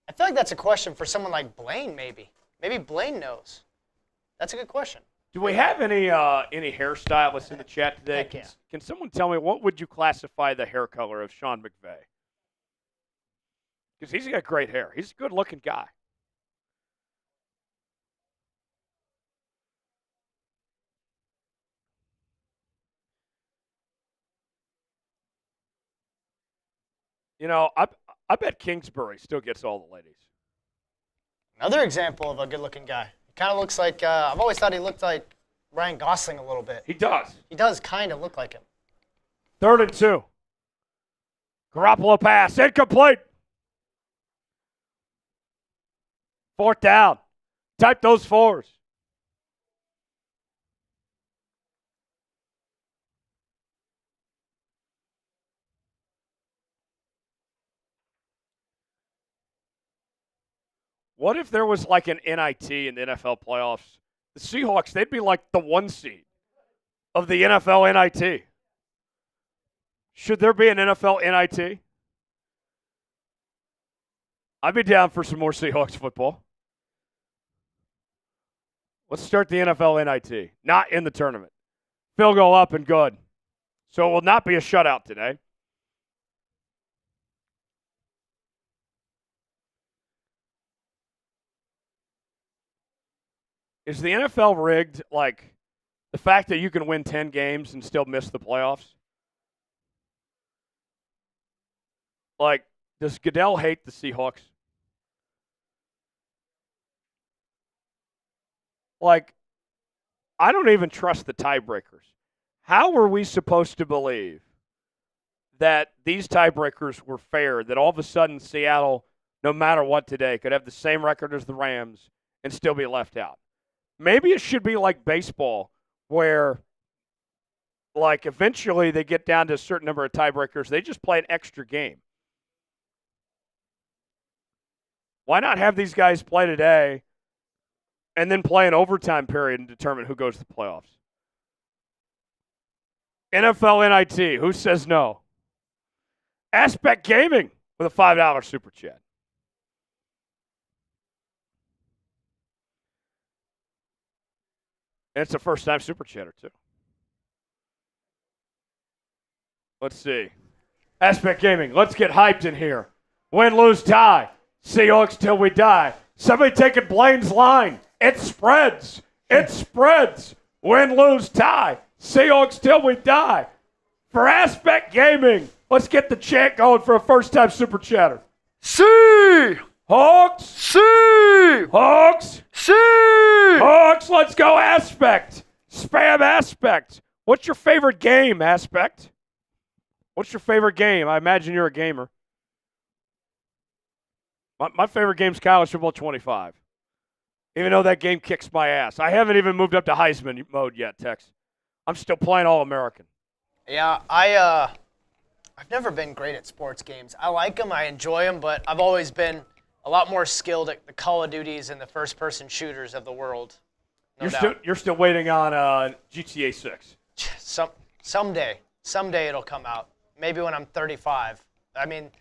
I feel like that's a question for someone like Blaine, maybe. Maybe Blaine knows. That's a good question. Do we have any hairstylists in the chat today? Heck yeah. Can someone tell me what would you classify the hair color of Sean McVay? Because he's got great hair. He's a good-looking guy. You know, I bet Kingsbury still gets all the ladies. Another example of a good-looking guy. He kind of looks like, I've always thought he looked like Ryan Gosling a little bit. He does. He does kind of look like him. 3rd and 2. Garoppolo pass. Incomplete. 4th down. Type those 4s. What if there was an NIT in the NFL playoffs? The Seahawks, they'd be like the 1 seed of the NFL NIT. Should there be an NFL NIT? I'd be down for some more Seahawks football. Let's start the NFL NIT. Not in the tournament. Field goal up and good. So it will not be a shutout today. Is the NFL rigged, the fact that you can win 10 games and still miss the playoffs? Does Goodell hate the Seahawks? I don't even trust the tiebreakers. How were we supposed to believe that these tiebreakers were fair, that all of a sudden Seattle, no matter what today, could have the same record as the Rams and still be left out? Maybe it should be like baseball, where like eventually they get down to a certain number of tiebreakers. They just play an extra game. Why not have these guys play today and then play an overtime period and determine who goes to the playoffs? NFL NIT, who says no? Aspect Gaming with a $5 super chat. And it's a first-time super chatter, too. Let's see. Aspect Gaming, let's get hyped in here. Win, lose, tie. Seahawks till we die. Somebody taking Blaine's line. It spreads. It spreads. Win, lose, tie. Seahawks till we die. For Aspect Gaming, let's get the chant going for a first-time super chatter. Seahawks. Seahawks. Seahawks. Let's go, Aspect. Spam Aspect. What's your favorite game, Aspect? What's your favorite game? I imagine you're a gamer. My favorite game is College Football 25. Even though that game kicks my ass. I haven't even moved up to Heisman mode yet, Tex. I'm still playing All-American. Yeah, I've never been great at sports games. I like them, I enjoy them, but I've always been a lot more skilled at the Call of Duties and the first-person shooters of the world. You're still waiting on GTA 6. Someday it'll come out. Maybe when I'm 35. I mean,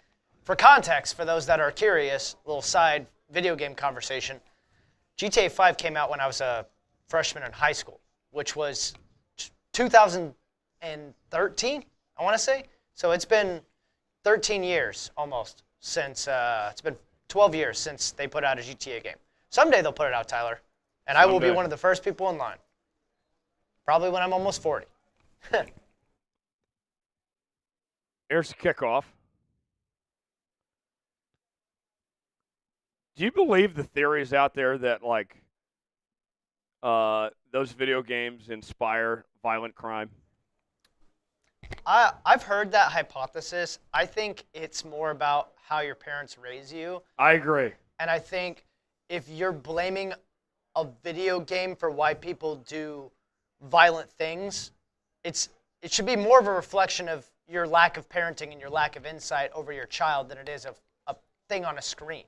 for context, for those that are curious, a little side video game conversation, GTA 5 came out when I was a freshman in high school, which was 2013, I want to say. So it's been 13 years almost since, it's been 12 years since they put out a GTA game. Someday they'll put it out, Tyler, and I will be one of the first people in line. Probably when I'm almost 40. Here's the kickoff. Do you believe the theories out there that, like, those video games inspire violent crime? I've heard that hypothesis. I think it's more about how your parents raise you. I agree. And I think if you're blaming a video game for why people do violent things, it should be more of a reflection of your lack of parenting and your lack of insight over your child than it is of a thing on a screen.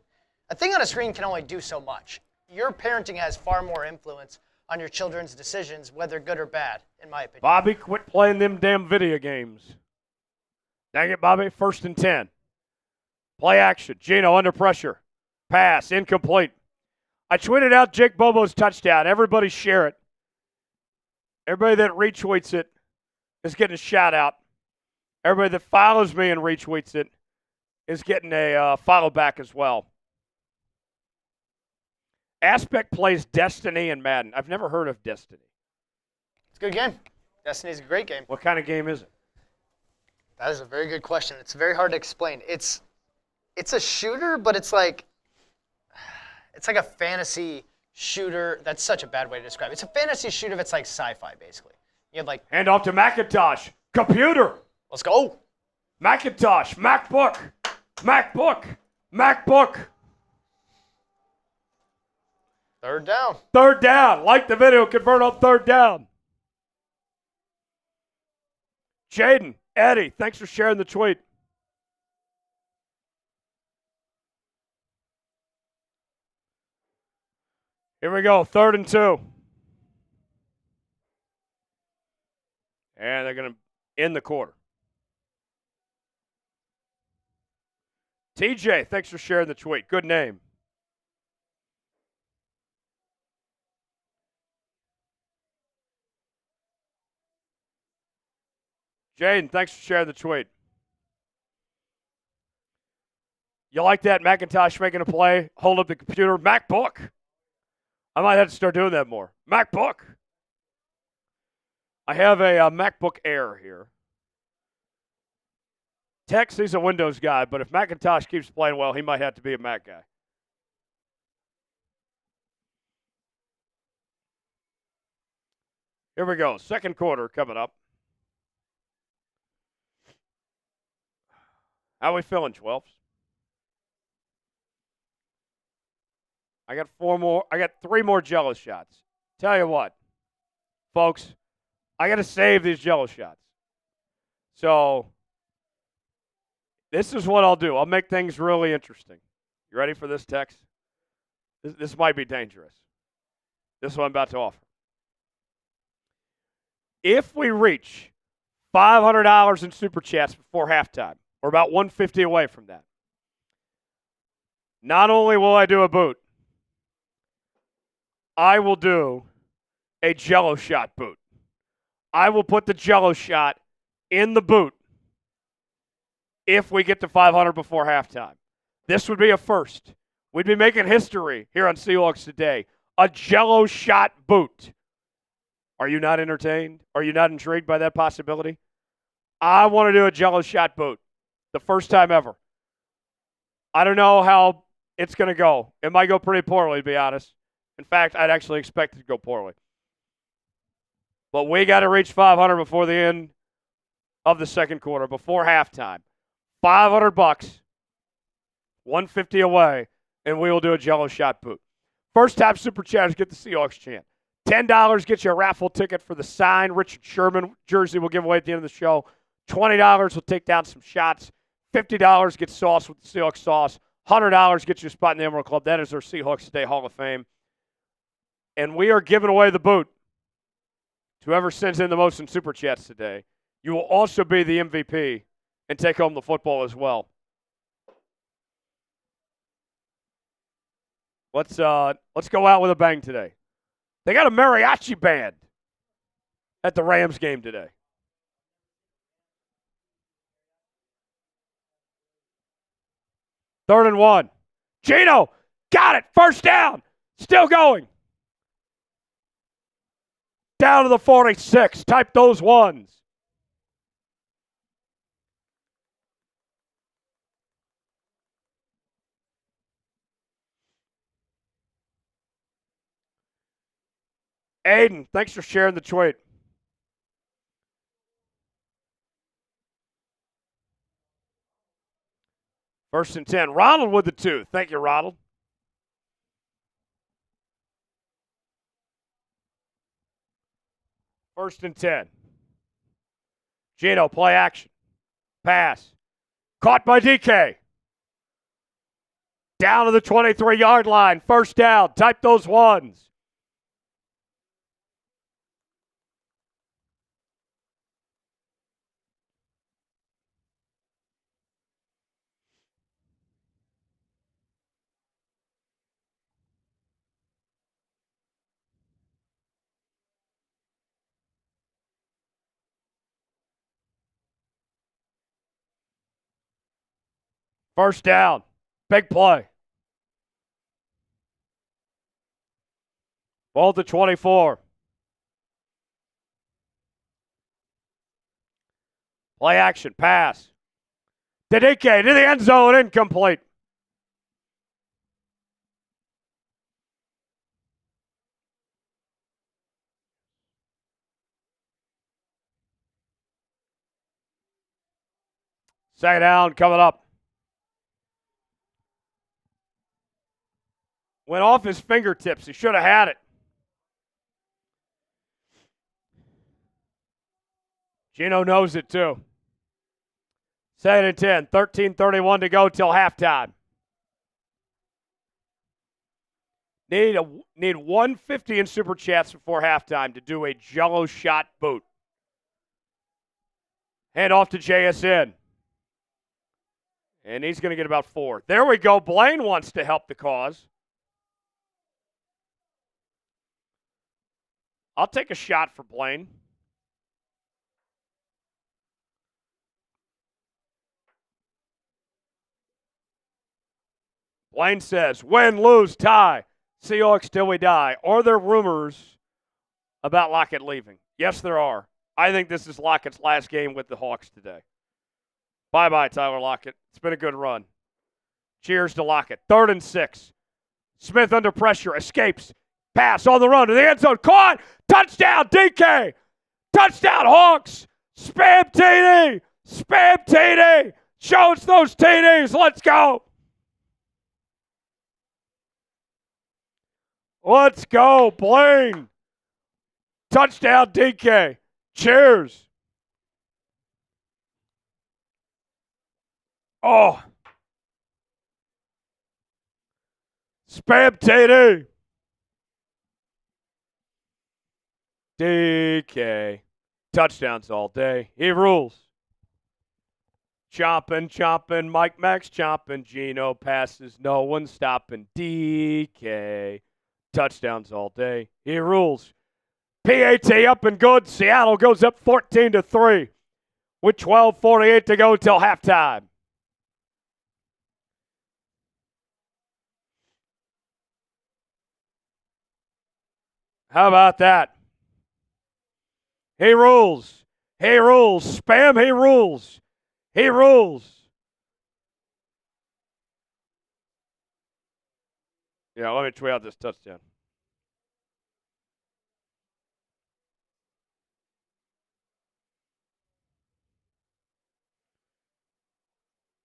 A thing on a screen can only do so much. Your parenting has far more influence on your children's decisions, whether good or bad, in my opinion. Bobby, quit playing them damn video games. Dang it, Bobby. 1st and 10. Play action. Geno under pressure. Pass. Incomplete. I tweeted out Jake Bobo's touchdown. Everybody share it. Everybody that retweets it is getting a shout out. Everybody that follows me and retweets it is getting a follow back as well. Aspect plays Destiny and Madden. I've never heard of Destiny. It's a good game. Destiny's a great game. What kind of game is it? That is a very good question. It's very hard to explain. It's a shooter, but it's like a fantasy shooter. That's such a bad way to describe it. It's a fantasy shooter that's like sci-fi, basically. You have like hand off to Macintosh. Computer. Let's go. Macintosh. MacBook. MacBook. MacBook. Third down. Third down. Like the video. Convert on third down. Jaden, Eddie, thanks for sharing the tweet. Here we go. 3rd and 2. And they're going to end the quarter. TJ, thanks for sharing the tweet. Good name. Jaden, thanks for sharing the tweet. You like that? Macintosh making a play, hold up the computer. MacBook. I might have to start doing that more. MacBook. I have a MacBook Air here. Tex, he's a Windows guy, but if Macintosh keeps playing well, he might have to be a Mac guy. Here we go. 2nd quarter coming up. How we feeling, 12s? I got 3 more jealous shots. Tell you what, folks, I got to save these Jello shots. So this is what I'll do. I'll make things really interesting. You ready for this text? This might be dangerous. This is what I'm about to offer. If we reach $500 in Super Chats before halftime, we're about $150 away from that. Not only will I do a boot, I will do a Jello shot boot. I will put the Jello shot in the boot if we get to 500 before halftime. This would be a first. We'd be making history here on Seahawks Today. A Jello shot boot. Are you not entertained? Are you not intrigued by that possibility? I want to do a Jello shot boot. The first time ever. I don't know how it's going to go. It might go pretty poorly, to be honest. In fact, I'd actually expect it to go poorly. But we got to reach 500 before the end of the second quarter, before halftime. $500, $150 away, and we will do a Jello shot boot. First time Super Chatters get the Seahawks chant. $10 gets you a raffle ticket for the signed Richard Sherman jersey we'll give away at the end of the show. $20 will take down some shots. $50 gets sauce with the Seahawks sauce. $100 gets you a spot in the Emerald Club. That is our Seahawks Today Hall of Fame. And we are giving away the boot to whoever sends in the most in Super Chats today. You will also be the MVP and take home the football as well. Let's go out with a bang today. They got a mariachi band at the Rams game today. Third and 1. Geno, got it. First down. Still going. Down to the 46. Type those ones. Aiden, thanks for sharing the tweet. First and 10. Ronald with the 2. Thank you, Ronald. First and 10. Geno, play action. Pass. Caught by DK. Down to the 23-yard line. First down. Type those ones. First down. Big play. Ball to 24. Play action. Pass. To DK. To the end zone. Incomplete. Second down coming up. Went off his fingertips. He should have had it. Geno knows it too. Second and 10. 13:31 to go till halftime. Need 150 in Super Chats before halftime to do a Jello shot boot. Hand off to JSN. And he's going to get about 4. There we go. Blaine wants to help the cause. I'll take a shot for Blaine. Blaine says, win, lose, tie. Seahawks till we die. Are there rumors about Lockett leaving? Yes, there are. I think this is Lockett's last game with the Hawks today. Bye-bye, Tyler Lockett. It's been a good run. Cheers to Lockett. 3rd and 6. Smith under pressure. Escapes. Pass on the run to the end zone. Caught. Touchdown, DK. Touchdown, Hawks. Spam TD. Spam TD. Show us those TDs. Let's go. Let's go, Blaine. Touchdown, DK. Cheers. Oh. Spam TD. DK. Touchdowns all day. He rules. Chomping. Mike Max chomping. Geno passes. No one stopping. DK. Touchdowns all day. He rules. PAT up and good. Seattle goes up 14-3 with 12:48 to go till halftime. How about that? He rules. He rules. Spam, he rules. He rules. Yeah, let me tweet out this touchdown.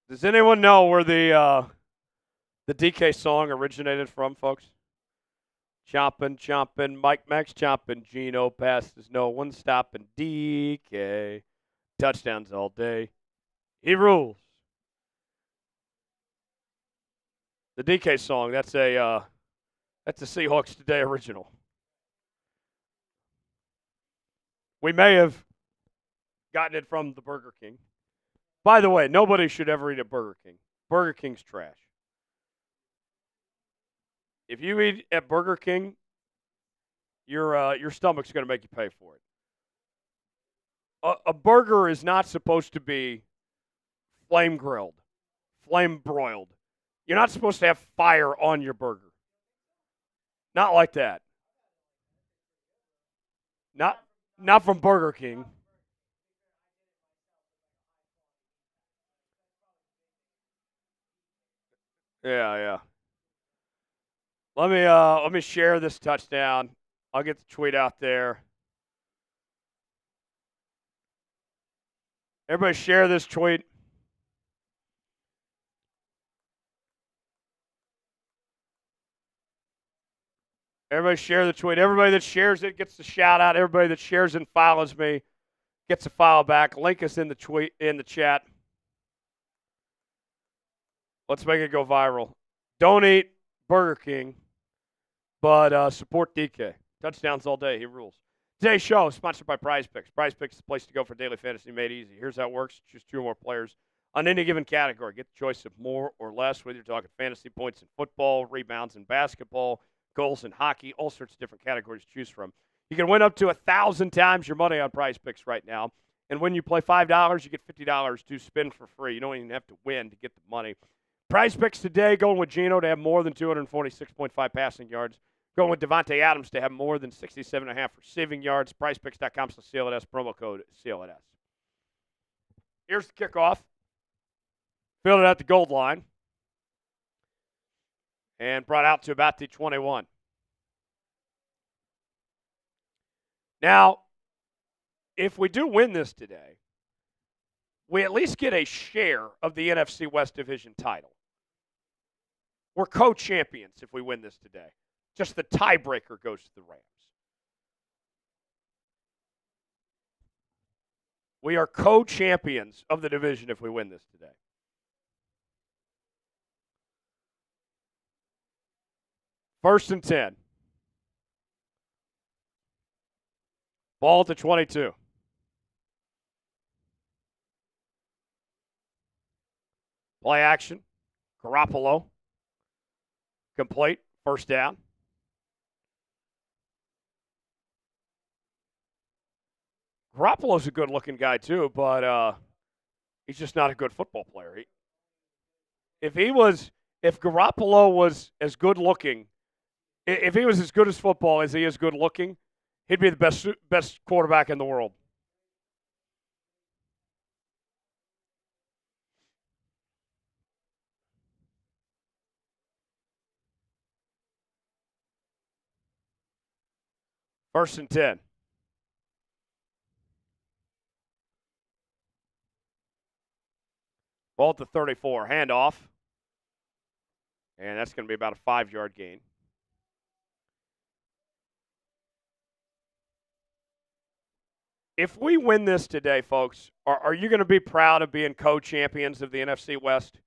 Does anyone know where the DK song originated from, folks? Chomping, Mike Max chomping, Geno passes, no one stopping, DK. Touchdowns all day. He rules. The DK song, that's a Seahawks Today original. We may have gotten it from the Burger King. By the way, nobody should ever eat at Burger King. Burger King's trash. If you eat at Burger King, your stomach's going to make you pay for it. A burger is not supposed to be flame grilled, flame broiled. You're not supposed to have fire on your burger. Not like that. Not from Burger King. Yeah. Let me share this touchdown. I'll get the tweet out there. Everybody share this tweet. Everybody share the tweet. Everybody that shares it gets the shout out. Everybody that shares and follows me gets a follow back. Link us in the tweet in the chat. Let's make it go viral. Don't eat Burger King, but support DK. Touchdowns all day. He rules. Today's show is sponsored by Prize Picks. Prize Picks is the place to go for daily fantasy made easy. Here's how it works. Choose two or more players on any given category. Get the choice of more or less, whether you're talking fantasy points in football, rebounds in basketball, goals in hockey, all sorts of different categories to choose from. You can win up to 1,000 times your money on Prize Picks right now. And when you play $5, you get $50 to spin for free. You don't even have to win to get the money. Prize Picks today, going with Geno to have more than 246.5 passing yards. Going with Devontae Adams to have more than 67.5 receiving yards. PrizePicks.com/CLNS, promo code CLNS. Here's the kickoff. Filled it at the gold line. And brought out to about the 21. Now, if we do win this today, we at least get a share of the NFC West Division title. We're co-champions if we win this today. Just the tiebreaker goes to the Rams. We are co-champions of the division if we win this today. First and 10. Ball at the 22. Play action. Garoppolo. Complete. First down. Garoppolo's a good-looking guy too, but he's just not a good football player. If Garoppolo was as good-looking, if he was as good as football as he is good-looking, he'd be the best quarterback in the world. First and 10. Ball at the 34. Handoff. And that's going to be about a 5-yard gain. If we win this today, folks, are you going to be proud of being co-champions of the NFC West?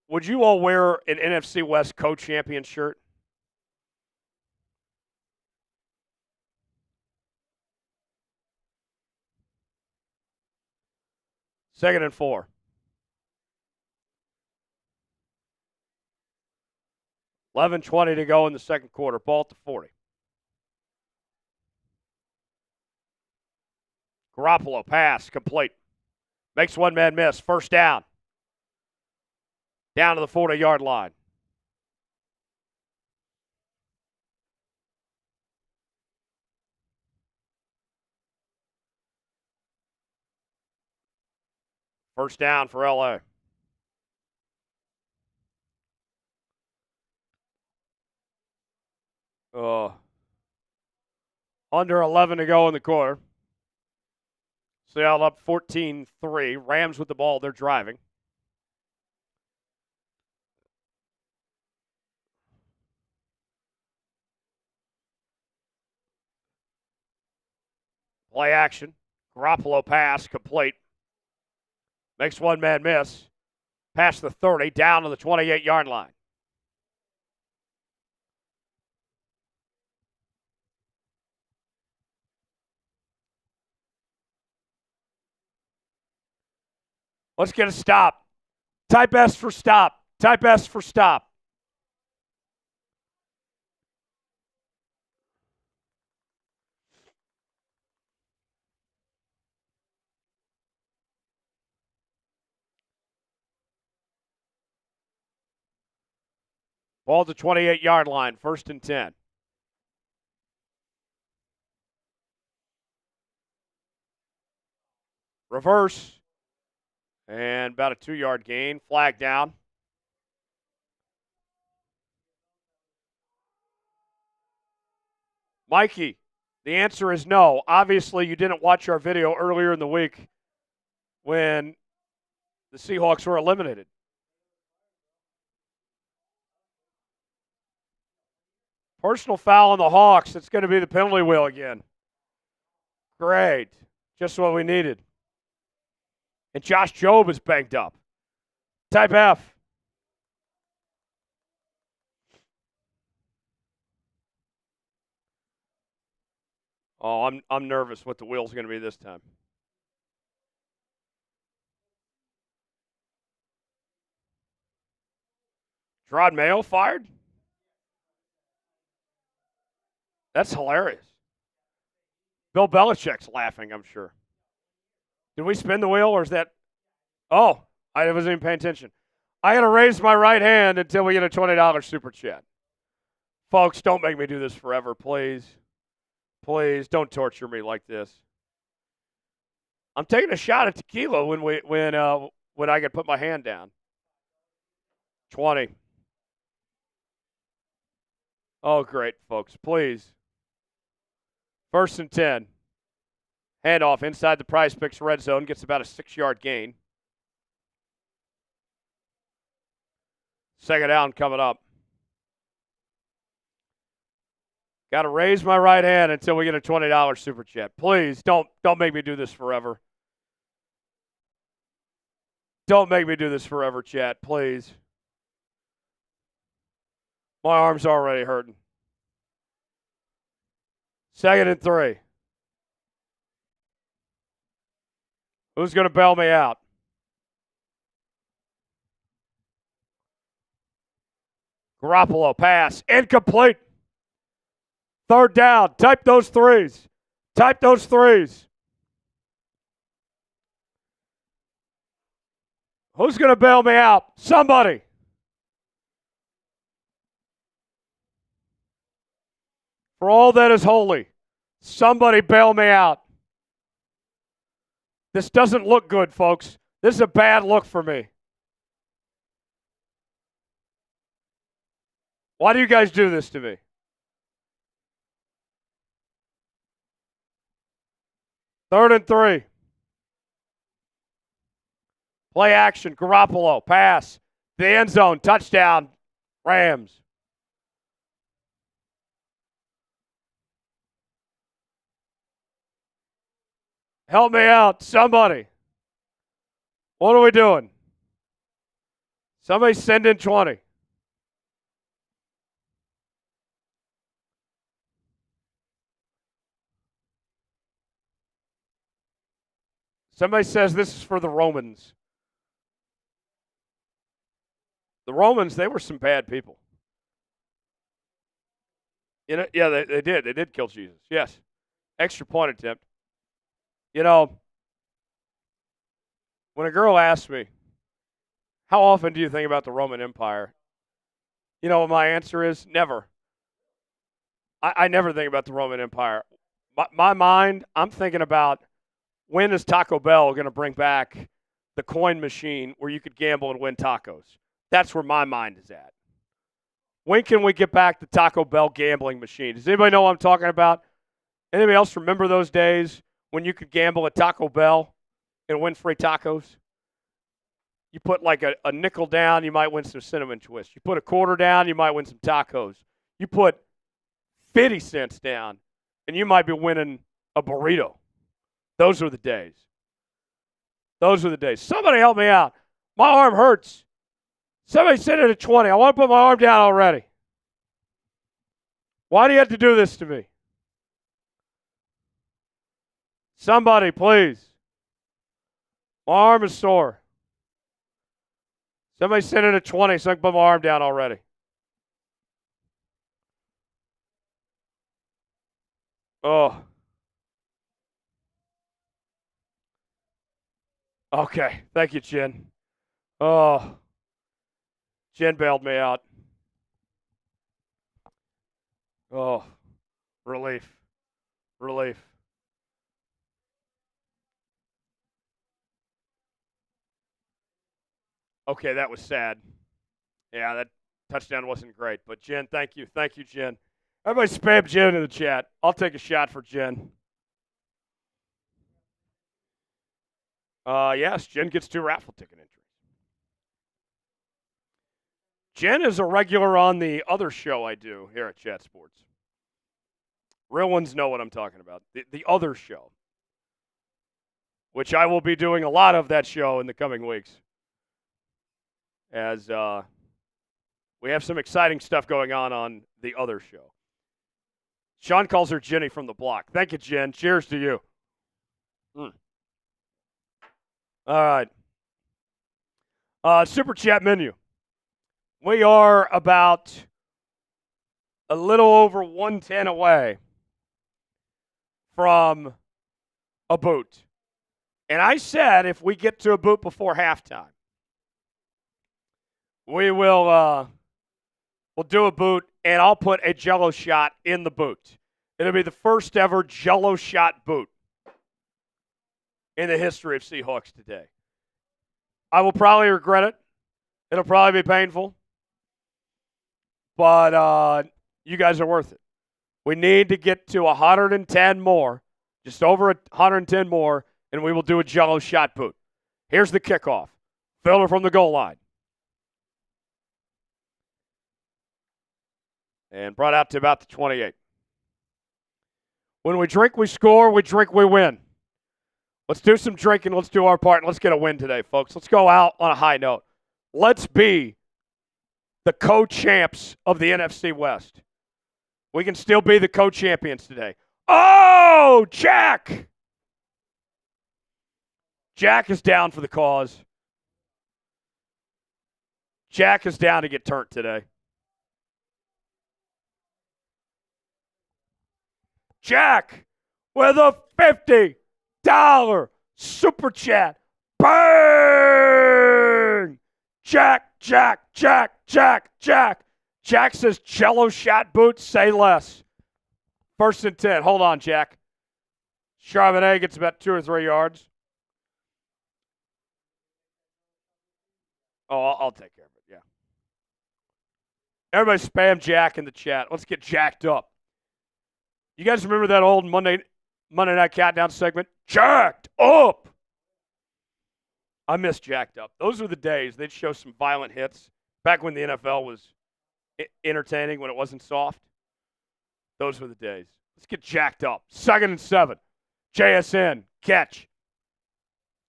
Would you all wear an NFC West co-champion shirt? Second and 4. 11:20 to go in the second quarter. Ball at the 40. Garoppolo, pass, complete. Makes one man miss. First down. Down to the 40-yard line. First down for LA. Under 11 to go in the quarter. Seattle up 14-3. Rams with the ball. They're driving. Play action. Garoppolo pass, complete. Makes one man miss. Past the 30, down to the 28-yard line. Let's get a stop. Type S for stop. Type S for stop. Ball at the 28-yard line, 1st and 10. Reverse. And about a 2-yard gain. Flag down. Mikey, the answer is no. Obviously, you didn't watch our video earlier in the week when the Seahawks were eliminated. Personal foul on the Hawks. It's going to be the penalty wheel again. Great. Just what we needed. And Josh Jobe is banged up. Type F. Oh, I'm nervous what the wheel's going to be this time. Gerard Mayo fired? That's hilarious. Bill Belichick's laughing, I'm sure. Did we spin the wheel, or is that? Oh, I wasn't even paying attention. I got to raise my right hand until we get a $20 super chat. Folks, don't make me do this forever, please. Please, don't torture me like this. I'm taking a shot at tequila when I can put my hand down. 20. Oh, great, folks. Please. 1st and 10. Handoff inside the Prize Picks red zone. Gets about a 6-yard gain. Second down coming up. Got to raise my right hand until we get a $20 super chat. Please, don't make me do this forever. Don't make me do this forever, chat. Please. My arm's already hurting. 2nd and 3. Who's going to bail me out? Garoppolo pass. Incomplete. 3rd down. Type those threes. Type those threes. Who's going to bail me out? Somebody. For all that is holy, somebody bail me out. This doesn't look good, folks. This is a bad look for me. Why do you guys do this to me? 3rd and 3. Play action. Garoppolo. Pass. The end zone. Touchdown. Rams. Help me out. Somebody. What are we doing? Somebody send in 20. Somebody says this is for the Romans. The Romans, they were some bad people. You know, yeah, they did. They did kill Jesus. Yes. Extra point attempt. You know, when a girl asks me, how often do you think about the Roman Empire? You know what my answer is? Never. I never think about the Roman Empire. My mind, I'm thinking about when is Taco Bell going to bring back the coin machine where you could gamble and win tacos? That's where my mind is at. When can we get back the Taco Bell gambling machine? Does anybody know what I'm talking about? Anybody else remember those days when you could gamble at Taco Bell and win free tacos? You put like a nickel down, you might win some cinnamon twists. You put a quarter down, you might win some tacos. You put 50 cents down, and you might be winning a burrito. Those were the days. Those were the days. Somebody help me out. My arm hurts. Somebody send it at 20. I want to put my arm down already. Why do you have to do this to me? Somebody, please. My arm is sore. Somebody send it at 20 so I can put my arm down already. Oh. Okay. Thank you, Jen. Oh. Jen bailed me out. Oh. Relief. Relief. Okay, that was sad. Yeah, that touchdown wasn't great. But, Jen, thank you. Thank you, Jen. Everybody spam Jen in the chat. I'll take a shot for Jen. Yes, Jen gets 2 raffle ticket entries. Jen is a regular on the other show I do here at Chat Sports. Real ones know what I'm talking about. The other show, which I will be doing a lot of that show in the coming weeks. As we have some exciting stuff going on the other show. Sean calls her Jenny from the block. Thank you, Jen. Cheers to you. All right. Super Chat menu. We are about a little over 110 away from a boot. And I said if we get to a boot before halftime, we will we'll do a boot, and I'll put a Jell-O shot in the boot. It'll be the first ever Jell-O shot boot in the history of Seahawks today. I will probably regret it. It'll probably be painful. But you guys are worth it. We need to get to 110 more, just over 110 more, and we will do a Jell-O shot boot. Here's the kickoff. Fielder from the goal line. And brought out to about the 28. When we drink, we score. We drink, we win. Let's do some drinking. Let's do our part, and let's get a win today, folks. Let's go out on a high note. Let's be the co-champs of the NFC West. We can still be the co-champions today. Oh, Jack! Jack is down for the cause. Jack is down to get turned today. Jack with a $50 super chat. Bang! Jack, Jack, Jack, Jack, Jack. Jack says Jell-O shot boots, say less. 1st and 10. Hold on, Jack. Charbonnet gets about 2 or 3 yards. Oh, I'll take care of it, yeah. Everybody spam Jack in the chat. Let's get jacked up. You guys remember that old Monday Night Countdown segment? Jacked up! I miss jacked up. Those were the days. They'd show some violent hits back when the NFL was entertaining, when it wasn't soft. Those were the days. Let's get jacked up. 2nd and 7. JSN, catch.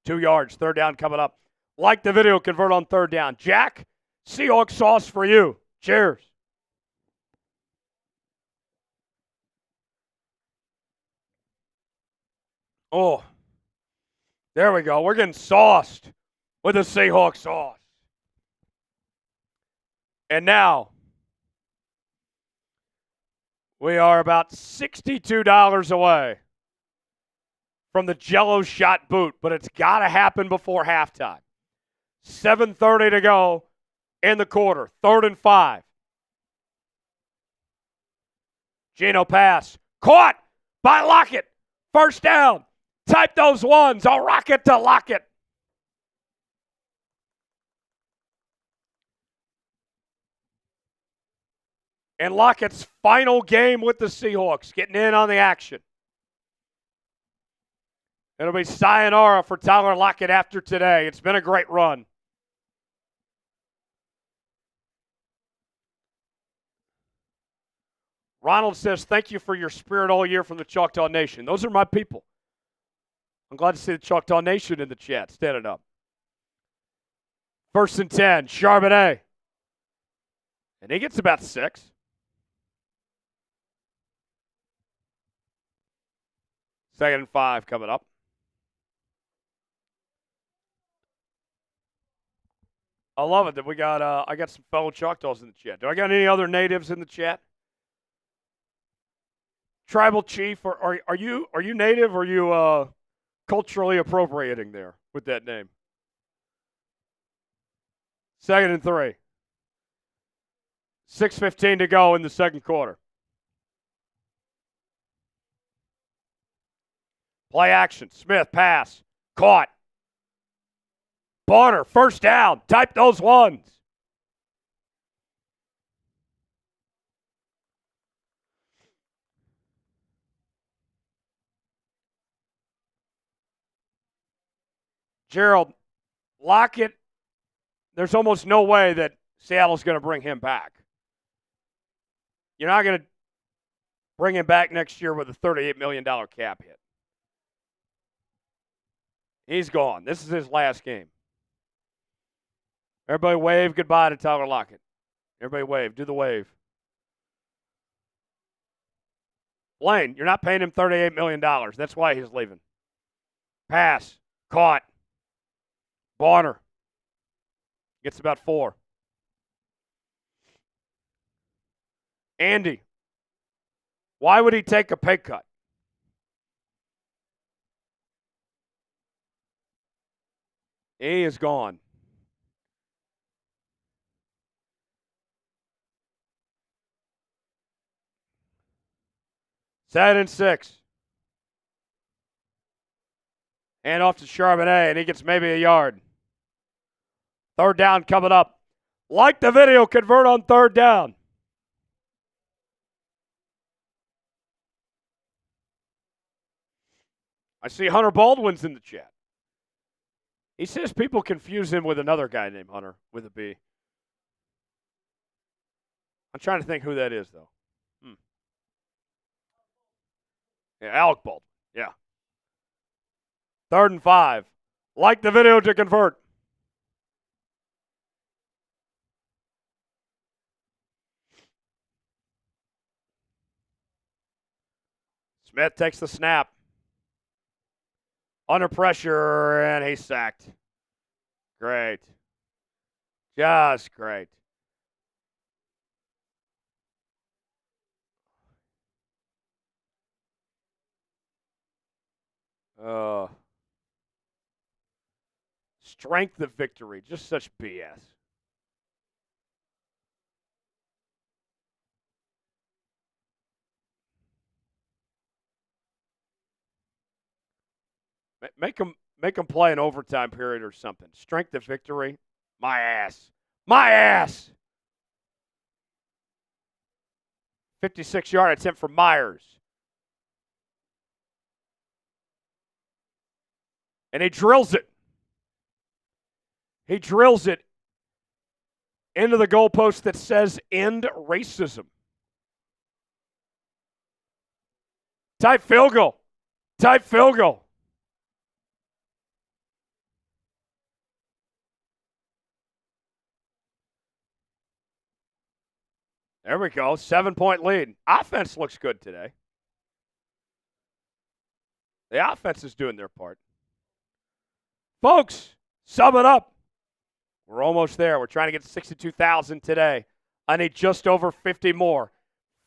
2 yards, third down coming up. Like the video, convert on third down. Jack, Seahawks sauce for you. Cheers. Oh, there we go. We're getting sauced with the Seahawks sauce. And now, we are about $62 away from the Jell-O shot boot, but it's got to happen before halftime. 7:30 to go in the quarter. 3rd and 5. Geno pass. Caught by Lockett. First down. Type those ones. I'll rock it to Lockett. And Lockett's final game with the Seahawks, getting in on the action. It'll be sayonara for Tyler Lockett after today. It's been a great run. Ronald says, thank you for your spirit all year from the Choctaw Nation. Those are my people. I'm glad to see the Choctaw Nation in the chat. Standing up. 1st and 10, Charbonnet. And he gets about 6. 2nd and 5 coming up. I love it that we got, I got some fellow Choctaws in the chat. Do I got any other natives in the chat? Tribal chief, or are you native, or are you culturally appropriating there with that name? 2nd and 3. 6:15 to go in the second quarter. Play action. Smith pass. Caught. Bonner, first down. Type those ones. Gerald, Lockett, there's almost no way that Seattle's going to bring him back. You're not going to bring him back next year with a $38 million cap hit. He's gone. This is his last game. Everybody wave goodbye to Tyler Lockett. Everybody wave. Do the wave. Blaine, you're not paying him $38 million. That's why he's leaving. Pass. Caught. Bonner. Gets about 4. Andy. Why would he take a pay cut? He is gone. Second and 6. And off to Charbonnet, and he gets maybe a yard. Third down coming up. Like the video, convert on third down. I see Hunter Baldwin's in the chat. He says people confuse him with another guy named Hunter with a B. I'm trying to think who that is, though. Yeah, Alec Baldwin. Yeah. 3rd and 5. Like the video to convert. Smith takes the snap. Under pressure, and he's sacked. Great. Just great. Strength of victory. Just such BS. Make them play an overtime period or something. Strength of victory. My ass. My ass. 56-yard attempt for Myers. And he drills it. He drills it into the goalpost that says end racism. Tight field goal. Type field goal. There we go. 7-point lead. Offense looks good today. The offense is doing their part. Folks, sum it up. We're almost there. We're trying to get to 62,000 today. I need just over 50 more.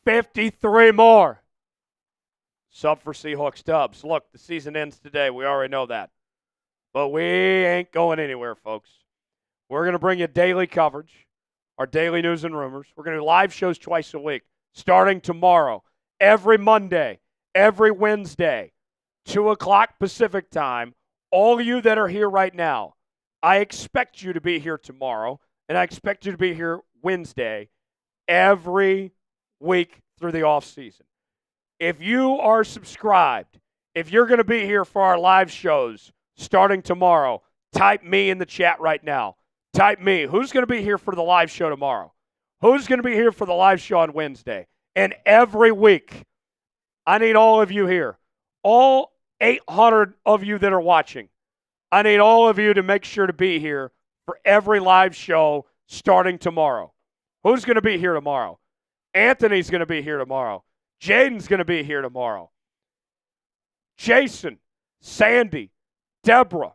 53 more. Sub for Seahawks Dubs. Look, the season ends today. We already know that. But we ain't going anywhere, folks. We're going to bring you daily coverage, our daily news and rumors. We're going to do live shows twice a week, starting tomorrow, every Monday, every Wednesday, 2 o'clock Pacific time. All you that are here right now, I expect you to be here tomorrow, and I expect you to be here Wednesday every week through the offseason. If you are subscribed, if you're going to be here for our live shows starting tomorrow, type me in the chat right now. Type me. Who's going to be here for the live show tomorrow? Who's going to be here for the live show on Wednesday? And every week, I need all of you here. All 800 of you that are watching. I need all of you to make sure to be here for every live show starting tomorrow. Who's going to be here tomorrow? Anthony's going to be here tomorrow. Jaden's going to be here tomorrow. Jason, Sandy, Deborah,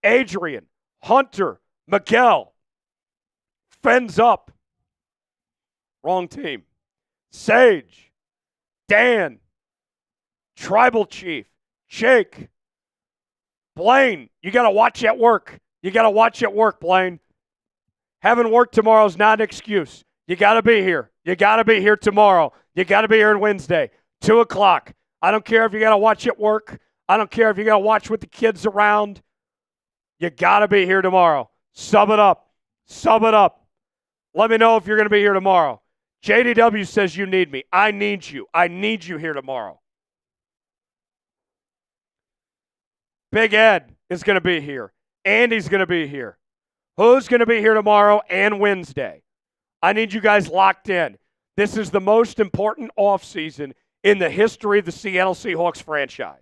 Adrian, Hunter, Miguel, Fens Up. Wrong team. Sage, Dan, Tribal Chief, Jake, Blaine. You got to watch at work. You got to watch at work, Blaine. Having work tomorrow is not an excuse. You got to be here. You got to be here tomorrow. You got to be here on Wednesday, 2 o'clock. I don't care if you got to watch at work. I don't care if you got to watch with the kids around. You got to be here tomorrow. Sub it up. Sub it up. Let me know if you're going to be here tomorrow. JDW says you need me. I need you. I need you here tomorrow. Big Ed is going to be here. Andy's going to be here. Who's going to be here tomorrow and Wednesday? I need you guys locked in. This is the most important offseason in the history of the Seattle Seahawks franchise.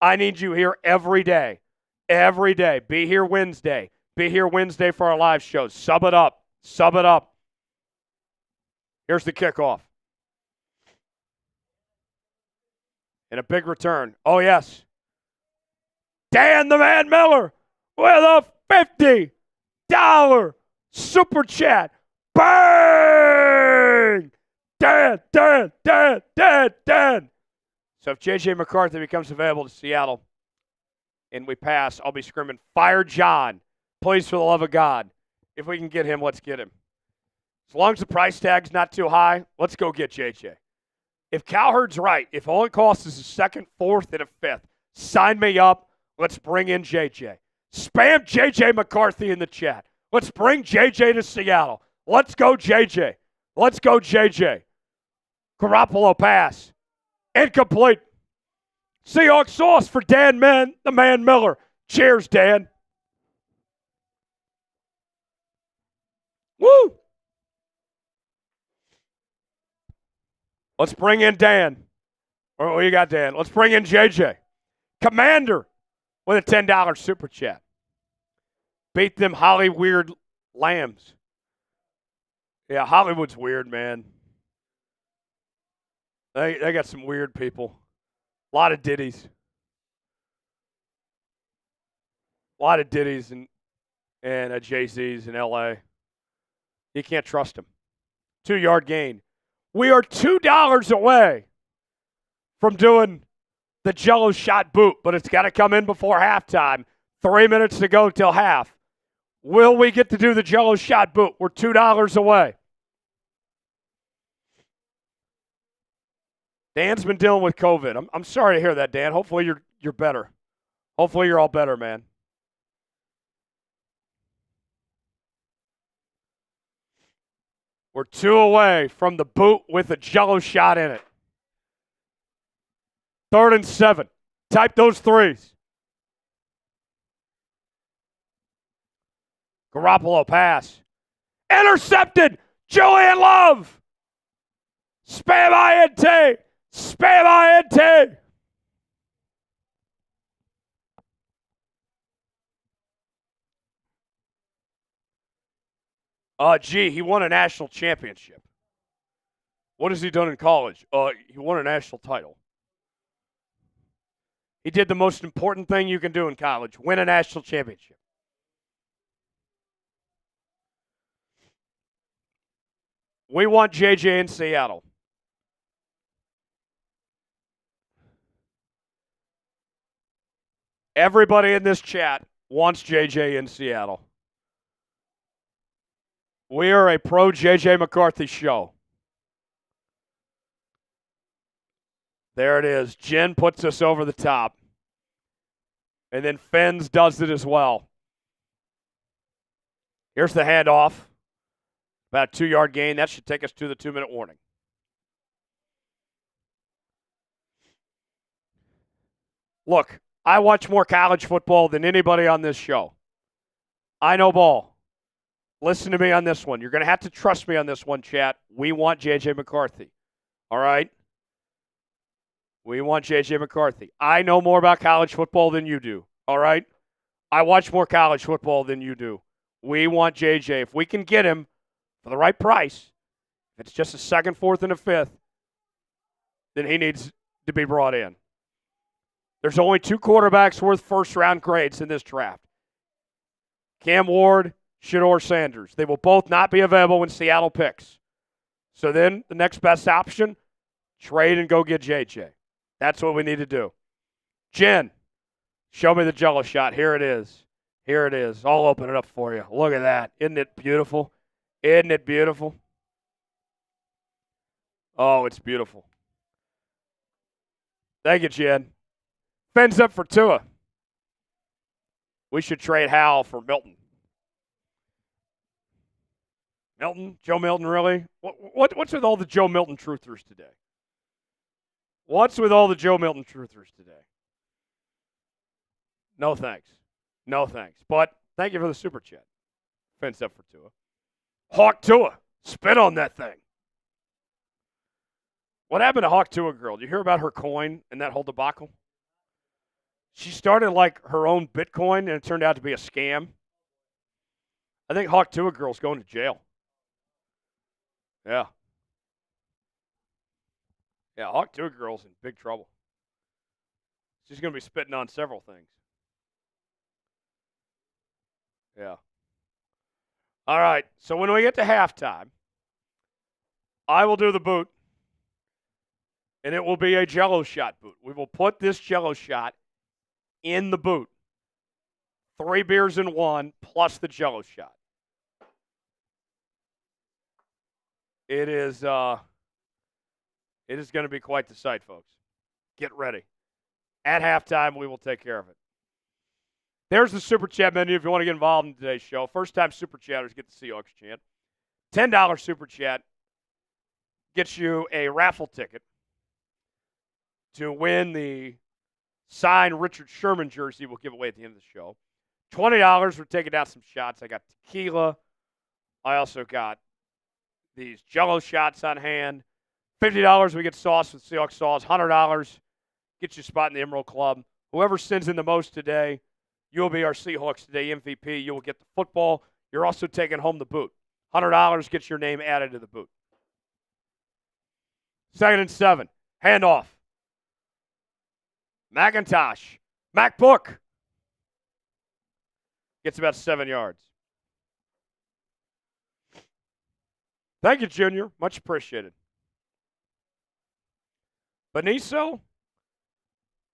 I need you here every day. Every day. Be here Wednesday. Be here Wednesday for our live shows. Sub it up. Sub it up. Here's the kickoff. And a big return. Oh, yes. Dan the Man Miller with a $50 super chat. Bang! Dan. So if J.J. McCarthy becomes available to Seattle and we pass, I'll be screaming, fire John. Please, for the love of God. If we can get him, let's get him. As long as the price tag's not too high, let's go get J.J. If Cowherd's right, if all it costs is a second, fourth, and a fifth, sign me up. Let's bring in J.J. Spam J.J. McCarthy in the chat. Let's bring J.J. to Seattle. Let's go, J.J. Let's go, J.J. Garoppolo pass. Incomplete. Seahawks sauce for Dan the Man Miller. Cheers, Dan. Woo! Let's bring in Dan. What you got, Dan? Let's bring in J.J. Commander with a $10 super chat. Beat them Holly weird lambs. Yeah, Hollywood's weird, man. They got some weird people. A lot of ditties. A lot of ditties and Jay-Z's in L.A. You can't trust them. 2-yard gain. We are $2 away from doing the Jello shot boot, but it's got to come in before halftime. 3 minutes to go till half. Will we get to do the Jello shot boot? We're $2 away. Dan's been dealing with COVID. I'm sorry to hear that, Dan. Hopefully you're better. Hopefully you're all better, man. We're 2 away from the boot with a Jello shot in it. 3rd and 7. Type those threes. Garoppolo pass. Intercepted. Julian Love. Spam INT. Spam INT. Gee, he won a national championship. What has he done in college? He won a national title. He did the most important thing you can do in college, win a national championship. We want JJ in Seattle. Everybody in this chat wants JJ in Seattle. We are a pro JJ McCarthy show. There it is. Jen puts us over the top. And then Fens does it as well. Here's the handoff. About a 2-yard gain. That should take us to the 2-minute warning. Look, I watch more college football than anybody on this show. I know ball. Listen to me on this one. You're going to have to trust me on this one, chat. We want J.J. McCarthy. All right? We want J.J. McCarthy. I know more about college football than you do. All right? I watch more college football than you do. We want J.J. If we can get him for the right price, if it's just a second, fourth, and a fifth, then he needs to be brought in. There's only 2 quarterbacks worth first-round grades in this draft. Cam Ward, Shedeur Sanders. They will both not be available when Seattle picks. So then the next best option, trade and go get JJ. That's what we need to do. Jen, show me the Jello shot. Here it is. Here it is. I'll open it up for you. Look at that. Isn't it beautiful? Isn't it beautiful? Oh, it's beautiful. Thank you, Jen. Fens up for Tua. We should trade Hal for Milton. Milton? Joe Milton, really? What's with all the Joe Milton truthers today? What's with all the Joe Milton truthers today? No thanks. No thanks. But thank you for the super chat. Fence up for Tua. Hawk Tua. Spit on that thing. What happened to Hawk Tua girl? Did you hear about her coin and that whole debacle? She started like her own Bitcoin and it turned out to be a scam. I think Hawk Tua girl's going to jail. Yeah. Yeah, Hawk Tua girl's in big trouble. She's going to be spitting on several things. Yeah. All right, so when we get to halftime, I will do the boot, and it will be a Jello shot boot. We will put this Jello shot in the boot. 3 beers in one plus the Jello shot. It is going to be quite the sight, folks. Get ready. At halftime, we will take care of it. There's the Super Chat menu if you want to get involved in today's show. First-time Super Chatters get the Seahawks chant. $10 Super Chat gets you a raffle ticket to win the signed Richard Sherman jersey we'll give away at the end of the show. $20, we're taking out some shots. I got tequila. I also got these Jello shots on hand. $50, we get sauce with Seahawks sauce. $100 gets you a spot in the Emerald Club. Whoever sends in the most today, you'll be our Seahawks Today MVP. You will get the football. You're also taking home the boot. $100 gets your name added to the boot. 2nd and 7. Handoff. McIntosh. MacBook. Gets about 7 yards. Thank you, Junior. Much appreciated. Benicio,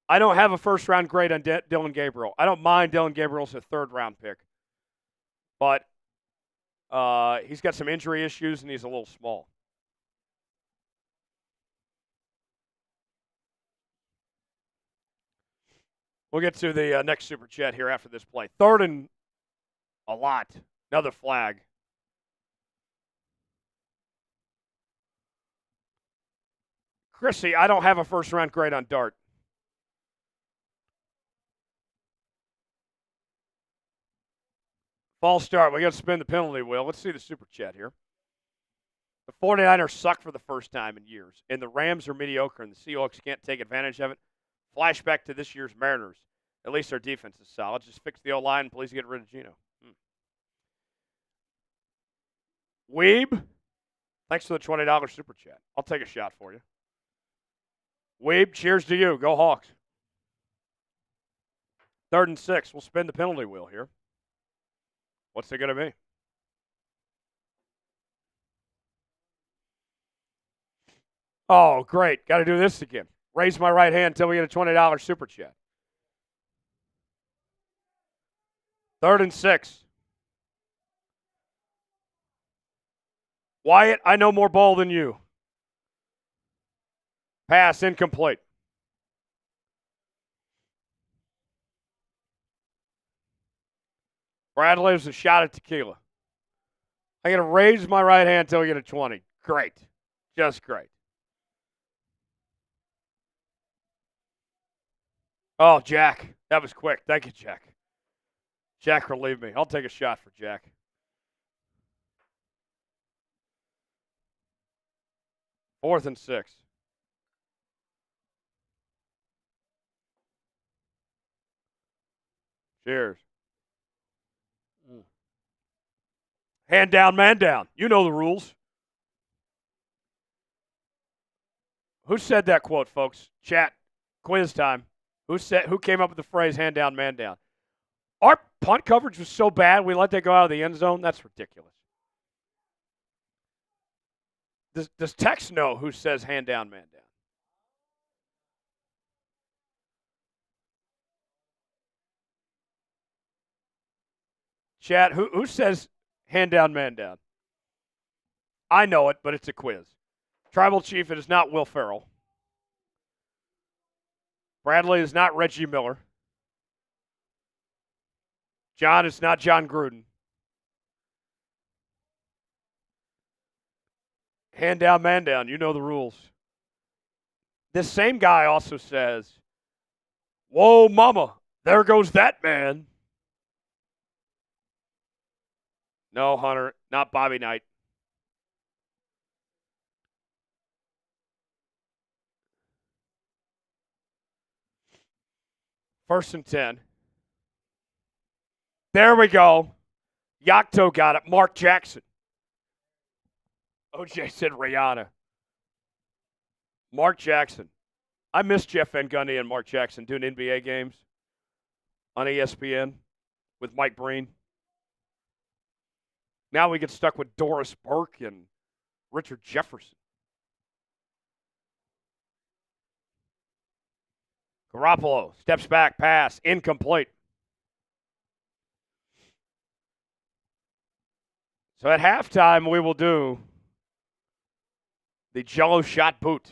I don't have a first-round grade on Dylan Gabriel. I don't mind Dylan Gabriel as a third-round pick. But he's got some injury issues, and he's a little small. We'll get to the next Super Chat here after this play. 3rd and a lot. Another flag. Chrissy, I don't have a first-round grade on Dart. False start. We got to spin the penalty wheel. Let's see the Super Chat here. The 49ers suck for the first time in years, and the Rams are mediocre, and the Seahawks can't take advantage of it. Flashback to this year's Mariners. At least our defense is solid. Just fix the O-line and please get rid of Geno. Weeb, thanks for the $20 super chat. I'll take a shot for you. Weeb, cheers to you. Go Hawks. 3rd and 6. We'll spin the penalty wheel here. What's it going to be? Oh, great. Got to do this again. Raise my right hand until we get a $20 super chat. 3rd and 6. Wyatt, I know more ball than you. Pass incomplete. Bradley has a shot at tequila. I got to raise my right hand until we get a 20. Great. Just great. Oh, Jack. That was quick. Thank you, Jack. Jack relieved me. I'll take a shot for Jack. Fourth and 6. Cheers. Hand down, man down. You know the rules. Who said that quote, folks? Chat. Quiz time. Who came up with the phrase hand down, man down? Our punt coverage was so bad we let that go out of the end zone? That's ridiculous. Does Tex know who says hand down, man down? Chat, who says hand down, man down? I know it, but it's a quiz. Tribal Chief, it is not Will Ferrell. Bradley is not Reggie Miller. John is not John Gruden. Hand down, man down. You know the rules. This same guy also says, whoa, mama, there goes that man. No, Hunter, not Bobby Knight. First and 10. There we go. Yakto got it. Mark Jackson. OJ said Rihanna. Mark Jackson. I miss Jeff Van Gundy and Mark Jackson doing NBA games on ESPN with Mike Breen. Now we get stuck with Doris Burke and Richard Jefferson. Garoppolo steps back, pass, incomplete. So at halftime, we will do the Jello shot boot.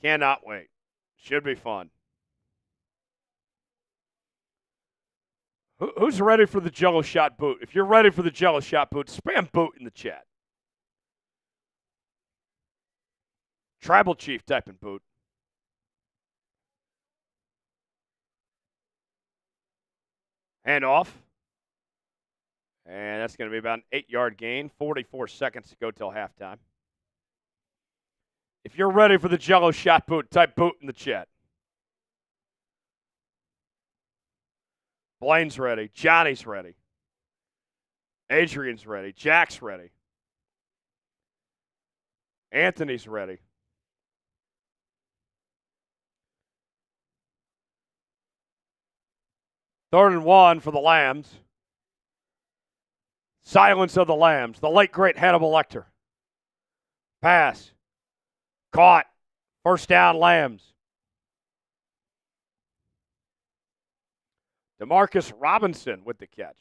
Cannot wait. Should be fun. Who's ready for the Jello shot boot? If you're ready for the Jello shot boot, spam boot in the chat. Tribal Chief typing boot. Hand off. And that's going to be about an 8-yard gain. 44 seconds to go till halftime. If you're ready for the Jello shot boot, type boot in the chat. Blaine's ready. Johnny's ready. Adrian's ready. Jack's ready. Anthony's ready. Third and 1 for the Lambs. Silence of the Lambs. The late, great Hannibal Lecter. Pass. Caught. First down, Lambs. DeMarcus Robinson with the catch.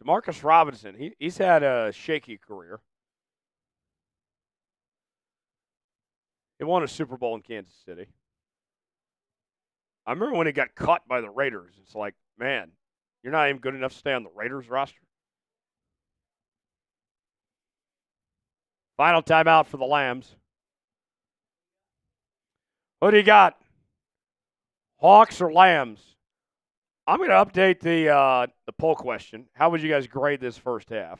DeMarcus Robinson, he's had a shaky career. He won a Super Bowl in Kansas City. I remember when he got cut by the Raiders. It's like, man, you're not even good enough to stay on the Raiders roster. Final timeout for the Lambs. What do you got? Hawks or Lambs? I'm going to update the poll question. How would you guys grade this first half?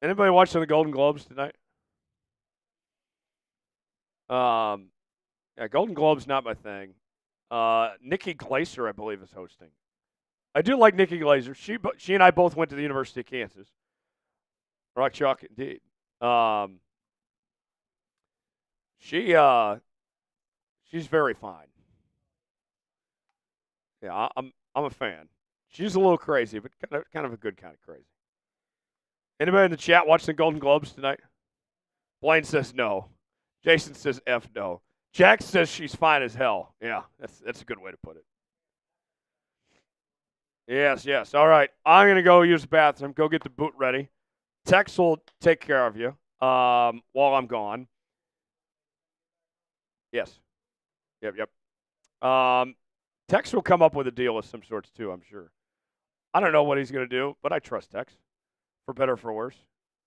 Anybody watching the Golden Globes tonight? Yeah, Golden Globes not my thing. Nikki Glaser, I believe, is hosting. I do like Nikki Glaser. She and I both went to the University of Kansas. Rock chalk, indeed. She's very fine. Yeah, I'm a fan. She's a little crazy, but kind of a good kind of crazy. Anybody in the chat watching the Golden Globes tonight? Blaine says no. Jason says F no. Jack says she's fine as hell. Yeah, that's a good way to put it. Yes. All right, I'm going to go use the bathroom, go get the boot ready. Tex will take care of you while I'm gone. Yes. Yep. Tex will come up with a deal of some sorts too, I'm sure. I don't know what he's going to do, but I trust Tex, for better or for worse.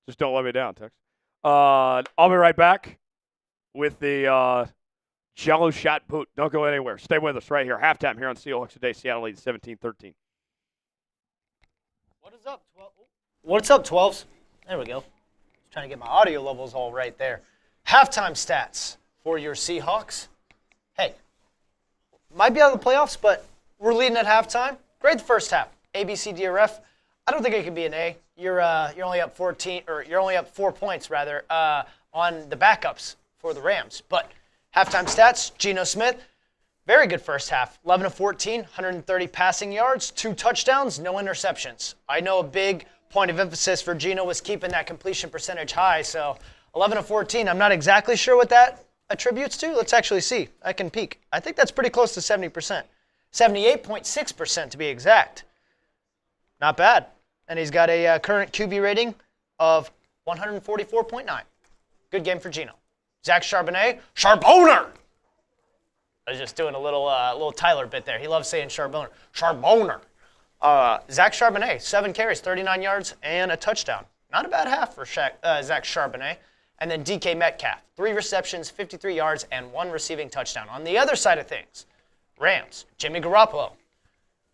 Just don't let me down, Tex. I'll be right back with the Jello shot boot. Don't go anywhere. Stay with us right here. Halftime here on Seahawks Today. Seattle leads 17-13. What is up, 12? What's up, 12s? There we go. Just trying to get my audio levels all right there. Halftime stats for your Seahawks. Hey, might be out of the playoffs, but we're leading at halftime. Great the first half. A, B, C, D, or F. I don't think it could be an A. You're only up 4 points rather on the backups for the Rams. But halftime stats: Geno Smith, very good first half. 11 of 14, 130 passing yards, 2 touchdowns, no interceptions. I know a big point of emphasis for Geno was keeping that completion percentage high. So 11 of 14. I'm not exactly sure what that attributes to. Let's actually see. I can peek. I think that's pretty close to 70%. 78.6% to be exact. Not bad. And he's got a current QB rating of 144.9. Good game for Geno. Zach Charbonnet. Charboner! I was just doing a little Tyler bit there. He loves saying Charboner. Charboner. Zach Charbonnet, 7 carries, 39 yards, and a touchdown. Not a bad half for Zach Charbonnet. And then DK Metcalf, 3 receptions, 53 yards, and 1 receiving touchdown. On the other side of things, Rams, Jimmy Garoppolo.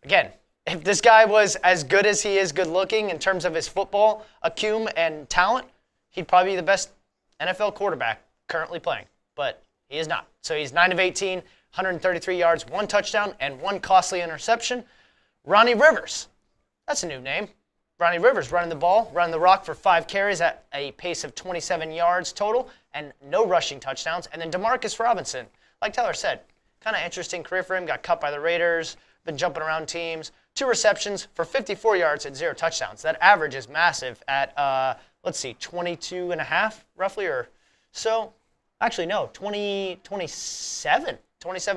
Again, if this guy was as good as he is good-looking in terms of his football acumen and talent, he'd probably be the best NFL quarterback currently playing. But he is not. So he's 9 of 18, 133 yards, 1 touchdown, and 1 costly interception. Ronnie Rivers. That's a new name. Ronnie Rivers running the ball, running the rock for 5 carries at a pace of 27 yards total and no rushing touchdowns. And then Demarcus Robinson, like Tyler said, kind of interesting career for him. Got cut by the Raiders, been jumping around teams. 2 receptions for 54 yards and 0 touchdowns. That average is massive at, 22 and a half roughly or so. Actually, no, 27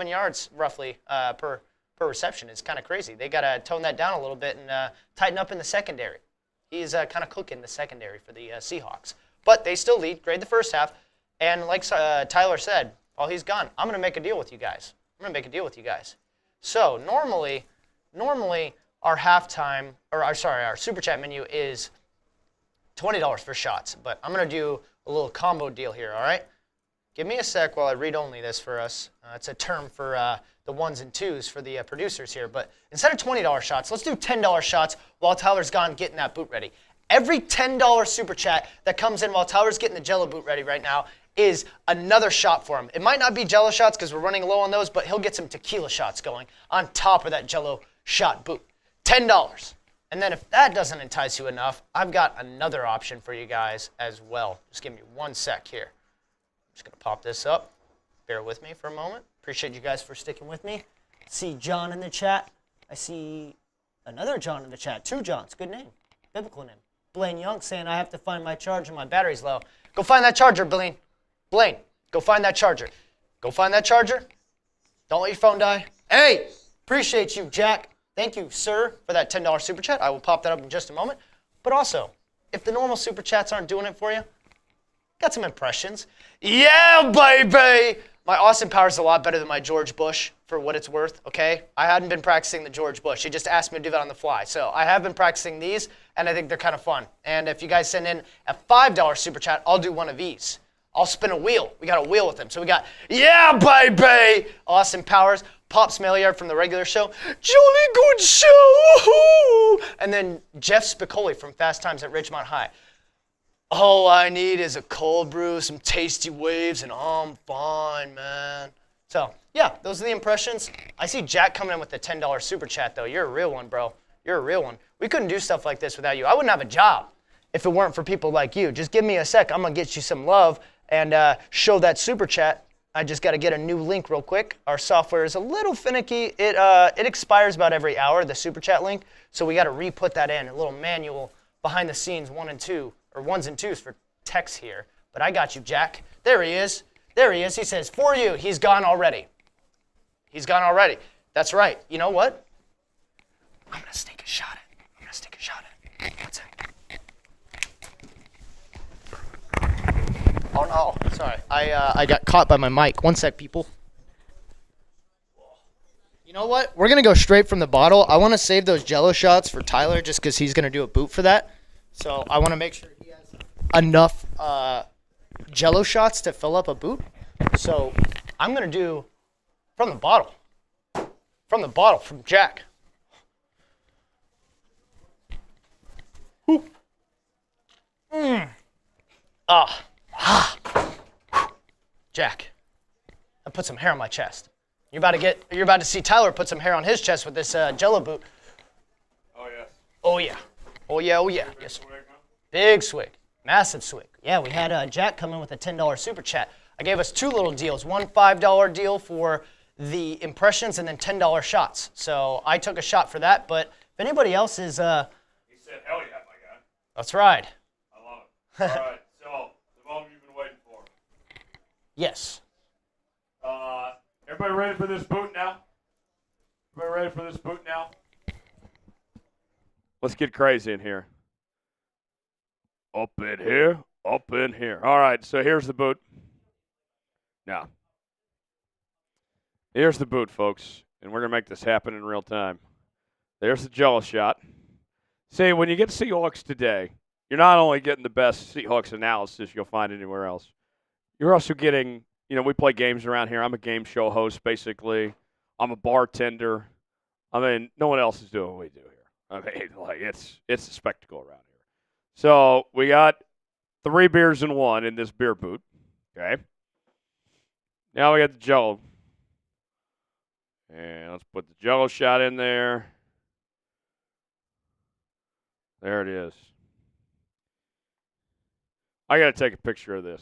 yards roughly per reception is kind of crazy. They got to tone that down a little bit and tighten up in the secondary. He's kind of cooking the secondary for the Seahawks. But they still lead, grade the first half. And like Tyler said, while he's gone, I'm going to make a deal with you guys. So normally our our Super Chat menu is $20 for shots. But I'm going to do a little combo deal here, all right? Give me a sec while I read only this for us. It's a term for the 1s and 2s for the producers here. But instead of $20 shots, let's do $10 shots while Tyler's gone getting that boot ready. Every $10 Super Chat that comes in while Tyler's getting the Jello boot ready right now is another shot for him. It might not be Jello shots because we're running low on those, but he'll get some tequila shots going on top of that Jello shot boot. $10. And then if that doesn't entice you enough, I've got another option for you guys as well. Just give me 1 sec here. I'm just going to pop this up. Bear with me for a moment. Appreciate you guys for sticking with me. See John in the chat. I see another John in the chat. 2 Johns. Good name. Biblical name. Blaine Young saying I have to find my charger. My battery's low. Go find that charger, Blaine. Blaine, go find that charger. Go find that charger. Don't let your phone die. Hey, appreciate you, Jack. Thank you, sir, for that $10 Super Chat. I will pop that up in just a moment. But also, if the normal Super Chats aren't doing it for you, got some impressions. Yeah, baby! My Austin Powers is a lot better than my George Bush, for what it's worth, okay? I hadn't been practicing the George Bush. He just asked me to do that on the fly. So I have been practicing these, and I think they're kind of fun. And if you guys send in a $5 Super Chat, I'll do one of these. I'll spin a wheel. We got a wheel with him. So we got, yeah, baby! Austin Powers, Pop Smellyard from the regular show, jolly good show! And then Jeff Spicoli from Fast Times at Ridgemont High. All I need is a cold brew, some tasty waves, and I'm fine, man. So, yeah, those are the impressions. I see Jack coming in with the $10 super chat, though. You're a real one, bro. You're a real one. We couldn't do stuff like this without you. I wouldn't have a job if it weren't for people like you. Just give me a sec. I'm going to get you some love and show that super chat. I just got to get a new link real quick. Our software is a little finicky. It expires about every hour, the super chat link. So we got to re-put that in, a little manual behind the scenes, 1 and 2, or 1s and 2s for text here. But I got you, Jack. There he is. There he is. He says, for you. He's gone already. He's gone already. That's right. You know what? I'm going to sneak a shot at it. I'm going to sneak a shot at it. 1 sec. Oh, no. Sorry. I got caught by my mic. 1 sec, people. You know what? We're going to go straight from the bottle. I want to save those Jello shots for Tyler just because he's going to do a boot for that. So I want to make sure he has enough Jello shots to fill up a boot. So I'm going to do from the bottle. From the bottle, from Jack. Jack, I put some hair on my chest. You're about to see Tyler put some hair on his chest with this Jello boot. Oh, yes. Oh, yeah. Oh, yeah, oh, yeah. Yes, sir. Big swig. Massive swig. Yeah, we had Jack come in with a $10 super chat. I gave us 2 little deals. One $5 deal for the impressions and then $10 shots. So I took a shot for that, but if anybody else is... He said, hell yeah, my guy. That's right. I love it. All right, so the moment you've been waiting for. Yes. Everybody ready for this boot now? Everybody ready for this boot now? Let's get crazy in here. Up in here, up in here. All right, so here's the boot. Now, here's the boot, folks, and we're going to make this happen in real time. There's the Jello shot. See, when you get Seahawks today, you're not only getting the best Seahawks analysis you'll find anywhere else, you're also getting, you know, we play games around here. I'm a game show host, basically. I'm a bartender. I mean, no one else is doing what we do here. I mean, like, it's a spectacle around here. So we got 3 beers in 1 in this beer boot, okay? Now we got the Jello. And let's put the Jello shot in there. There it is. I got to take a picture of this.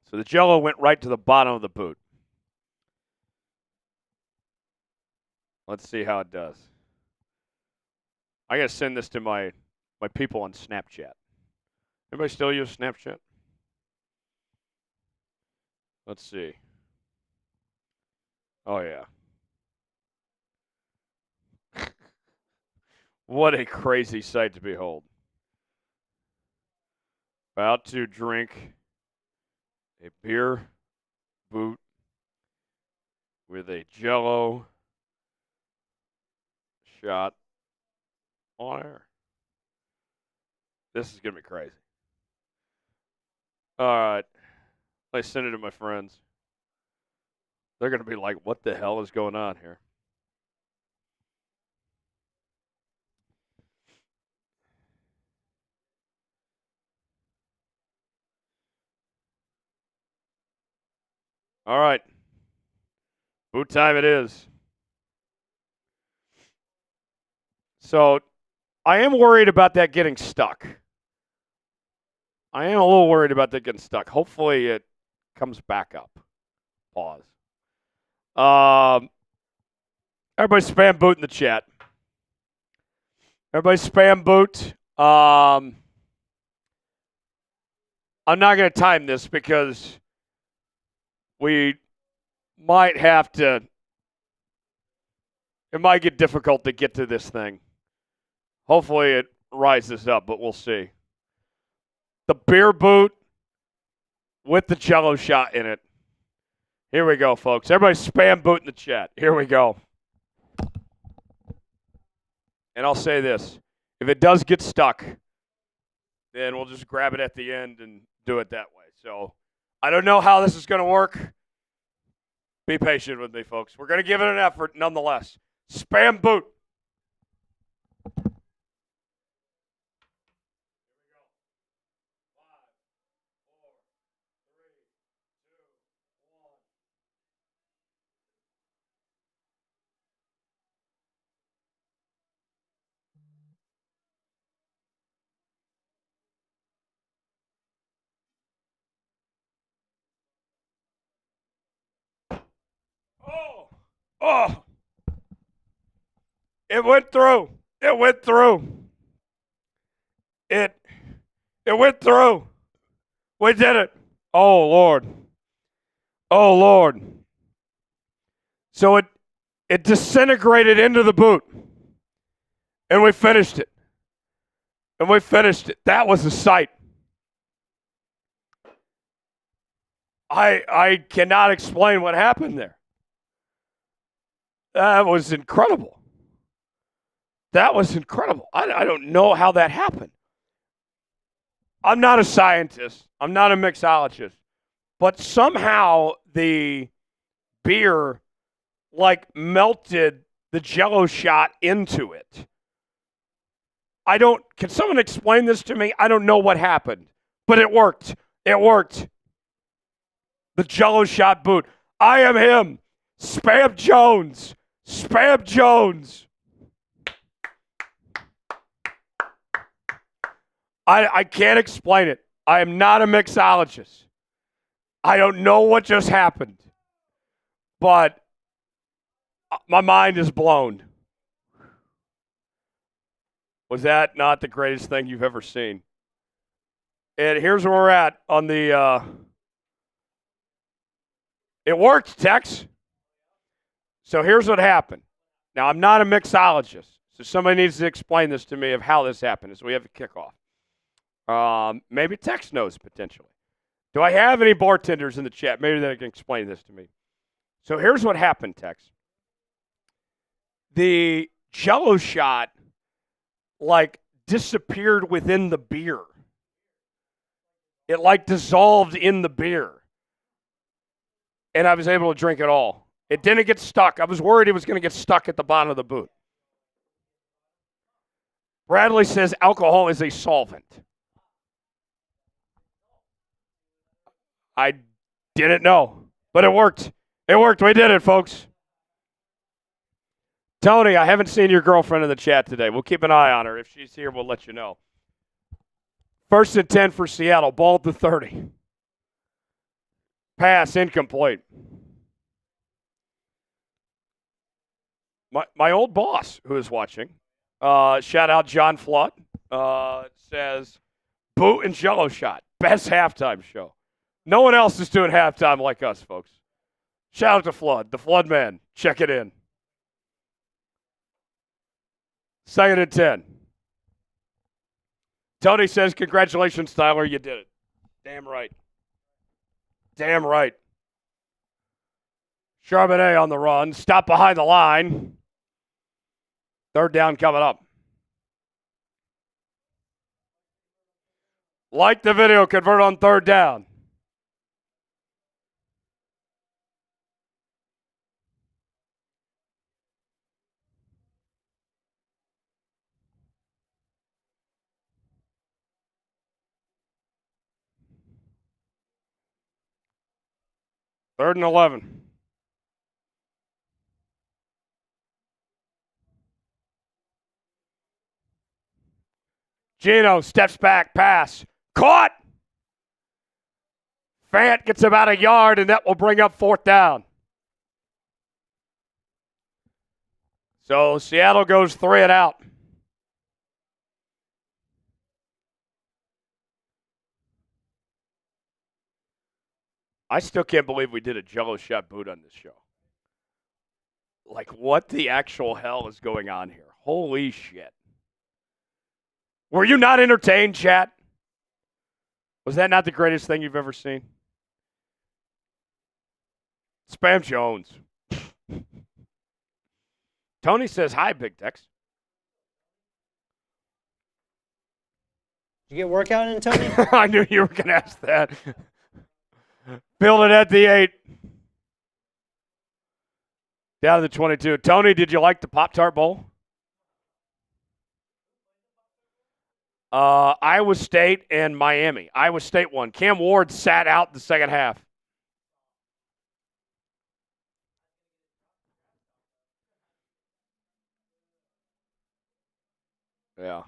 So the Jello went right to the bottom of the boot. Let's see how it does. I got to send this to my people on Snapchat. Anybody still use Snapchat? Let's see. Oh, yeah. What a crazy sight to behold. About to drink a beer boot with a Jello shot on air. This is going to be crazy. All right. I send it to my friends. They're going to be like, what the hell is going on here? All right. Boot time it is. So I am worried about that getting stuck. I am a little worried about that getting stuck. Hopefully it comes back up. Pause. Everybody spam boot in the chat. Everybody spam boot. I'm not going to time this because we might have to. It might get difficult to get to this thing. Hopefully it rises up, but we'll see. The beer boot with the Jello shot in it. Here we go, folks. Everybody spam boot in the chat. Here we go. And I'll say this. If it does get stuck, then we'll just grab it at the end and do it that way. So I don't know how this is going to work. Be patient with me, folks. We're going to give it an effort nonetheless. Spam boot. Oh. It went through. It went through. It went through. We did it. Oh, Lord. Oh, Lord. So it disintegrated into the boot. And we finished it. That was a sight. I cannot explain what happened there. That was incredible. I don't know how that happened. I'm not a scientist. I'm not a mixologist. But somehow the beer melted the Jell-O shot into it. Can someone explain this to me? I don't know what happened, but it worked. The Jell-O shot boot. I am him. Spam Jones. I can't explain it. I am not a mixologist. I don't know what just happened, but my mind is blown. Was that not the greatest thing you've ever seen? And here's where we're at on the it worked, Tex. So here's what happened. Now, I'm not a mixologist, so somebody needs to explain this to me of how this happened as we have a kickoff. Maybe Tex knows potentially. Do I have any bartenders in the chat? Maybe they can explain this to me. So here's what happened, Tex. The Jell-O shot disappeared within the beer. It dissolved in the beer. And I was able to drink it all. It didn't get stuck. I was worried it was going to get stuck at the bottom of the boot. Bradley says alcohol is a solvent. I didn't know, but it worked. We did it, folks. Tony, I haven't seen your girlfriend in the chat today. We'll keep an eye on her. If she's here, we'll let you know. 1st and 10 for Seattle. Ball at the 30. Pass incomplete. My old boss, who is watching, shout out John Flood, says, boot and Jell-O shot. Best halftime show. No one else is doing halftime like us, folks. Shout out to Flood, the Flood man. Check it in. 2nd and 10. Tony says, congratulations, Tyler. You did it. Damn right. Charbonnet on the run. Stop behind the line. 3rd down coming up. Like the video, convert on 3rd down. Third and 11. Geno steps back, pass. Caught! Fant gets about a yard, and that will bring up 4th down. So Seattle goes 3 and out. I still can't believe we did a Jell-O shot boot on this show. What the actual hell is going on here? Holy shit. Were you not entertained, chat? Was that not the greatest thing you've ever seen? Spam Jones. Tony says, hi, Big Tex. Did you get workout in, Tony? I knew you were going to ask that. Build it at the 8. Down to the 22. Tony, did you like the Pop-Tart Bowl? Iowa State and Miami. Iowa State won. Cam Ward sat out the second half. Yeah.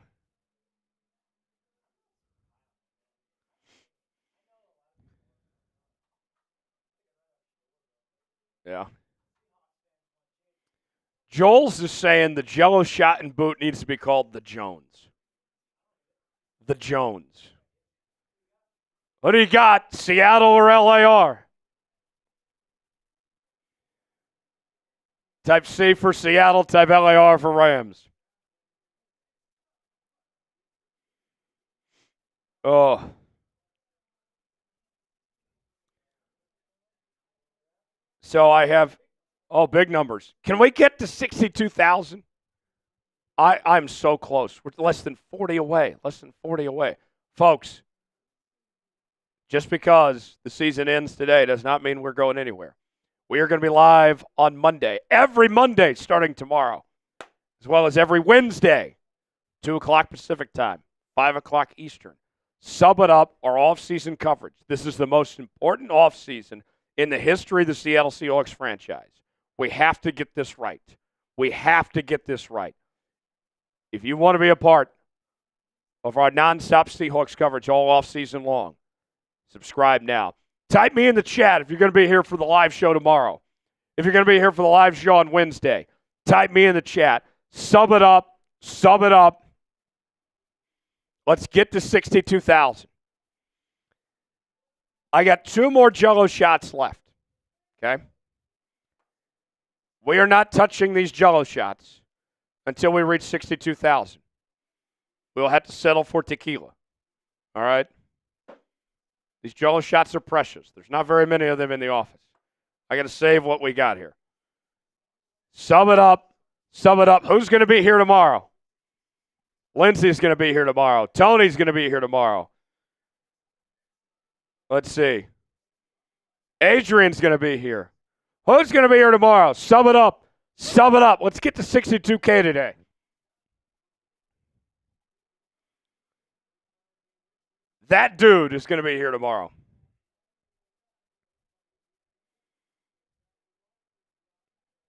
Yeah. Joel's is saying the Jello shot and boot needs to be called the Jones. The Jones. What do you got, Seattle or LAR? Type C for Seattle, type LAR for Rams. Oh. So I have, big numbers. Can we get to 62,000? I'm so close. We're less than 40 away. Less than 40 away. Folks, just because the season ends today does not mean we're going anywhere. We are going to be live on Monday, every Monday starting tomorrow, as well as every Wednesday, 2 o'clock Pacific time, 5 o'clock Eastern. Sub it up our off-season coverage. This is the most important off-season in the history of the Seattle Seahawks franchise. We have to get this right. We have to get this right. If you want to be a part of our nonstop Seahawks coverage all off-season long, subscribe now. Type me in the chat if you're going to be here for the live show tomorrow. If you're going to be here for the live show on Wednesday, type me in the chat. Sub it up. Sub it up. Let's get to 62,000. I got 2 more Jello shots left. Okay? We are not touching these Jello shots until we reach 62,000. We'll have to settle for tequila. All right? These Jello shots are precious. There's not very many of them in the office. I got to save what we got here. Sum it up. Sum it up. Who's going to be here tomorrow? Lindsay's going to be here tomorrow. Tony's going to be here tomorrow. Let's see. Adrian's going to be here. Who's going to be here tomorrow? Sum it up. Sum it up. Let's get to 62K today. That dude is going to be here tomorrow.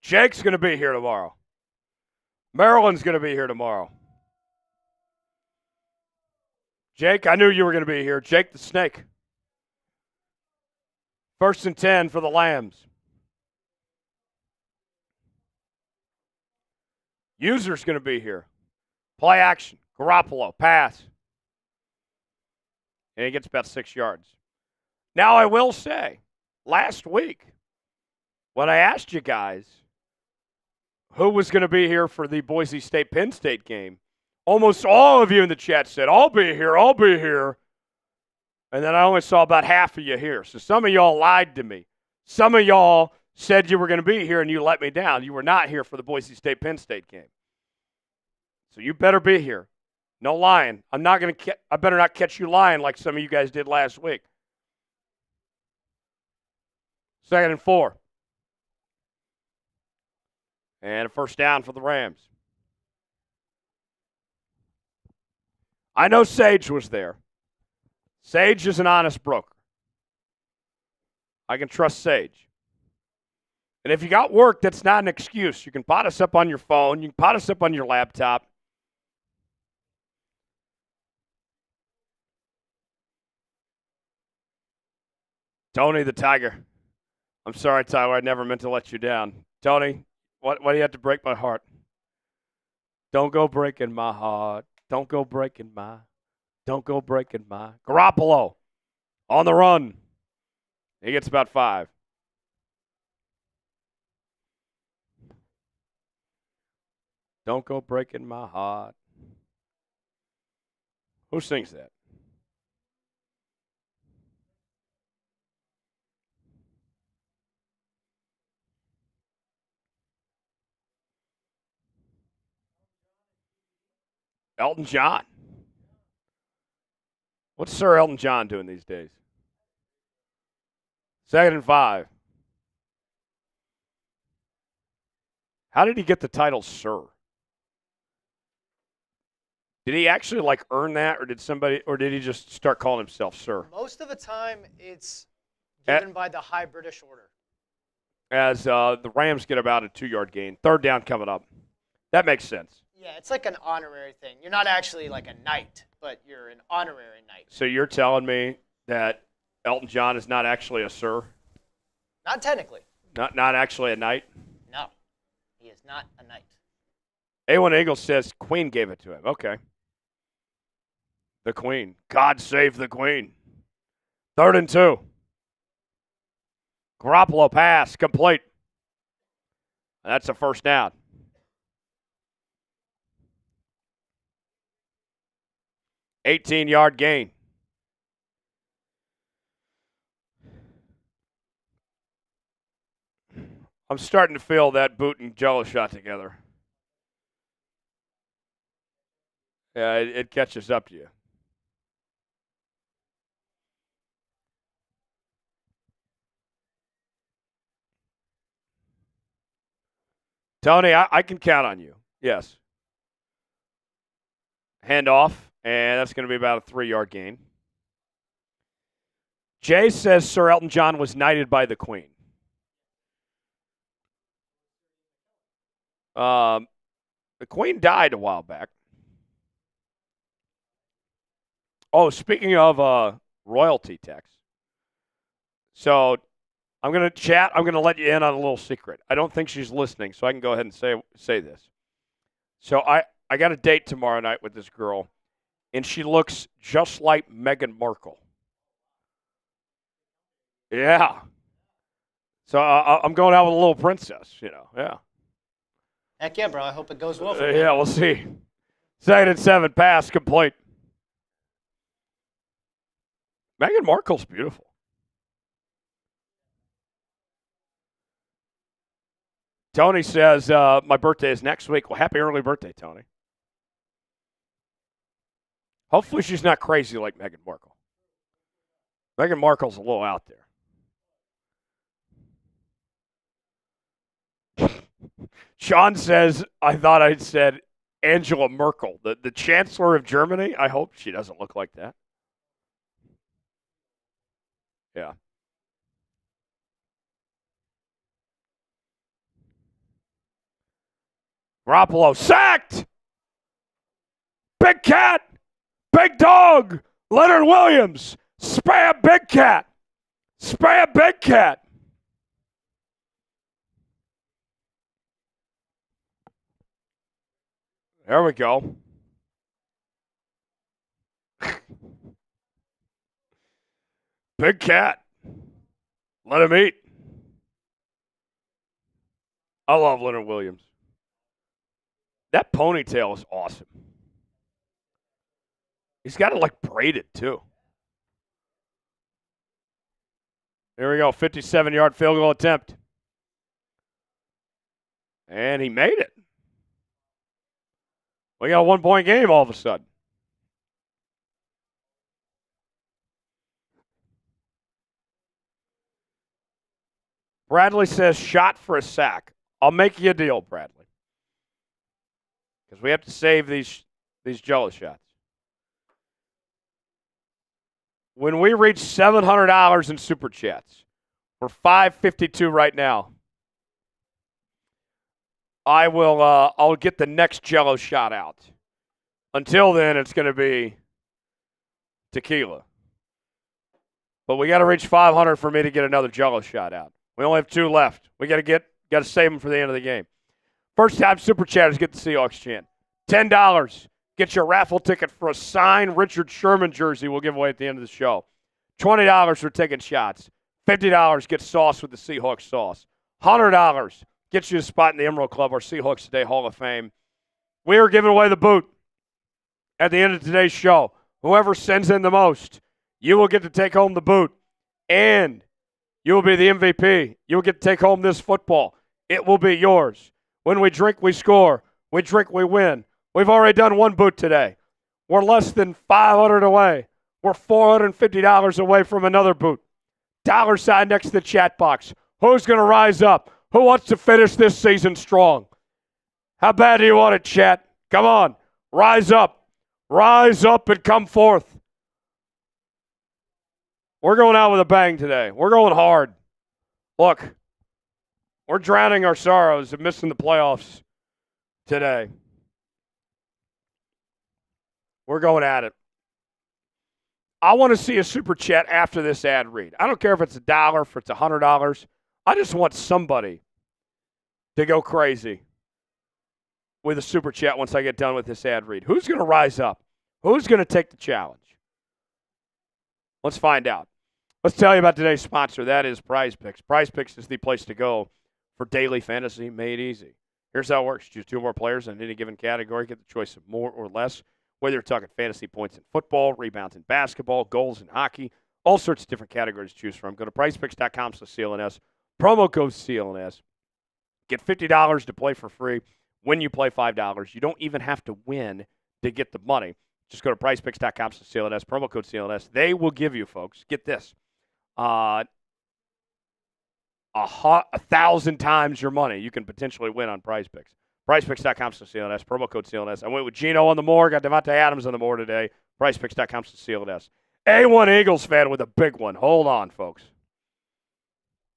Jake's going to be here tomorrow. Marilyn's going to be here tomorrow. Jake, I knew you were going to be here. Jake the Snake. 1st and 10 for the Lambs. User's going to be here. Play action. Garoppolo. Pass. And he gets about 6 yards. Now, I will say, last week, when I asked you guys who was going to be here for the Boise State-Penn State game, almost all of you in the chat said, I'll be here, I'll be here. And then I only saw about half of you here. So some of y'all lied to me. Some of y'all said you were going to be here and you let me down. You were not here for the Boise State-Penn State game. So you better be here. No lying. I better not catch you lying like some of you guys did last week. 2nd and 4. And a first down for the Rams. I know Sage was there. Sage is an honest broker. I can trust Sage. And if you got work, that's not an excuse. You can pot us up on your phone. You can pot us up on your laptop. Tony the Tiger. I'm sorry, Tyler. I never meant to let you down. Tony, why do you have to break my heart? Don't go breaking my heart. Don't go breaking my. Garoppolo on the run. He gets about 5. Don't go breaking my heart. Who sings that? Elton John. What's Sir Elton John doing these days? 2nd and 5. How did he get the title Sir? Did he actually earn that, or did he just start calling himself Sir? Most of the time, it's given by the High British Order. As the Rams get about a 2-yard gain. 3rd down coming up. That makes sense. Yeah, it's like an honorary thing. You're not actually like a knight, but you're an honorary knight. So you're telling me that Elton John is not actually a Sir? Not technically. Not actually a knight? No. He is not a knight. A1 Eagle says Queen gave it to him. Okay. The Queen. God save the Queen. 3rd and 2. Garoppolo pass complete. That's a first down. $18-yard gain. I'm starting to feel that boot and jello shot together. Yeah, it catches up to you. Tony, I can count on you. Yes. Hand off, and that's going to be about a 3-yard gain. Jay says Sir Elton John was knighted by the Queen. The Queen died a while back. Oh, speaking of royalty tax. So I'm going to chat. I'm going to let you in on a little secret. I don't think she's listening, so I can go ahead and say this. So I got a date tomorrow night with this girl, and she looks just like Meghan Markle. Yeah. So I'm going out with a little princess, yeah. Heck yeah, bro. I hope it goes well for you. Yeah, we'll see. 2nd and 7, pass complete. Meghan Markle's beautiful. Tony says, my birthday is next week. Well, happy early birthday, Tony. Hopefully she's not crazy like Meghan Markle. Meghan Markle's a little out there. Sean says, I thought I'd said Angela Merkel, the Chancellor of Germany. I hope she doesn't look like that. Yeah. Garoppolo sacked. Big cat. Big dog. Leonard Williams. Spam big cat. Spam big cat. There we go. Big cat. Let him eat. I love Leonard Williams. That ponytail is awesome. He's got it like braided too. There we go. 57-yard field goal attempt. And he made it. We got a 1-point game all of a sudden. Bradley says shot for a sack. I'll make you a deal, Bradley. Because we have to save these jello shots. When we reach $700 in Super Chats, we're $552 right now. I'll get the next jello shot out. Until then, it's going to be tequila. But we got to reach 500 for me to get another jello shot out. We only have 2 left. We got to save them for the end of the game. First time Super Chatters get the Seahawks chant. $10. Get your raffle ticket for a signed Richard Sherman jersey we'll give away at the end of the show. $20 for taking shots. $50 get sauce with the Seahawks sauce. $100 gets you a spot in the Emerald Club, our Seahawks Today Hall of Fame. We are giving away the boot at the end of today's show. Whoever sends in the most, you will get to take home the boot. And you will be the MVP. You will get to take home this football. It will be yours. When we drink, we score. We drink, we win. We've already done 1 boot today. We're less than $500 away. We're $450 away from another boot. $sign next to the chat box. Who's going to rise up? Who wants to finish this season strong? How bad do you want it, chat? Come on. Rise up. Rise up and come forth. We're going out with a bang today. We're going hard. Look, we're drowning our sorrows of missing the playoffs today. We're going at it. I want to see a Super Chat after this ad read. I don't care if it's $1, if it's $100. I just want somebody to go crazy with a super chat once I get done with this ad read. Who's going to rise up? Who's going to take the challenge? Let's find out. Let's tell you about today's sponsor. That is Prize Picks. Prize Picks is the place to go for daily fantasy made easy. Here's how it works. Choose 2 or more players in any given category. Get the choice of more or less. Whether you're talking fantasy points in football, rebounds in basketball, goals in hockey, all sorts of different categories to choose from. Go to prizepicks.com/CLNS. Promo code CLNS. Get $50 to play for free when you play $5. You don't even have to win to get the money. Just go to prizepicks.com/CLNS. Promo code CLNS. They will give you, folks, get this, 1,000 times your money you can potentially win on Prize Picks. PrizePicks.com/CLNS. Promo code CLNS. I went with Geno on the more. Got Devontae Adams on the more today. PrizePicks.com/CLNS. A1 Eagles fan with a big one. Hold on, folks.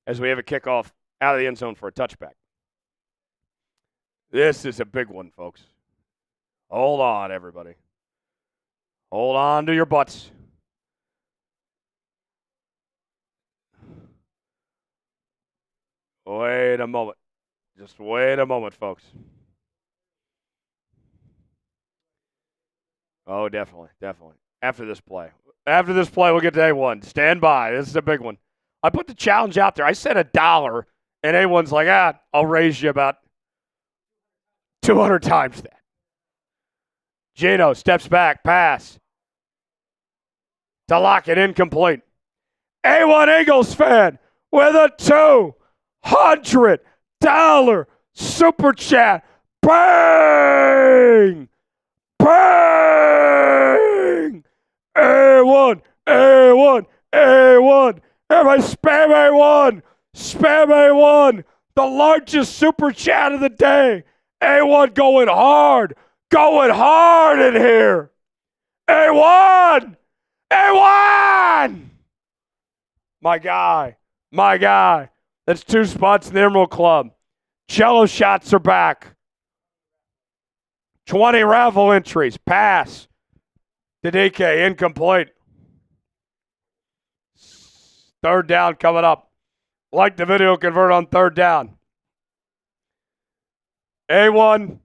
As we have a kickoff out of the end zone for a touchback. This is a big one, folks. Hold on, everybody. Hold on to your butts. Wait a moment. Just wait a moment, folks. Oh, definitely, definitely. After this play, we'll get to A1. Stand by. This is a big one. I put the challenge out there. I said $1, and A1's like, I'll raise you about 200 times that. Geno steps back, pass to Lockett, incomplete. A1 Eagles fan with a $200 super chat. Bang! Bang! A1, A1, A1. Everybody spam A1. Spam A1. The largest super chat of the day. A1 going hard. Going hard in here. A1! A1! My guy. My guy. That's 2 spots in the Emerald Club. Cello shots are back. 20 raffle entries. Pass. To DK. Incomplete. 3rd down coming up. Like the video, convert on 3rd down. A1.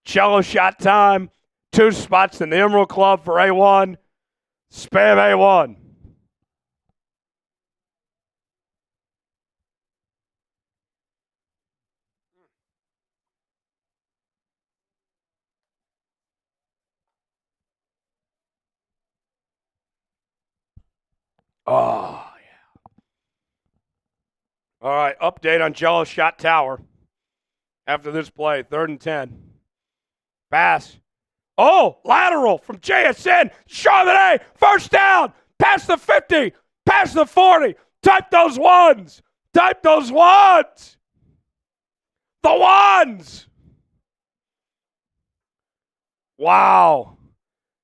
Cello shot time. 2 spots in the Emerald Club for A1. Spam A1. Oh, yeah. All right, update on Jello Shot Tower. After this play, 3rd and 10. Pass. Oh, lateral from JSN. Charbonnet, 1st down. Past the 50. Past the 40. Type those ones. Type those ones. The ones. Wow.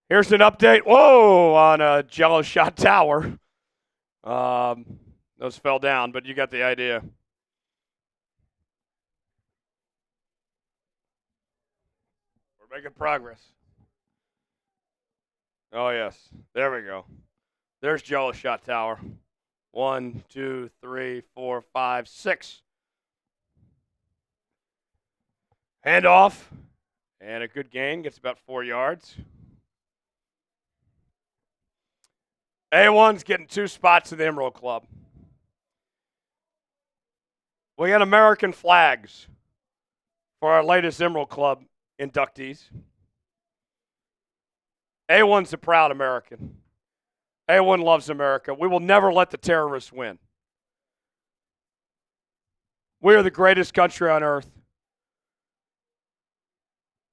Here's an update. Whoa, on Jello Shot Tower. Those fell down, but you got the idea. We're making progress. Oh, yes. There we go. There's Jello Shot Tower. 1, 2, 3, 4, 5, 6. Handoff. And a good gain. Gets about 4 yards. A1's getting 2 spots in the Emerald Club. We got American flags for our latest Emerald Club inductees. A1's a proud American. A1 loves America. We will never let the terrorists win. We are the greatest country on earth.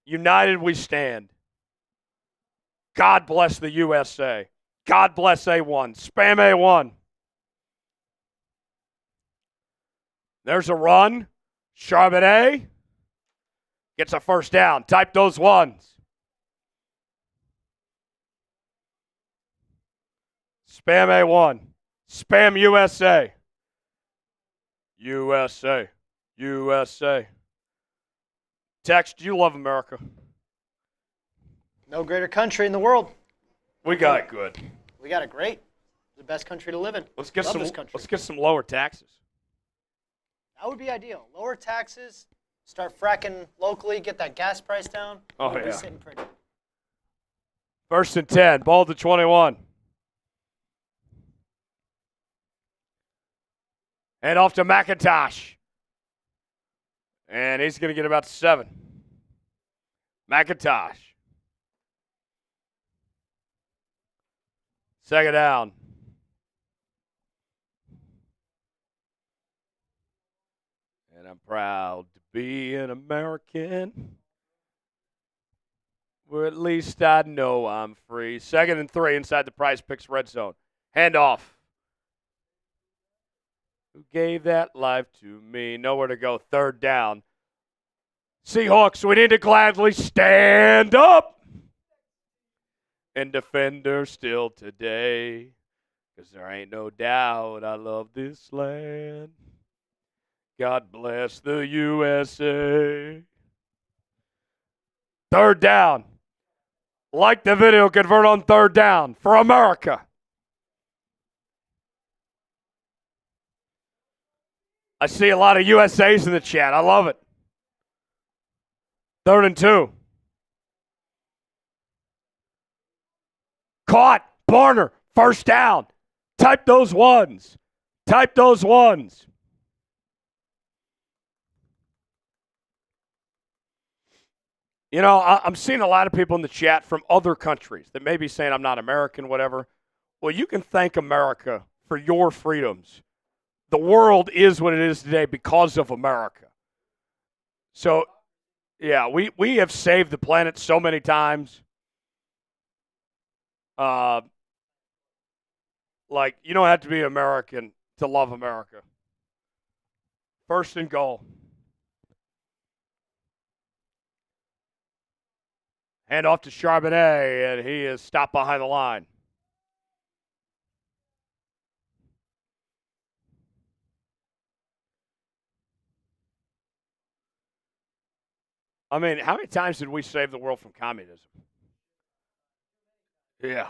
United we stand. God bless the USA. God bless A1. Spam A1. There's a run. Charbonnet gets a 1st down. Type those ones. Spam A1. Spam USA. USA. USA. Text, you love America. No greater country in the world. We got it good. We got it great. The best country to live in. Let's get Love some. this country. Let's get some lower taxes. That would be ideal. Lower taxes, Start fracking locally, get that gas price down. Oh, We'll be yeah. sitting pretty. 1st and 10, ball to 21. And off to McIntosh. And he's going to get about 7. McIntosh. 2nd down. And I'm proud to be an American. Or at least I know I'm free. 2nd and 3 inside the Prize Picks red zone. Handoff. Who gave that life to me? Nowhere to go. 3rd down. Seahawks, we need to gladly stand up and defend her still today. Because there ain't no doubt I love this land. God bless the USA. 3rd down. Like the video, convert on 3rd down for America. I see a lot of USAs in the chat. I love it. 3rd and 2. Caught. Barner. 1st down. Type those ones. Type those ones. You know, I'm seeing a lot of people in the chat from other countries that may be saying I'm not American, whatever. Well, you can thank America for your freedoms. The world is what it is today because of America. So, yeah, we have saved the planet so many times. Like, you don't have to be American to love America. 1st and goal. Hand off to Charbonnet, and he is stopped behind the line. I mean, how many times did we save the world from communism? Yeah.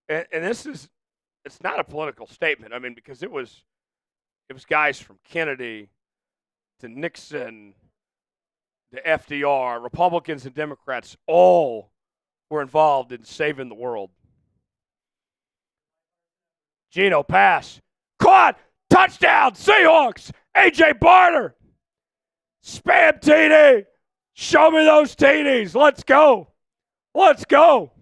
And this is, it's not a political statement. I mean, because it was guys from Kennedy to Nixon to FDR, Republicans and Democrats, all were involved in saving the world. Geno pass. Caught. Touchdown. Seahawks. A.J. Barner. Spam TD. Show me those TDs. Let's go. Let's go.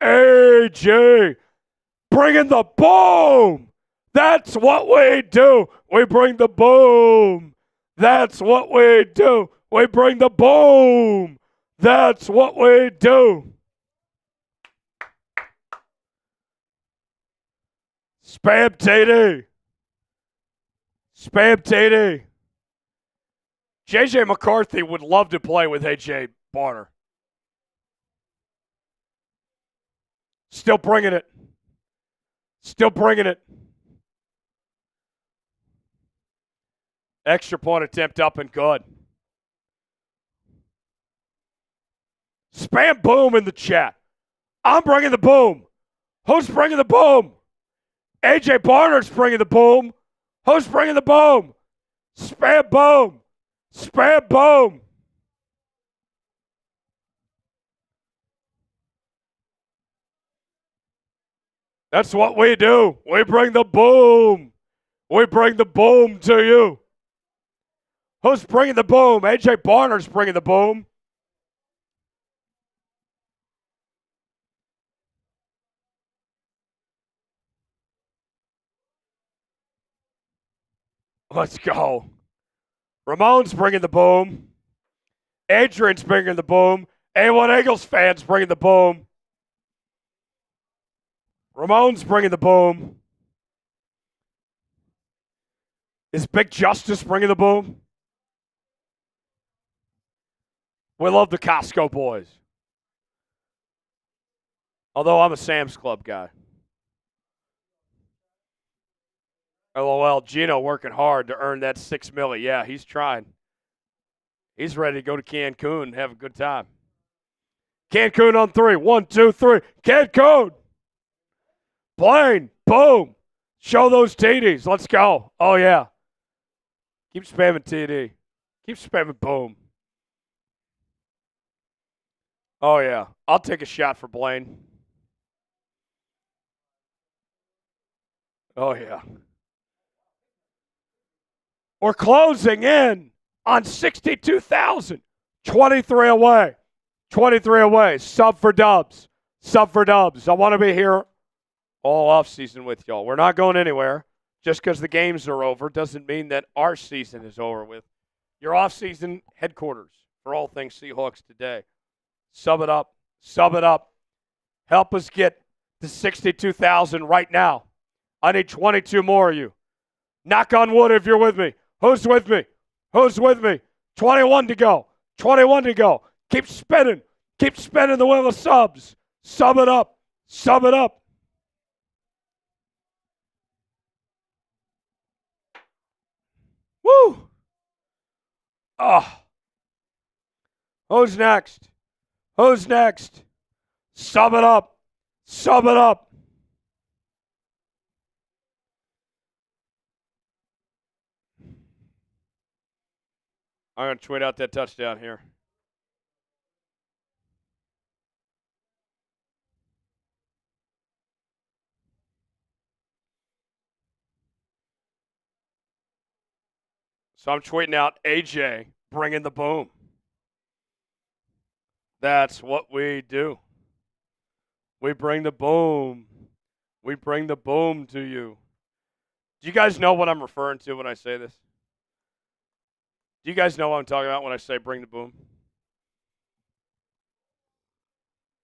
A.J. bringing the boom. That's what we do. We bring the boom. That's what we do. We bring the boom. That's what we do. Spam TD. Spam TD. J.J. McCarthy would love to play with A.J. Barner. Still bringing it. Still bringing it. Extra point attempt up and good. Spam boom in the chat. I'm bringing the boom. Who's bringing the boom? A.J. Barner's bringing the boom. Who's bringing the boom? Spam boom. Spam boom. That's what we do. We bring the boom. We bring the boom to you. Who's bringing the boom? A.J. Barner's bringing the boom. Let's go. Ramon's bringing the boom. Adrian's bringing the boom. A1 Eagles fans bringing the boom. Ramon's bringing the boom. Is Big Justice bringing the boom? We love the Costco boys. Although I'm a Sam's Club guy. LOL, Geno working hard to earn that $6 million. Yeah, he's trying. He's ready to go to Cancun and have a good time. Cancun on 3. 1, 2, 3. Cancun. Blaine, boom. Show those TDs. Let's go. Oh, yeah. Keep spamming TD. Keep spamming boom. Oh, yeah. I'll take a shot for Blaine. Oh, yeah. We're closing in on 62,000. 23 away. 23 away. Sub for dubs. Sub for dubs. I want to be here all offseason with y'all. We're not going anywhere. Just because the games are over doesn't mean that our season is over with. Your offseason headquarters for all things Seahawks today. Sub it up. Sub it up. Help us get to 62,000 right now. I need 22 more of you. Knock on wood if you're with me. Who's with me? Who's with me? 21 to go. 21 to go. Keep spinning. Keep spinning the wheel of subs. Sub it up. Sub it up. Woo! Oh. Who's next? Who's next? Sub it up. Sub it up. I'm going to tweet out that touchdown here. So I'm tweeting out AJ bringing the boom. That's what we do. We bring the boom. We bring the boom to you. Do you guys know what I'm referring to when I say this? Do you guys know what I'm talking about when I say bring the boom?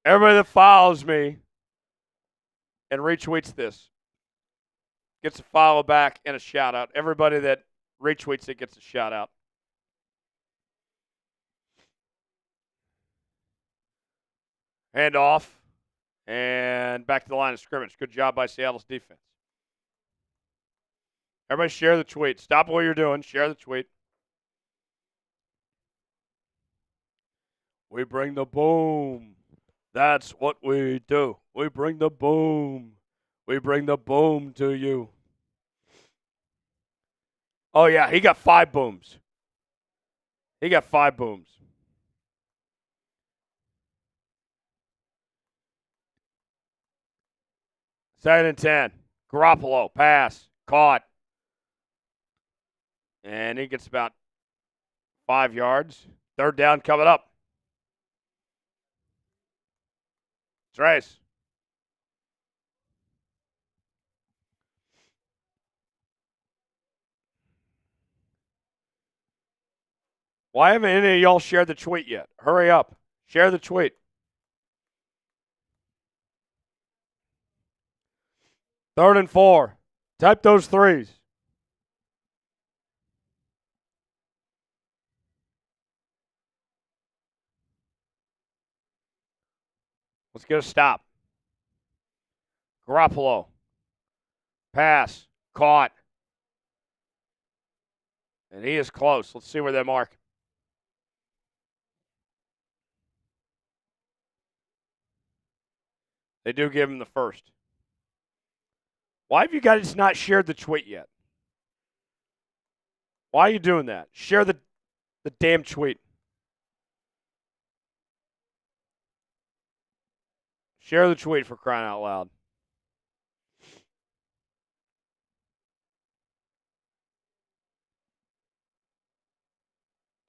Everybody that follows me and retweets this gets a follow back and a shout out. Everybody that retweets it gets a shout out. Hand off and back to the line of scrimmage. Good job by Seattle's defense. Everybody share the tweet. Stop what you're doing. Share the tweet. We bring the boom. That's what we do. We bring the boom. We bring the boom to you. Oh, yeah, he got 5 booms. He got 5 booms. Second and 10. Garoppolo, pass, caught. And he gets about 5 yards. Third down coming up. Trace. Why haven't any of y'all shared the tweet yet? Hurry up. Share the tweet. Third and 4. Type those threes. Let's get a stop. Garoppolo. Pass. Caught. And he is close. Let's see where they mark. They do give him the first. Why have you guys not shared the tweet yet? Why are you doing that? Share the damn tweet. Share the tweet for crying out loud.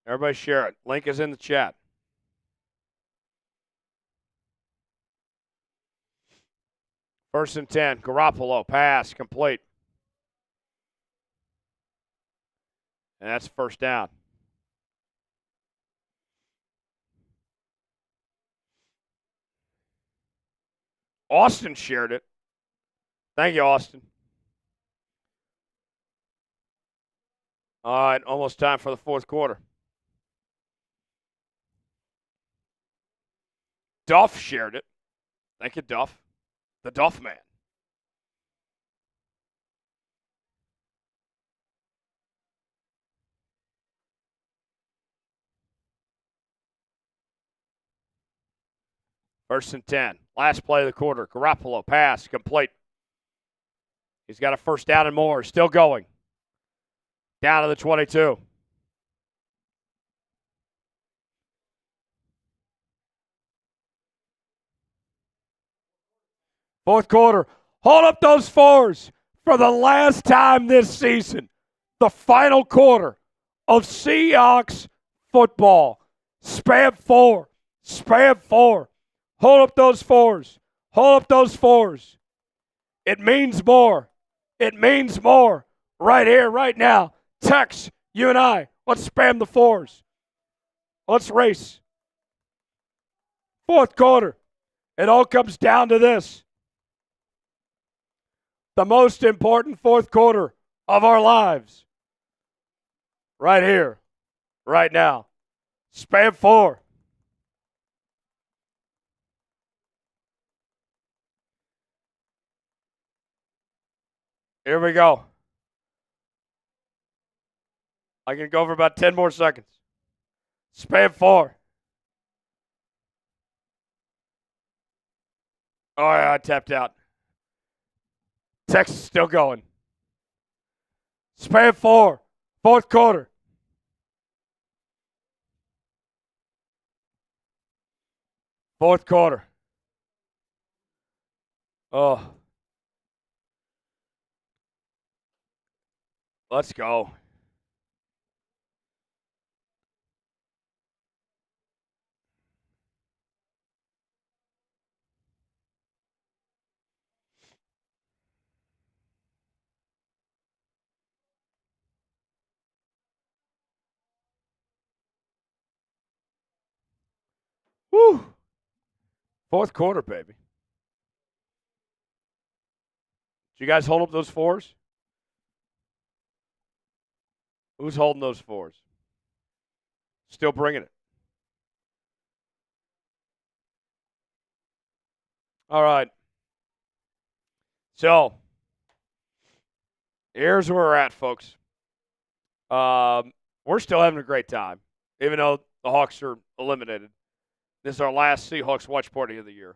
Everybody share it. Link is in the chat. First and 10. Garoppolo. Pass. Complete. And that's first down. Austin shared it. Thank you, Austin. All right, almost time for the fourth quarter. Duff shared it. Thank you, Duff. The Duff man. First and 10. Last play of the quarter. Garoppolo pass complete. He's got a first down and more. Still going. Down to the 22. Fourth quarter. Hold up those fours for the last time this season. The final quarter of Seahawks football. Spam 4. Spam 4. Hold up those fours. Hold up those fours. It means more. It means more. Right here, right now. Tex, you and I, let's spam the fours. Let's race. Fourth quarter. It all comes down to this. The most important fourth quarter of our lives. Right here, right now. Spam 4. Here we go. I can go for about 10 more seconds. Spam 4. Oh, yeah, I tapped out. Texas still going. Spam 4. Fourth quarter. Fourth quarter. Oh. Let's go. Woo. Fourth quarter, baby. Did you guys hold up those fours? Who's holding those fours? Still bringing it. All right. So, here's where we're at, folks. We're still having a great time, even though the Hawks are eliminated. This is our last Seahawks watch party of the year.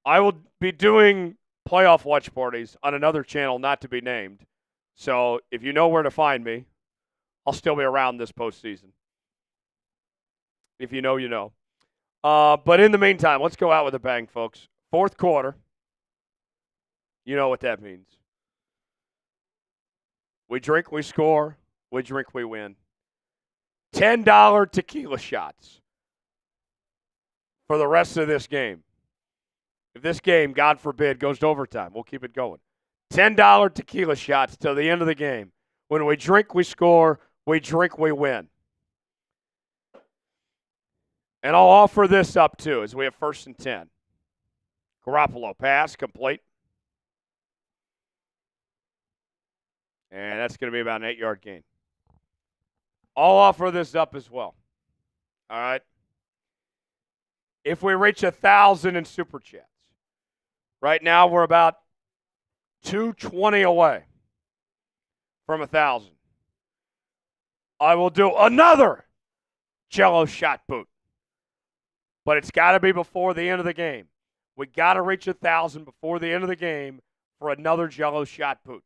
I will be doing playoff watch parties on another channel not to be named. So if you know where to find me, I'll still be around this postseason. If you know, you know. But in the meantime, let's go out with a bang, folks. Fourth quarter. You know what that means. We drink, we score. We drink, we win. $10 tequila shots for the rest of this game. If this game, God forbid, goes to overtime, we'll keep it going. $10 tequila shots till the end of the game. When we drink, we score. We drink, we win. And I'll offer this up, too, as we have 1st and 10. Garoppolo pass, complete. And that's going to be about an 8-yard gain. I'll offer this up as well. All right? If we reach 1,000 in Super Chats, right now we're about 220 away from 1,000. I will do another Jello shot boot. But it's got to be before the end of the game. We got to reach 1,000 before the end of the game for another Jello shot boot.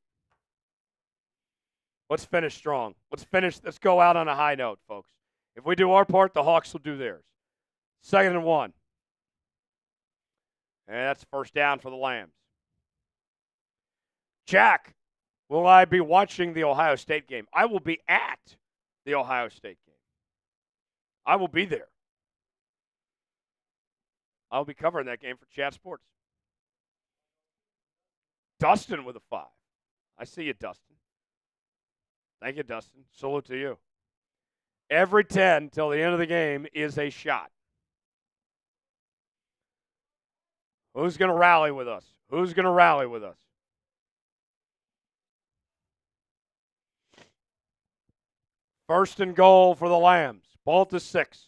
Let's finish strong. Let's go out on a high note, folks. If we do our part, the Hawks will do theirs. 2nd and 1. And that's first down for the Lambs. Jack, will I be watching the Ohio State game? I will be at the Ohio State game. I will be there. I'll be covering that game for Chat Sports. Dustin with a 5. I see you, Dustin. Thank you, Dustin. Salute to you. Every 10 till the end of the game is a shot. Who's going to rally with us? Who's going to rally with us? First and goal for the Lambs. Ball to 6.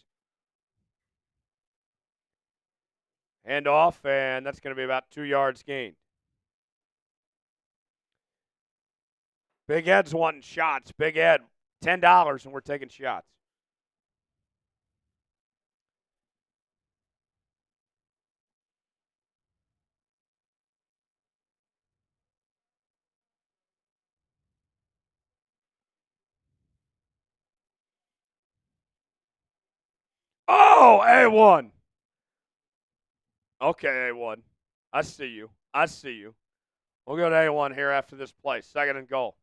Hand off, and that's going to be about 2 yards gained. Big Ed's wanting shots. Big Ed, $10, and we're taking shots. Oh, A1. Okay, A1. I see you. We'll go to A1 here after this play. 2nd and goal.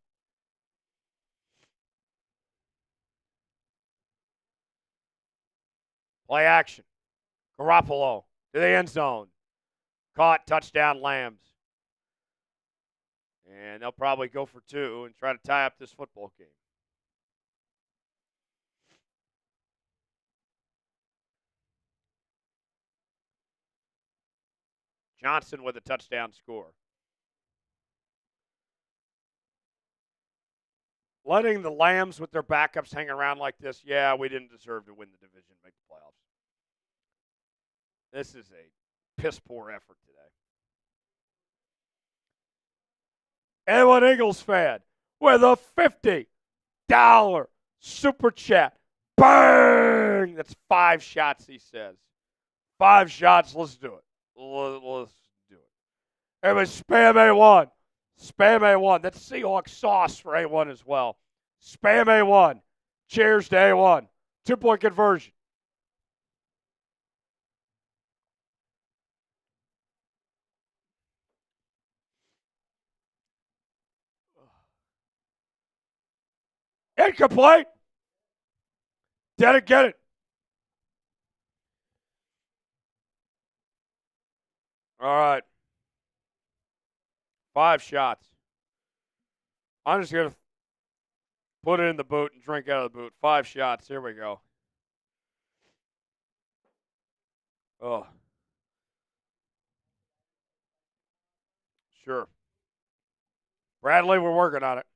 Play action. Garoppolo to the end zone. Caught, touchdown, Lambs. And they'll probably go for 2 and try to tie up this football game. Johnson with a touchdown score. Letting the Lambs with their backups hang around like this, yeah, we didn't deserve to win the division, make the playoffs. This is a piss-poor effort today. A1 Eagles fan with a $50 super chat. Bang! That's 5 shots, he says. 5 shots, let's do it. Let's do it. Everybody spam A1. Spam A1. That's Seahawks sauce for A1 as well. Spam A1. Cheers to A1. 2-point conversion. Incomplete. Didn't get it. All right. 5 shots. I'm just going to put it in the boot and drink out of the boot. 5 shots. Here we go. Oh. Sure. Bradley, we're working on it.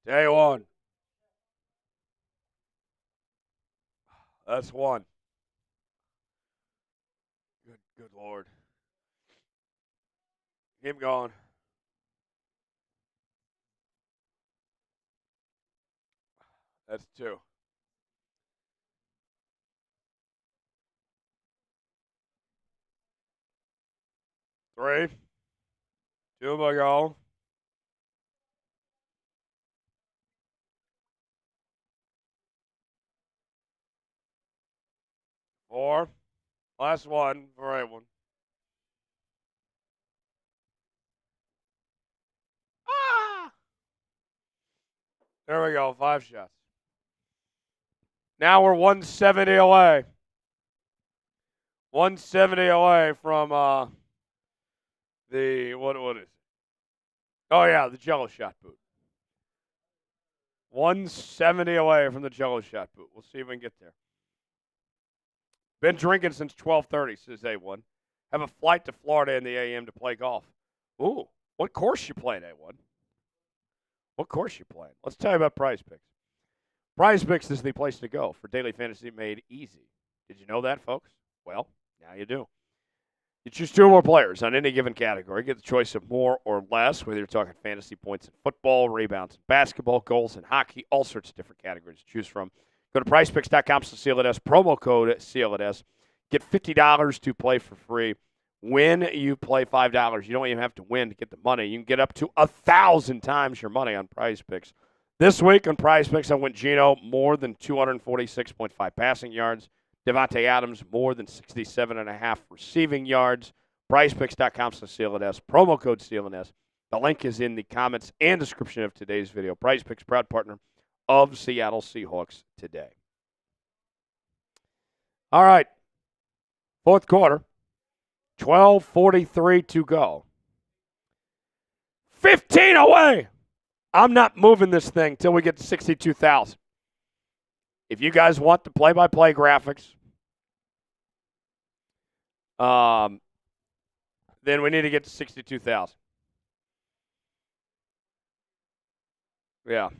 Day 1. That's 1. Good Lord. Keep going. That's 2. Three. 2 more go. 4. Last one for A1. Ah! There we go. 5 shots. Now we're 170 away. 170 away from the what is it? Oh yeah, the Jello shot boot. 170 away from the Jello shot boot. We'll see if we can get there. Been drinking since 12:30, says A1. Have a flight to Florida in the AM to play golf. Ooh, what course you playing, A1? What course you playing? Let's tell you about Prize Picks. Prize Picks is the place to go for daily fantasy made easy. Did you know that, folks? Well, now you do. You choose 2 or more players on any given category. Get the choice of more or less, whether you're talking fantasy points in football, rebounds in basketball, goals in hockey, all sorts of different categories to choose from. Go to prizepicks.com/CLNS, promo code CLNS. Get $50 to play for free. When you play $5, you don't even have to win to get the money. You can get up to 1,000 times your money on Prize Picks. This week on Prize Picks, I went Geno more than 246.5 passing yards. Devontae Adams more than 67.5 receiving yards. PrizePicks.com/CLNS, promo code CLNS. The link is in the comments and description of today's video. Prize Picks, proud partner of Seattle Seahawks today. All right. 4th quarter. 12:43 to go. 15 away. I'm not moving this thing till we get to 62,000. If you guys want the play-by-play graphics, then we need to get to 62,000. Yeah.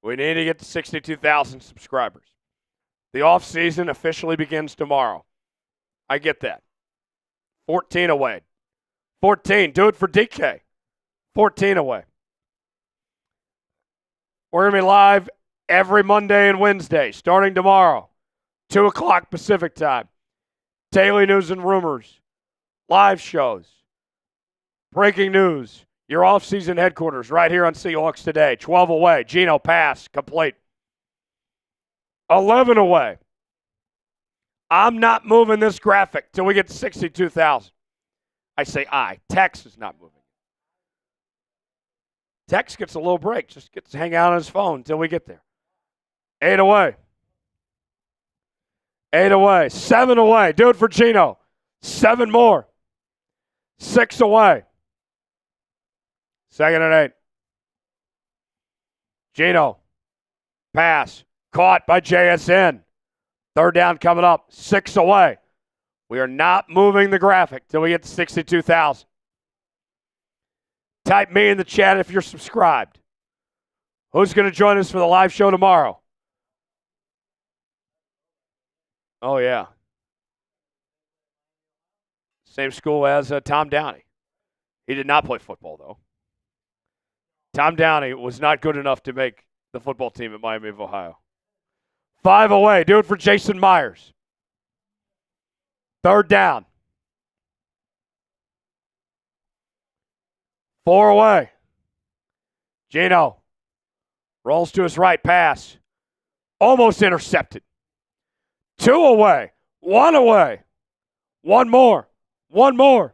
We need to get to 62,000 subscribers. The offseason officially begins tomorrow. I get that. 14 away. 14. Do it for DK. 14 away. We're going to be live every Monday and Wednesday, starting tomorrow, 2 o'clock Pacific time. Daily news and rumors, live shows, breaking news. Your offseason headquarters right here on Seahawks Today. 12 away. Geno pass. Complete. 11 away. I'm not moving this graphic till we get to 62,000. I say I. Tex is not moving. Tex gets a little break. Just gets to hang out on his phone until we get there. 8 away. 8 away. 7 away. Do it for Geno. 7 more. 6 away. 2nd and 8. Geno. Pass. Caught by JSN. 3rd down coming up. 6 away. We are not moving the graphic till we get to 62,000. Type me in the chat if you're subscribed. Who's going to join us for the live show tomorrow? Oh, yeah. Same school as Tom Downey. He did not play football, though. Tom Downey was not good enough to make the football team at Miami of Ohio. 5 away. Do it for Jason Myers. 3rd down. 4 away. Geno rolls to his right, pass. Almost intercepted. 2 away. 1 away. 1 more. 1 more.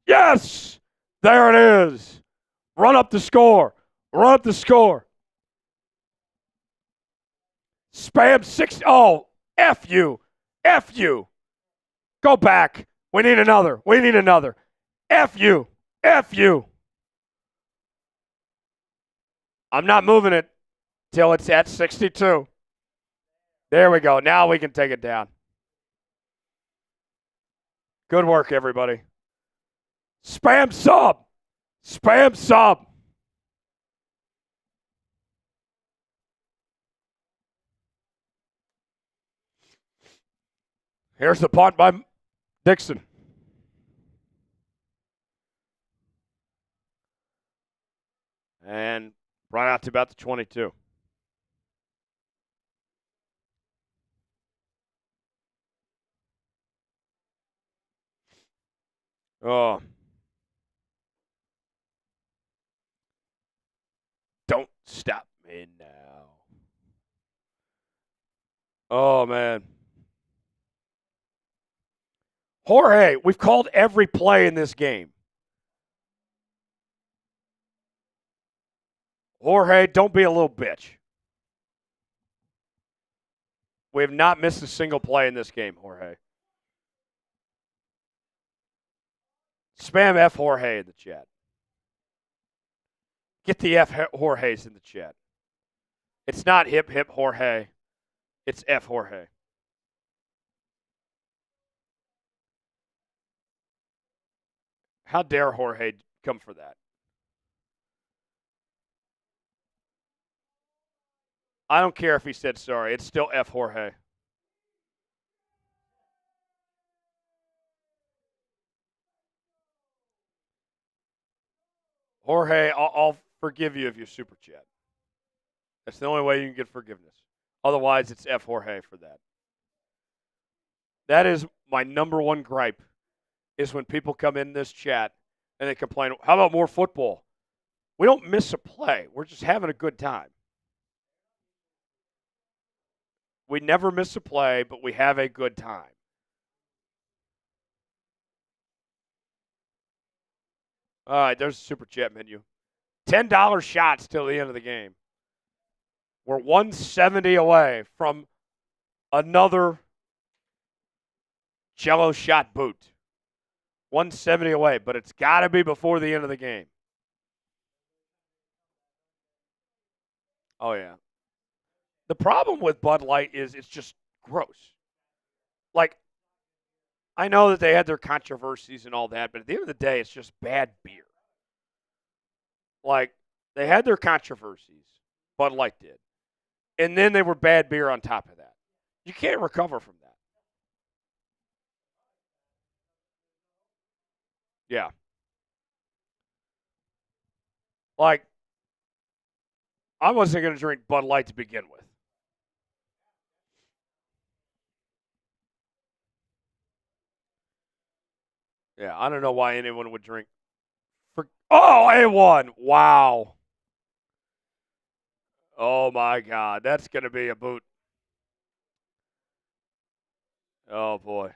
Yes! There it is. Run up the score. Run up the score. Spam 6. Oh, F you. F you. Go back. We need another. We need another. F you. F you. I'm not moving it till it's at 62. There we go. Now we can take it down. Good work, everybody. Spam sub. Spam sub. Here's the punt by Dixon. And run out to about the 22. Oh. Don't stop me now. Oh, man. Jorge, we've called every play in this game. Jorge, don't be a little bitch. We have not missed a single play in this game, Jorge. Spam F Jorge in the chat. Get the F Jorge's in the chat. It's not hip hip Jorge. It's F Jorge. How dare Jorge come for that? I don't care if he said sorry. It's still F Jorge. Jorge, I'll forgive you if you super chat. That's the only way you can get forgiveness. Otherwise, it's F Jorge for that. That is my number one gripe, is when people come in this chat and they complain, how about more football? We don't miss a play. We're just having a good time. We never miss a play, but we have a good time. All right, there's the super chat menu. $10 shots till the end of the game. We're 170 away from another Jello shot boot. 170 away, but it's got to be before the end of the game. Oh, yeah. The problem with Bud Light is it's just gross. Like, I know that they had their controversies and all that, but at the end of the day, it's just bad beer. Like, they had their controversies. Bud Light did. And then they were bad beer on top of that. You can't recover from that. Yeah. Like, I wasn't going to drink Bud Light to begin with. Yeah, I don't know why anyone would drink Oh, A1. Wow. Oh, my God. That's going to be a boot. Oh, boy.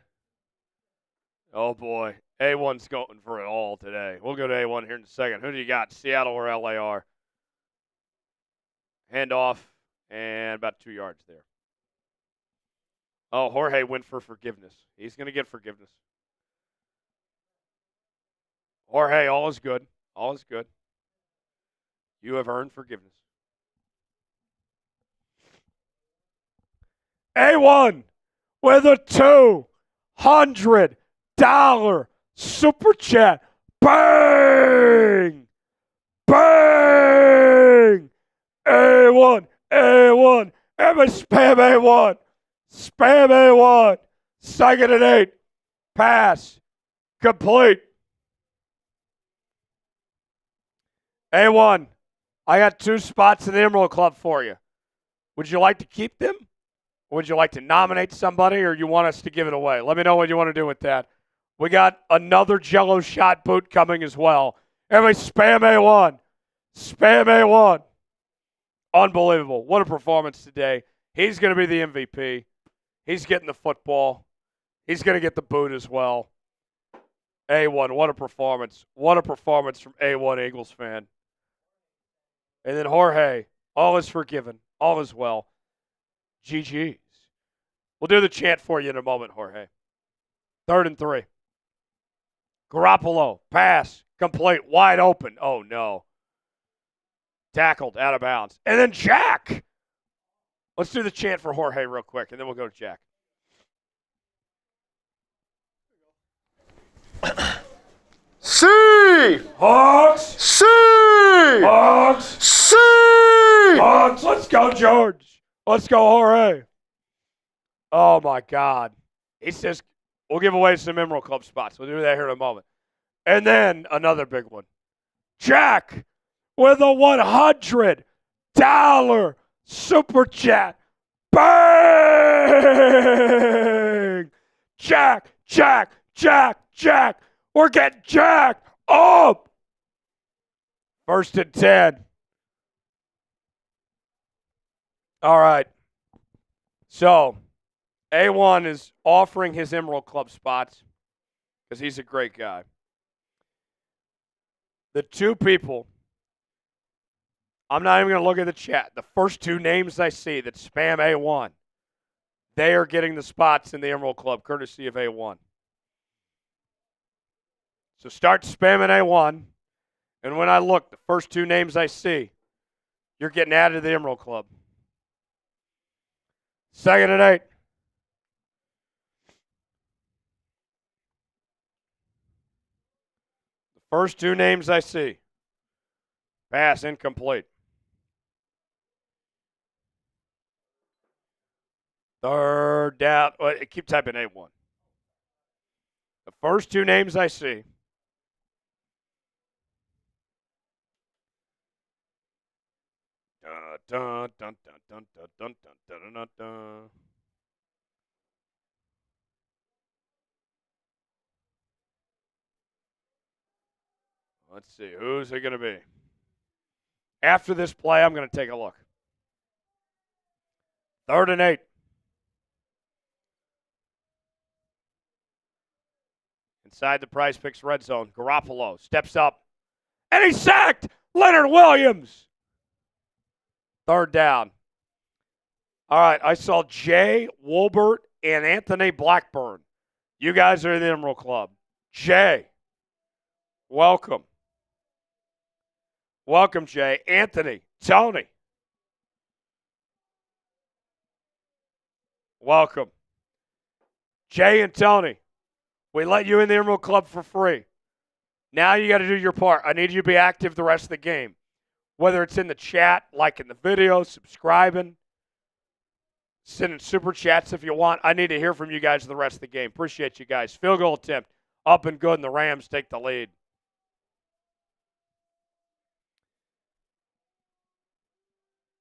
Oh, boy. A1's going for it all today. We'll go to A1 here in a second. Who do you got, Seattle or LAR? Handoff and about 2 yards there. Oh, Jorge went for forgiveness. He's going to get forgiveness. Jorge, all is good. All is good. You have earned forgiveness. A1 with a $200 super chat. Bang! Bang! A1, A1, every spam A1. Spam A1. Second and 8. Pass. Complete. A1, I got 2 spots in the Emerald Club for you. Would you like to keep them? Or would you like to nominate somebody, or you want us to give it away? Let me know what you want to do with that. We got another Jello shot boot coming as well. Everybody spam A1. Spam A1. Unbelievable. What a performance today. He's going to be the MVP. He's getting the football. He's going to get the boot as well. A1, what a performance. What a performance from A1 Eagles fan. And then Jorge, all is forgiven. All is well. GG's. We'll do the chant for you in a moment, Jorge. 3rd and 3. Garoppolo, pass, complete, wide open. Oh, no. Tackled, out of bounds. And then Jack. Let's do the chant for Jorge real quick, and then we'll go to Jack. Seahawks! Seahawks! Seahawks! Let's go, George. Let's go, Jorge. Oh, my God. He says we'll give away some Emerald Club spots. We'll do that here in a moment. And then another big one. Jack with a $100 super chat. Bang! Jack. We're getting Jack up. 1st and 10. All right. So, A1 is offering his Emerald Club spots because he's a great guy. The 2 people, I'm not even going to look at the chat. The first 2 names I see that spam A1, they are getting the spots in the Emerald Club, courtesy of A1. So start spamming A1, and when I look, the first 2 names I see, you're getting added to the Emerald Club. 2nd and 8. The first 2 names I see. Pass incomplete. 3rd down. Keep typing A1. The first 2 names I see. Dun, dun, dun, dun, dun, dun, dun, dun, dun, dun. Let's see. Who's it going to be? After this play, I'm going to take a look. 3rd and 8. Inside the Prize Picks red zone. Garoppolo steps up. And he's sacked! Leonard Williams! 3rd down. All right, I saw Jay Wolbert and Anthony Blackburn. You guys are in the Emerald Club. Jay, welcome. Welcome, Jay. Anthony, Tony, welcome. Jay and Tony, we let you in the Emerald Club for free. Now you got to do your part. I need you to be active the rest of the game. Whether it's in the chat, liking the video, subscribing, sending super chats if you want. I need to hear from you guys the rest of the game. Appreciate you guys. Field goal attempt up and good, and the Rams take the lead.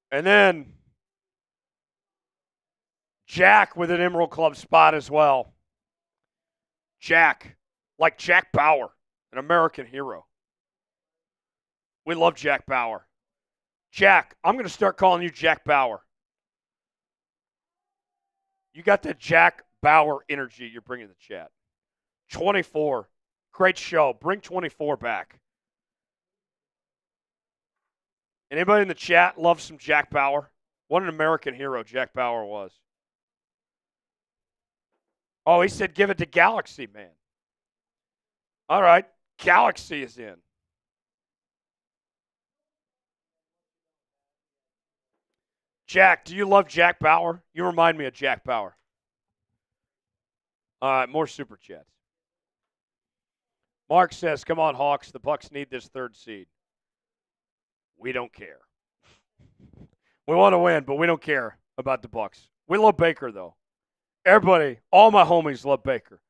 And then Jack with an Emerald Club spot as well. Jack, like Jack Bauer, an American hero. We love Jack Bauer. Jack, I'm going to start calling you Jack Bauer. You got that Jack Bauer energy you're bringing to the chat. 24. Great show. Bring 24 back. Anybody in the chat loves some Jack Bauer? What an American hero Jack Bauer was. Oh, he said give it to Galaxy, man. All right. Galaxy is in. Jack, do you love Jack Bauer? You remind me of Jack Bauer. All right, more super chats. Mark says, come on, Hawks. The Bucs need this third seed. We don't care. We want to win, but we don't care about the Bucs. We love Baker, though. Everybody, all my homies love Baker.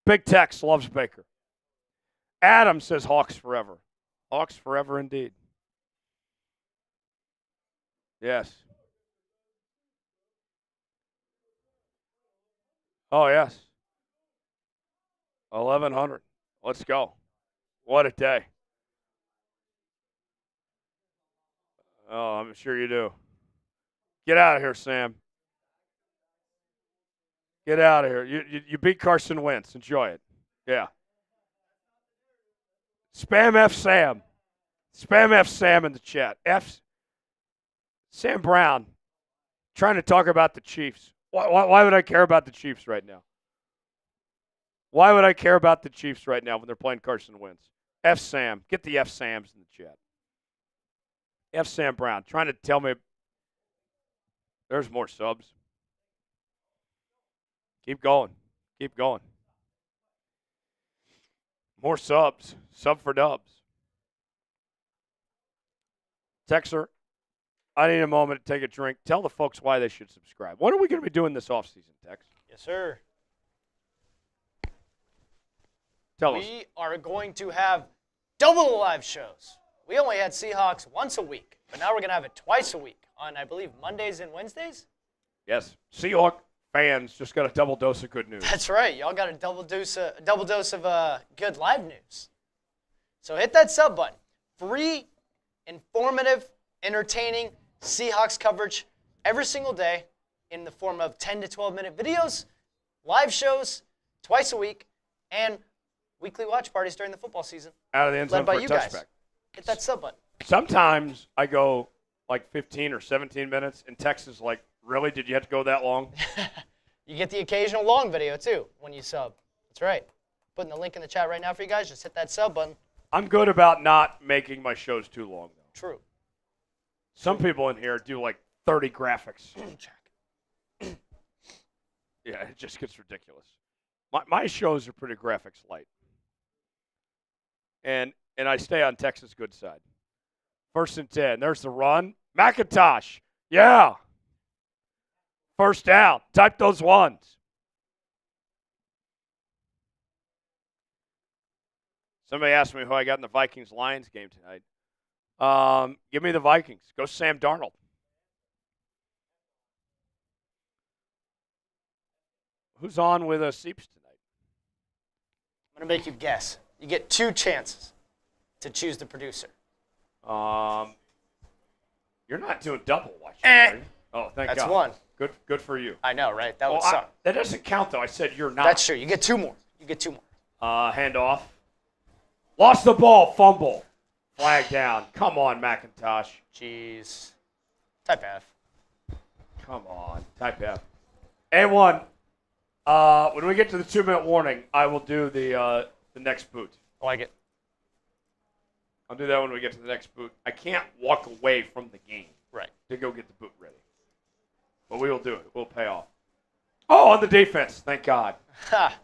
Big Tex loves Baker. Adam says Hawks forever. Hawks forever indeed. Yes. Oh, yes. 1,100. Let's go. What a day. Oh, I'm sure you do. Get out of here, Sam. Get out of here. You beat Carson Wentz. Enjoy it. Yeah. Spam F Sam. Spam F Sam in the chat. Sam Brown trying to talk about the Chiefs. Why would I care about the Chiefs right now? Why would I care about the Chiefs right now when they're playing Carson Wentz? F Sam. Get the F Sams in the chat. F Sam Brown trying to tell me there's more subs. Keep going. Keep going. More subs. Sub for dubs. Texter, I need a moment to take a drink. Tell the folks why they should subscribe. What are we going to be doing this offseason, Tex? Yes, sir. Tell us. We are going to have double the live shows. We only had Seahawks once a week, but now we're going to have it twice a week on, I believe, Mondays and Wednesdays? Yes. Seahawk fans just got a double dose of good news. That's right. Y'all got a double dose of good live news. So hit that sub button. Free, informative, entertaining Seahawks coverage every single day in the form of 10 to 12-minute videos, live shows twice a week, and weekly watch parties during the football season. Out of the end zone led by for a you touchback. guys. Hit that sub button. Sometimes I go like 15 or 17 minutes, and Tex is like, really? Did you have to go that long? You get the occasional long video, too, when you sub. That's right. Putting the link in the chat right now for you guys. Just hit that sub button. I'm good about not making my shows too long, though. True. Some people in here do like 30 graphics. Yeah, it just gets ridiculous. My shows are pretty graphics light. And I stay on Texas' good side. 1st and 10. There's the run. McIntosh. Yeah. First down. Type those ones. Somebody asked me who I got in the Vikings-Lions game tonight. Give me the Vikings. Go Sam Darnold. Who's on with Seeps tonight? I'm going to make you guess. You get 2 chances to choose the producer. You're not doing double watching, are you? Oh, thank God. That's 1. Good for you. I know, right? That would suck. That doesn't count, though. I said you're not. That's true. You get 2 more. Handoff. Lost the ball. Fumble. Flag down. Come on, McIntosh. Jeez. Type F. Come on. Type F. A1. When we get to the 2-minute warning, I will do the next boot. I like it. I'll do that when we get to the next boot. I can't walk away from the game to go get the boot ready. But we will do it. We'll pay off. Oh, on the defense. Thank God. Ha.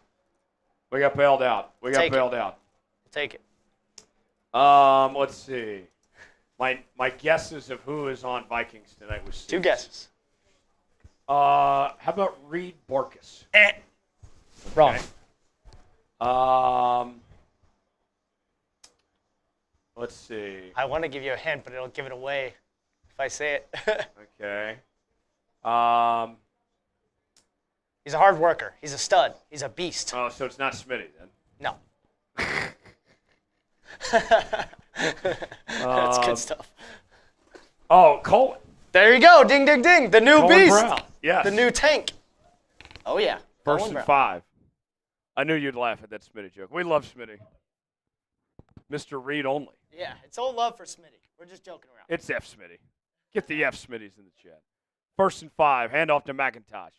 We got bailed out. Take it. Let's see. My guesses of who is on Vikings tonight was 2 guesses. How about Reed Borkus? Wrong. Okay. Let's see. I want to give you a hint, but it'll give it away if I say it. Okay. He's a hard worker. He's a stud. He's a beast. Oh, so it's not Smitty then? No. That's good stuff. Oh, Colin. There you go. Ding, ding, ding. The new Colin beast. Brown. Yes. The new tank. Oh, yeah. First Colin and Brown. 5. I knew you'd laugh at that Smitty joke. We love Smitty. Mr. Reed only. Yeah, it's all love for Smitty. We're just joking around. It's F. Smitty. Get the F. Smitties in the chat. First and 5. Handoff to McIntosh.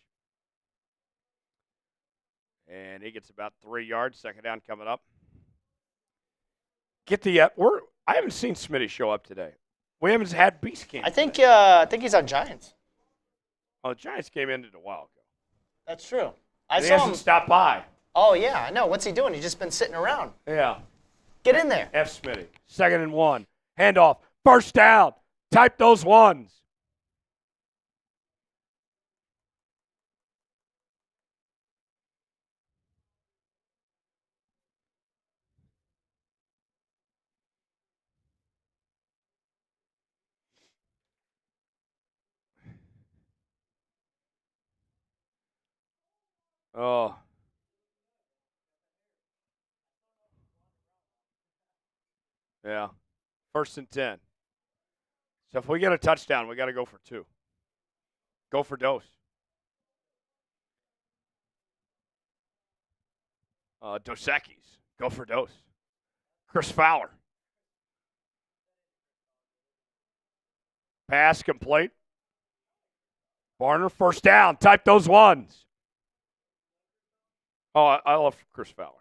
And he gets about 3 yards. Second down coming up. Get the F. I haven't seen Smitty show up today. We haven't had Beast Camp. I think he's on Giants. Oh, the Giants came in a while ago. That's true. He hasn't stopped by. Oh, yeah, I know. What's he doing? He's just been sitting around. Yeah. Get in there. F. Smitty. Second and 1. Handoff. First down. Type those ones. Oh. Yeah. First and 10. So if we get a touchdown, we got to go for 2. Go for Dose. Dos Equis. Go for Dose. Chris Fowler. Pass complete. Barner, first down. Type those ones. Oh, I love Chris Fowler.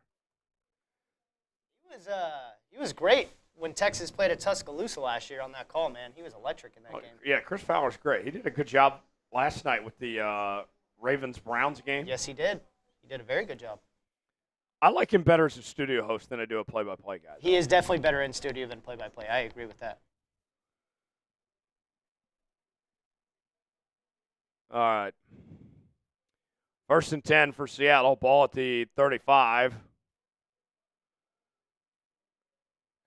He was great when Texas played at Tuscaloosa last year on that call, man. He was electric in that game. Yeah, Chris Fowler's great. He did a good job last night with the Ravens-Browns game. Yes, he did. He did a very good job. I like him better as a studio host than I do a play-by-play guy. He is definitely better in studio than play-by-play. I agree with that. All right. First and 10 for Seattle. Ball at the 35.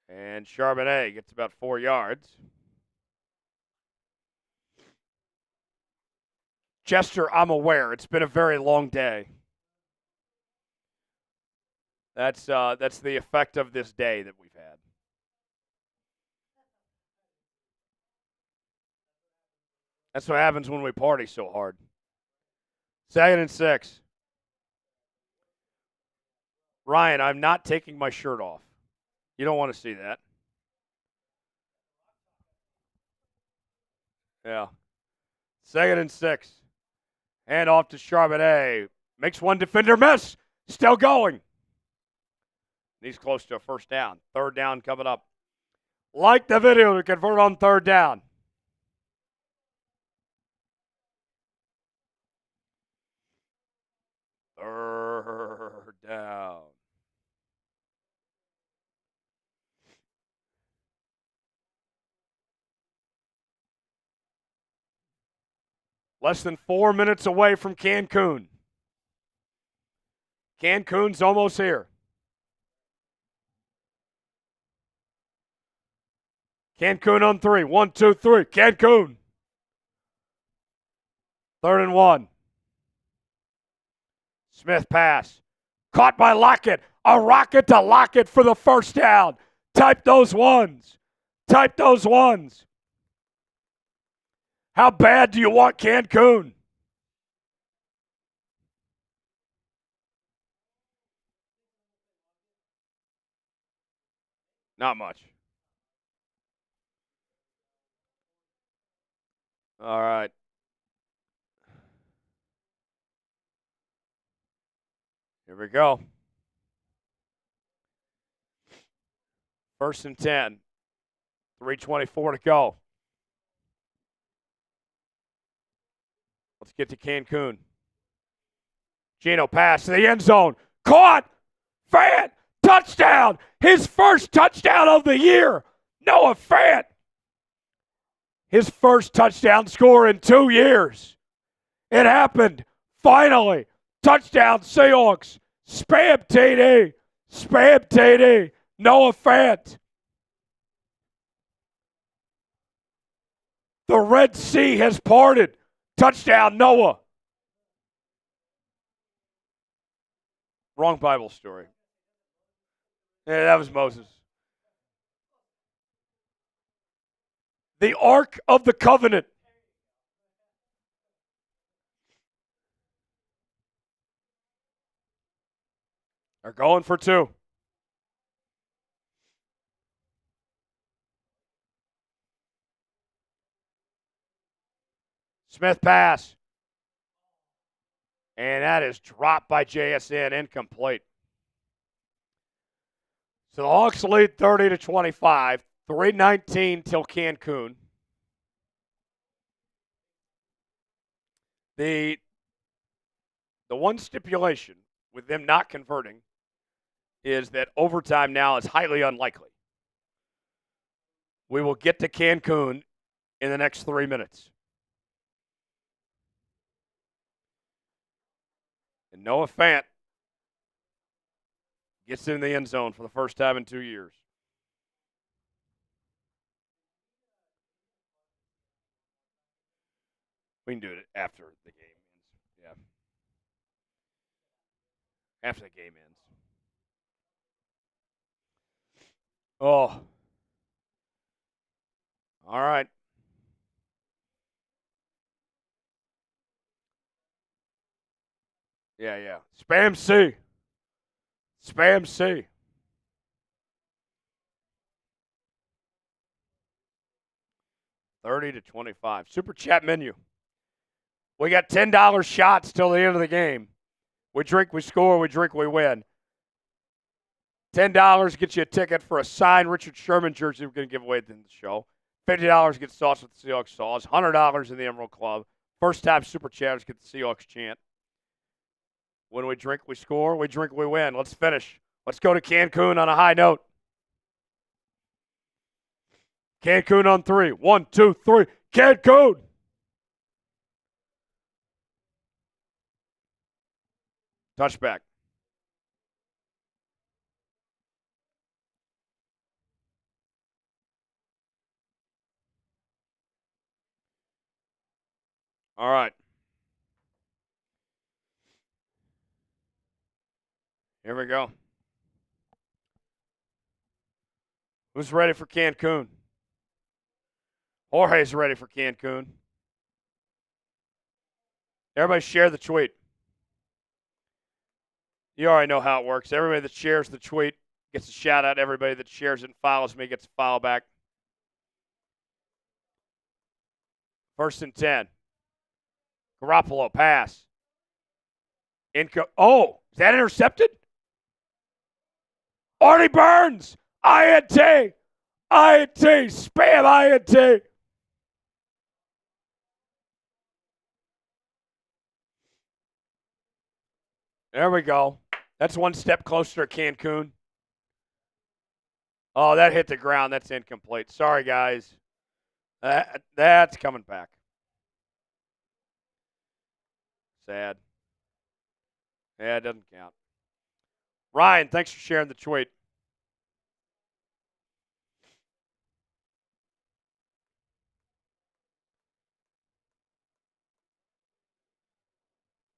And Charbonnet gets about 4 yards. Chester, I'm aware. It's been a very long day. That's the effect of this day that we've had. That's what happens when we party so hard. 2nd and 6. Ryan, I'm not taking my shirt off. You don't want to see that. Yeah. 2nd and 6. Hand off to Charbonnet. Makes one defender miss. Still going. He's close to a first down. 3rd down coming up. Like the video to convert on 3rd down. Third down. Less than 4 minutes away from Cancun. Cancun's almost here. Cancun on 3. 1, 2, 3. Cancun. 3rd and 1. Smith pass. Caught by Lockett. A rocket to Lockett for the first down. Type those ones. Type those ones. How bad do you want Cancun? Not much. All right. Here we go. 1st and 10. 3:24 to go. Let's get to Cancun. Geno pass to the end zone. Caught. Fant. Touchdown. His first touchdown of the year. Noah Fant. His first touchdown score in 2 years. It happened. Finally. Touchdown Seahawks. Spam TD. Spam TD. Noah Fant. The Red Sea has parted. Touchdown Noah. Wrong Bible story. Yeah, that was Moses. The Ark of the Covenant. They're going for 2. Smith pass. And that is dropped by JSN, incomplete. So the Hawks lead 30-25, 3:19 till Cancun. The one stipulation with them not converting is that overtime now is highly unlikely. We will get to Cancun in the next 3 minutes. And Noah Fant gets in the end zone for the first time in 2 years. We can do it after the game ends. Yeah. After the game ends. Oh. All right. Yeah. Spam C. Spam C. $30-25. Super chat menu. We got $10 shots till the end of the game. We drink, we score, we drink, we win. $10 gets you a ticket for a signed Richard Sherman jersey we're going to give away at the end of the show. $50 gets sauce with the Seahawks sauce. $100 in the Emerald Club. First time super chatters get the Seahawks chant. When we drink, we score. We drink, we win. Let's finish. Let's go to Cancun on a high note. Cancun on 3. 1, 2, 3. Cancun! Touchback. All right. Here we go. Who's ready for Cancun? Jorge's ready for Cancun. Everybody share the tweet. You already know how it works. Everybody that shares the tweet gets a shout out. Everybody that shares it and follows me gets a follow back. 1st and 10. Garoppolo pass. Oh, is that intercepted? Artie Burns. INT. Spam INT. There we go. That's one step closer to Cancun. Oh, that hit the ground. That's incomplete. Sorry, guys. That's coming back. Sad. Yeah, it doesn't count. Ryan, thanks for sharing the tweet.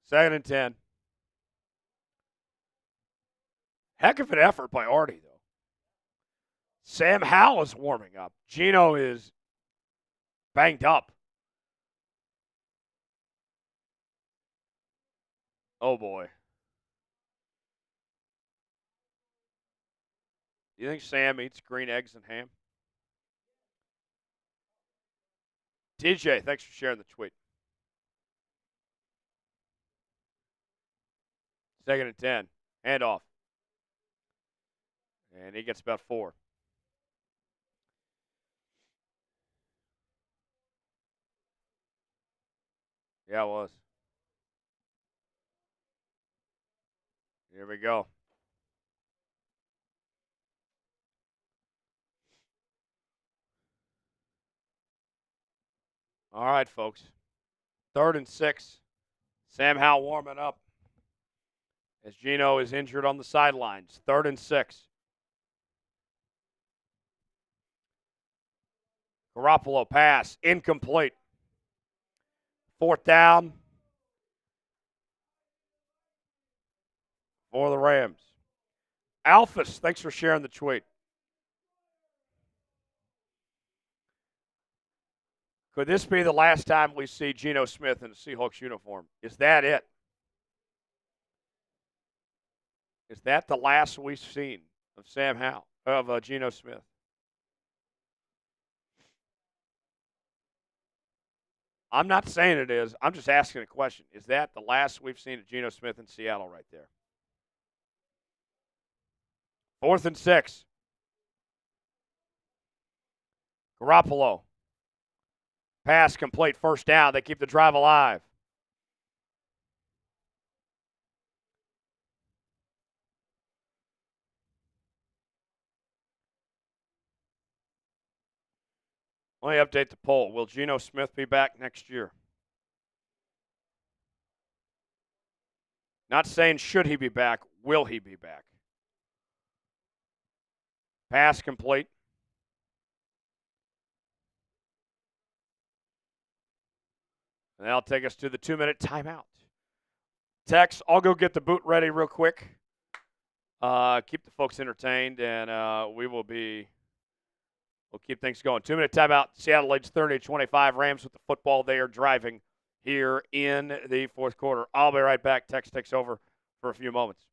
Second and 10. Heck of an effort by Artie, though. Sam Howell is warming up. Geno is banged up. Oh, boy. You think Sam eats green eggs and ham? TJ, thanks for sharing the tweet. Second and 10. Handoff. And he gets about 4. Yeah, it was. Here we go. All right, folks. 3rd and 6. Sam Howell warming up as Geno is injured on the sidelines. 3rd and 6. Garoppolo pass. Incomplete. 4th down for the Rams. Alphys, thanks for sharing the tweet. Could this be the last time we see Geno Smith in a Seahawks uniform? Is that it? Is that the last we've seen of Geno Smith? I'm not saying it is. I'm just asking a question. Is that the last we've seen of Geno Smith in Seattle right there? 4th and 6. Garoppolo. Pass complete, first down. They keep the drive alive. Let me update the poll. Will Geno Smith be back next year? Not saying should he be back. Will he be back? Pass complete. And that'll take us to the 2-minute timeout. Tex, I'll go get the boot ready real quick. Keep the folks entertained, and we'll keep things going. 2-minute timeout. Seattle leads 30-25. Rams with the football. They are driving here in the fourth quarter. I'll be right back. Tex takes over for a few moments.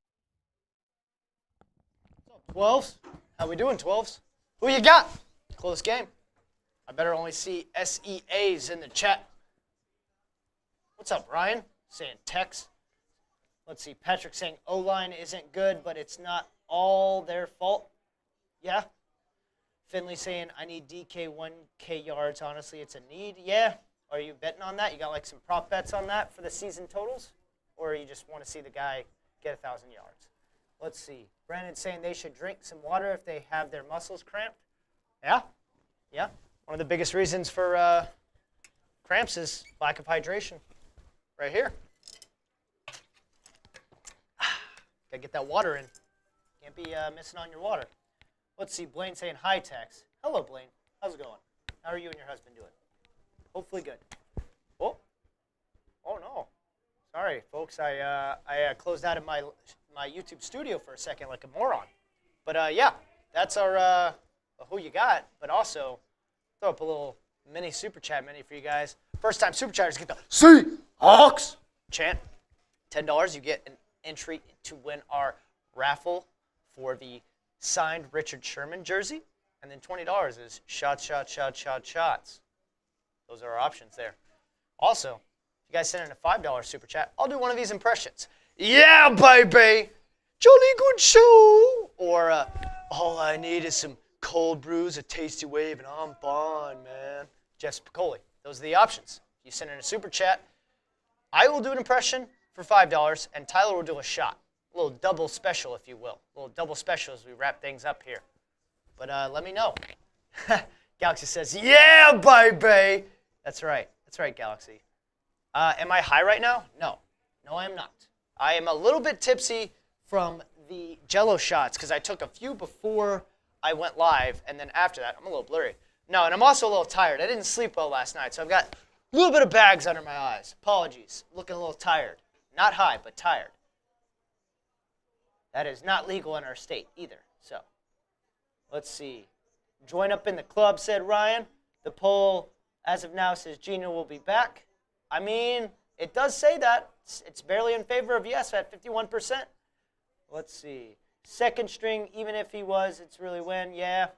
12s? How we doing, 12s? Who you got? Close game. I better only see SEAs in the chat. What's up, Ryan? Saying Tex. Let's see. Patrick saying O-line isn't good, but it's not all their fault. Yeah. Finley saying I need DK 1K yards. Honestly, it's a need. Yeah. Are you betting on that? You got like some prop bets on that for the season totals? Or you just want to see the guy get 1,000 yards? Let's see. Brandon saying they should drink some water if they have their muscles cramped. Yeah. Yeah. One of the biggest reasons for cramps is lack of hydration. Right here. Gotta get that water in. Can't be missing on your water. Let's see. Blaine saying hi, Tex. Hello, Blaine. How's it going? How are you and your husband doing? Hopefully good. Oh. Oh, no. Sorry, folks. I closed out of my YouTube studio for a second like a moron. But, yeah, that's our who you got. But also, throw up a little mini super chat mini for you guys. First time super chatters get the Seahawks chant. $10, you get an entry to win our raffle for the signed Richard Sherman jersey. And then $20 is shots. Those are our options there. Also, if you guys send in a $5 super chat, I'll do one of these impressions. Yeah, baby! Jolly good show! Or, all I need is some cold brews, a tasty wave, and I'm fine, man. Jeff Spicoli. Those are the options. If you send in a super chat, I will do an impression for $5, and Tyler will do a shot. A little double special, if you will. A little double special as we wrap things up here. But let me know. Galaxy says, yeah, baby! That's right. That's right, Galaxy. Am I high right now? No. No, I am not. I am a little bit tipsy from the Jell-O shots because I took a few before I went live, and then after that, I'm a little blurry. No, and I'm also a little tired. I didn't sleep well last night, so I've got a little bit of bags under my eyes. Apologies. Looking a little tired. Not high, but tired. That is not legal in our state either. So, let's see. Join up in the club, said Ryan. The poll, as of now, says Geno will be back. I mean, it does say that. It's barely in favor of yes at 51%. Let's see. Second string, even if he was, it's really win. Yeah.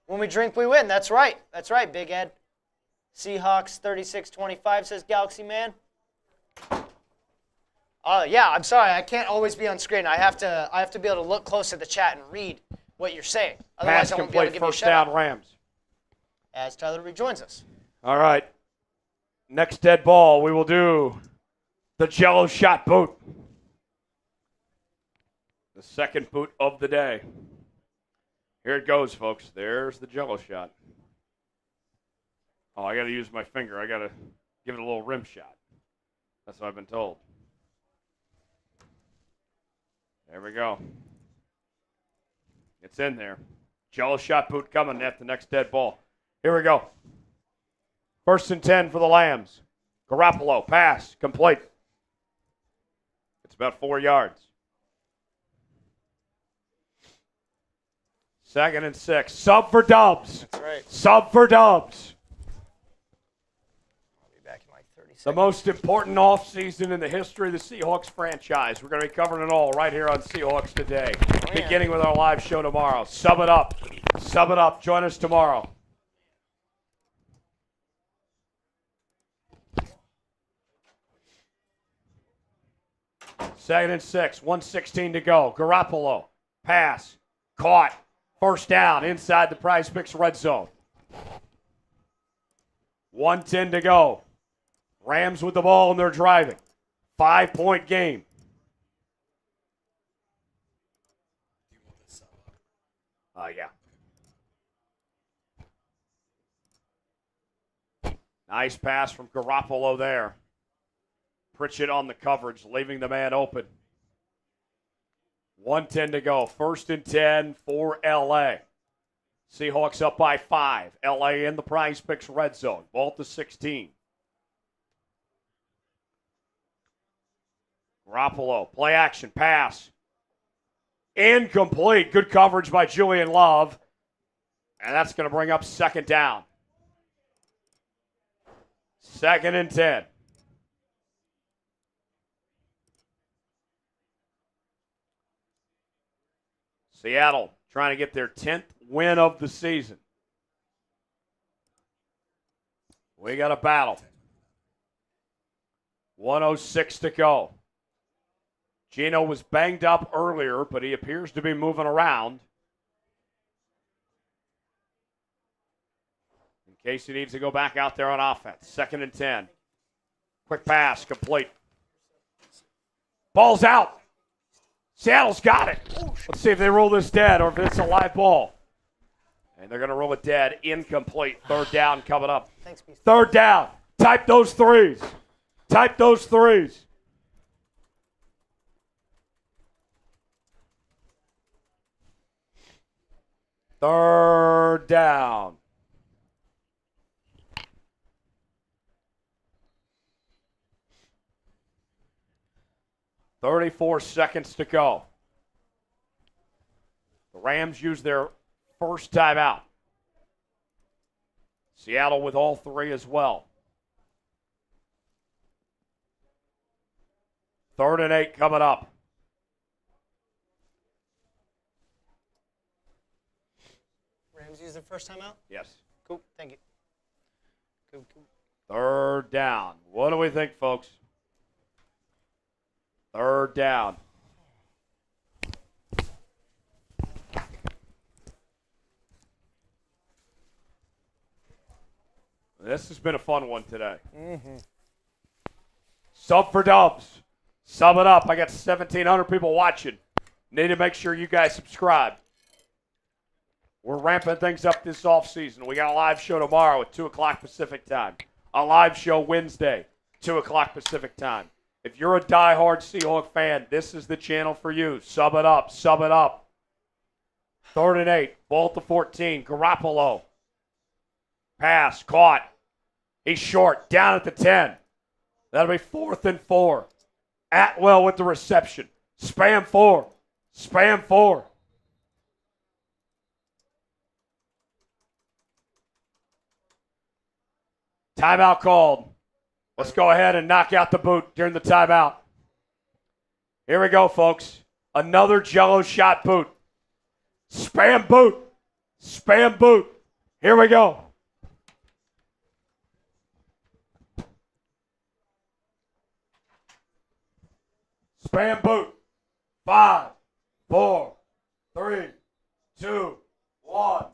When we drink, we win. That's right. That's right, Big Ed. Seahawks 36-25, says Galaxy Man. Yeah, I'm sorry. I can't always be on screen. I have to be able to look close at the chat and read what you're saying. Otherwise, I won't be able to give you a first down, shout-out. Rams. As Tyler rejoins us. All right. Next dead ball, we will do the Jell-O shot boot. The second boot of the day. Here it goes, folks. There's the Jell-O shot. Oh, I got to use my finger. I got to give it a little rim shot. That's what I've been told. There we go. It's in there. Jell-O shot boot coming at the next dead ball. Here we go. 1st and 10 for the Lambs. Garoppolo, pass, complete. It's about 4 yards. 2nd and 6. Sub for Dubs. That's right. Sub for Dubs. The most important offseason in the history of the Seahawks franchise. We're going to be covering it all right here on Seahawks Today, beginning with our live show tomorrow. Sub it up. Sub it up. Join us tomorrow. Second and 6, 1:16 to go. Garoppolo, pass, caught, first down inside the Prize Picks red zone. 1:10 to go. Rams with the ball and they're driving. 5-point game. Yeah. Nice pass from Garoppolo there. Pritchett on the coverage, leaving the man open. 1:10 to go. 1st and 10 for LA. Seahawks up by 5. LA in the Prize Picks red zone. Ball at the 16. Garoppolo, play action, pass. Incomplete. Good coverage by Julian Love. And that's going to bring up second down. 2nd and 10. Seattle trying to get their 10th win of the season. We got a battle. 1:06 to go. Geno was banged up earlier, but he appears to be moving around. In case he needs to go back out there on offense. 2nd and 10. Quick pass, complete. Ball's out. Seattle's got it. Let's see if they roll this dead or if it's a live ball. And they're going to roll it dead. Incomplete. 3rd down coming up. Thanks, Beast. 3rd down. Type those threes. Type those threes. Third down. "34 seconds to go. The Rams use their first timeout. Seattle with all 3 as well. 3rd and 8 coming up. Rams use their first time out? Yes. Cool. Thank you. Cool. 3rd down. What do we think, folks? 3rd down. This has been a fun one today. Sub for dubs. Sub it up. I got 1,700 people watching. Need to make sure you guys subscribe. We're ramping things up this offseason. We got a live show tomorrow at 2 o'clock Pacific time. A live show Wednesday, 2 o'clock Pacific time. If you're a diehard Seahawk fan, this is the channel for you. Sub it up. Sub it up. 3rd and 8. Ball at the 14. Garoppolo. Pass. Caught. He's short. Down at the 10. That'll be 4th and 4. Atwell with the reception. Spam 4. Spam 4. Timeout called. Let's go ahead and knock out the boot during the timeout. Here we go, folks. Another Jello shot boot. Spam boot. Spam boot. Here we go. Spam boot. 5, 4, 3, 2, 1.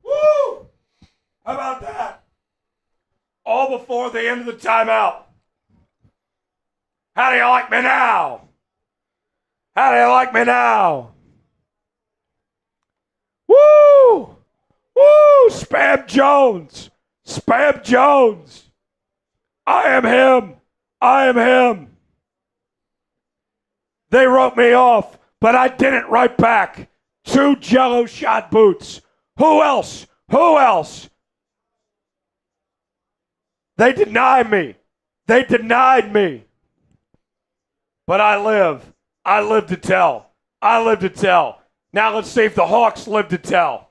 Woo! How about that? All before the end of the timeout. How do you like me now? How do you like me now? Woo! Woo! Spam Jones. Spam Jones. I am him. I am him. They wrote me off, but I didn't write back. 2 Jello shot boots. Who else? Who else They deny me. They denied me. But I live. I live to tell. I live to tell. Now let's see if the Hawks live to tell.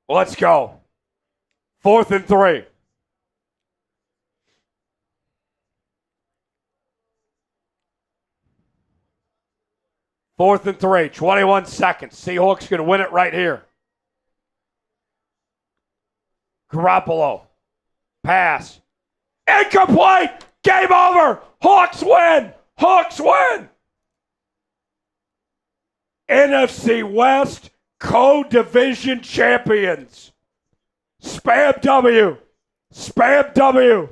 Let's go. 4th and 3. Fourth and 3, 21 seconds. Seahawks going to win it right here. Garoppolo. Pass. Incomplete. Game over. Hawks win. Hawks win. NFC West co-division champions. Spam W. Spam W.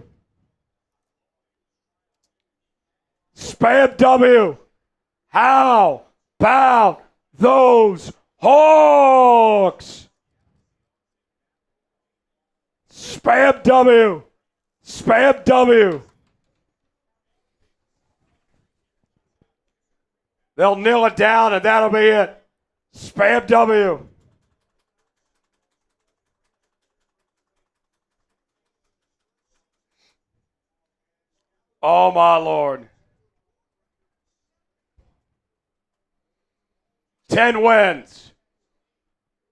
Spam W. How about those Hawks? Spam W. Spam W. They'll kneel it down and that'll be it. Spam W. Oh, my Lord. 10 wins.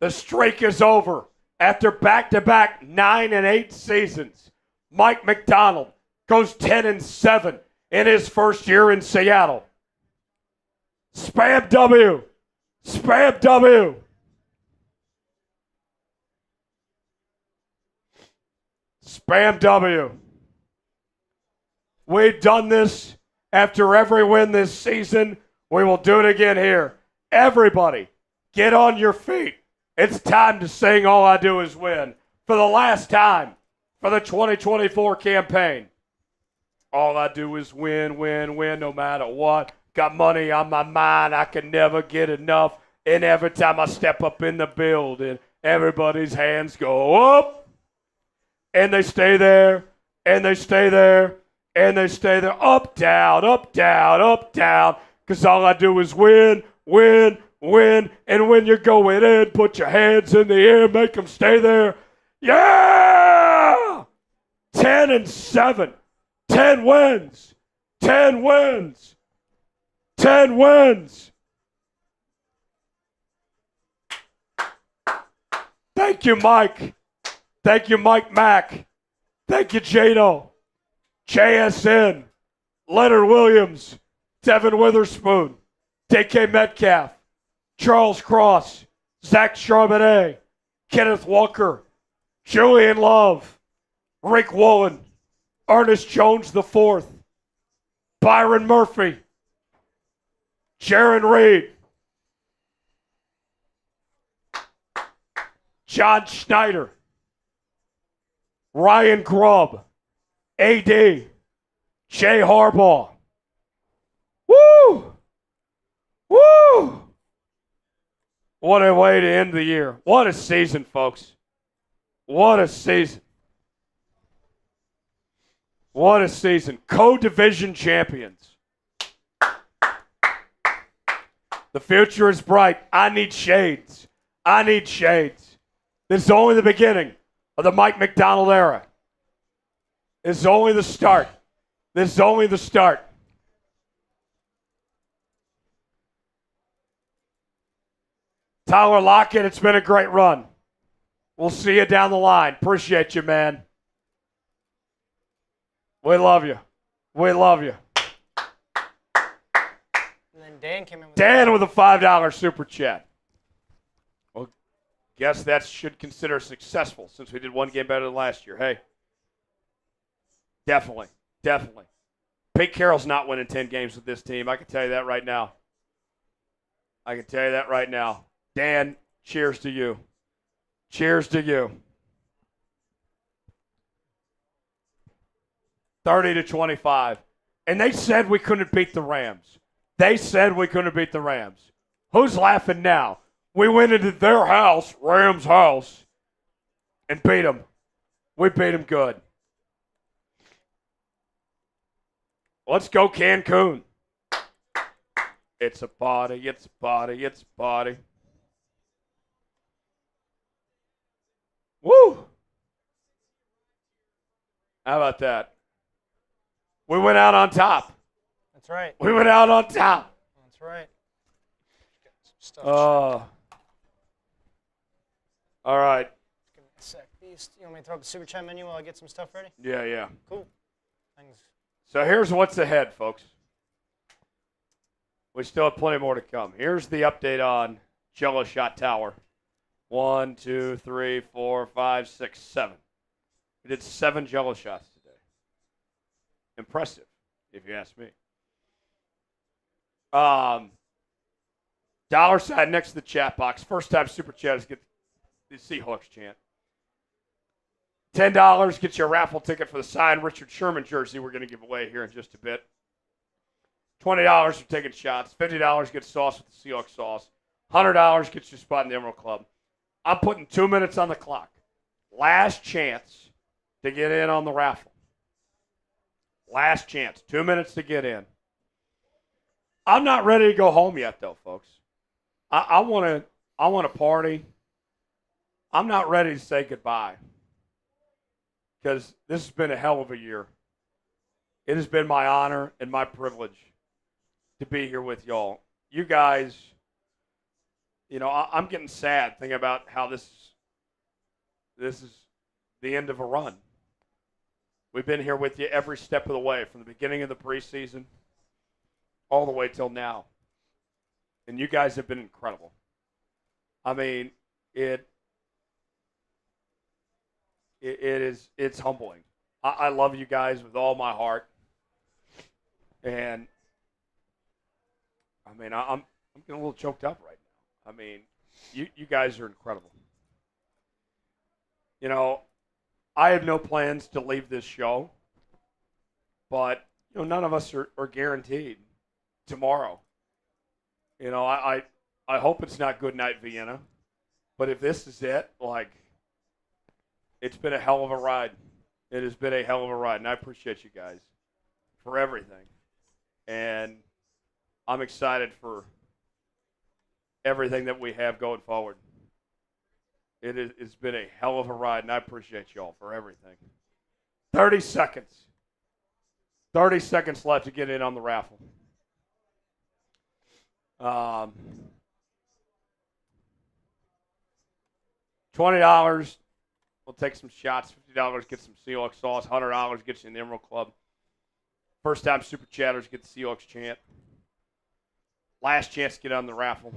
The streak is over. After back-to-back 9 and 8 seasons, Mike Macdonald goes 10 and 7 in his first year in Seattle. Spam W. Spam W. Spam W. We've done this after every win this season. We will do it again here. Everybody, get on your feet. It's time to sing All I Do Is Win for the last time for the 2024 campaign. All I do is win, win, win, no matter what. Got money on my mind, I can never get enough. And every time I step up in the building, everybody's hands go up. And they stay there, and they stay there, and they stay there. Up, down, up, down, up, down. Because all I do is win, win, win. And when you're going in, put your hands in the air, make them stay there. Yeah! 10 and 7. 10 wins. 10 wins. 10 wins. Thank you, Mike. Thank you, Mike Mac. Thank you, Geno. JSN. Leonard Williams. Devon Witherspoon. DK Metcalf. Charles Cross. Zach Charbonnet. Kenneth Walker. Julian Love. Rick Woolen. Ernest Jones IV. Byron Murphy. Jarran Reed. John Schneider. Ryan Grubb. AD. Jay Harbaugh. Woo! Woo! What a way to end the year. What a season, folks. What a season. What a season. Co-division champions. The future is bright. I need shades. I need shades. This is only the beginning of the Mike Macdonald era. This is only the start. This is only the start. Tyler Lockett, it's been a great run. We'll see you down the line. Appreciate you, man. We love you. We love you. And then Dan came in with Dan with a $5 super chat. Well, guess that should consider successful since we did one game better than last year. Hey, definitely, definitely. Pete Carroll's not winning 10 games with this team. I can tell you that right now. I can tell you that right now. Dan, cheers to you. Cheers to you. 30-25. And they said we couldn't beat the Rams. They said we couldn't beat the Rams. Who's laughing now? We went into their house, Rams' house, and beat them. We beat them good. Let's go Cancun. It's a party, it's a party, it's a party. Woo! How about that? We went out on top. That's right. We went out on top. That's right. Got some stuff. All right. Give me a sec. You want me to throw up the super chat menu while I get some stuff ready? Yeah. Cool. Thanks. So here's what's ahead, folks. We still have plenty more to come. Here's the update on Jello Shot Tower. 1, 2, 3, 4, 5, 6, 7. We did 7 Jello shots today. Impressive, if you ask me. Dollar sign next to the chat box. First time super chatters get the Seahawks chant. $10 gets you a raffle ticket for the signed Richard Sherman jersey we're going to give away here in just a bit. $20 for taking shots. $50 gets sauce with the Seahawks sauce. $100 gets you a spot in the Emerald Club. I'm putting 2 minutes on the clock. Last chance to get in on the raffle. Last chance. 2 minutes to get in. I'm not ready to go home yet, though, folks. I want to party. I'm not ready to say goodbye because this has been a hell of a year. It has been my honor and my privilege to be here with y'all. You guys, I'm getting sad thinking about how this is the end of a run. We've been here with you every step of the way, from the beginning of the preseason all the way till now. And you guys have been incredible. I mean, it's humbling. I love you guys with all my heart. And I mean, I'm getting a little choked up right now. I mean, you guys are incredible. I have no plans to leave this show, but none of us are guaranteed tomorrow. I hope it's not good night Vienna, but if this is it, it's been a hell of a ride. It has been a hell of a ride, and I appreciate you guys for everything. And I'm excited for everything that we have going forward. It's been a hell of a ride, and I appreciate y'all for everything. 30 seconds. 30 seconds left to get in on the raffle. $20, we'll take some shots. $50 get some Seahawks sauce. $100 gets you in the Emerald Club. First time super chatters get the Seahawks chant. Last chance to get on the raffle.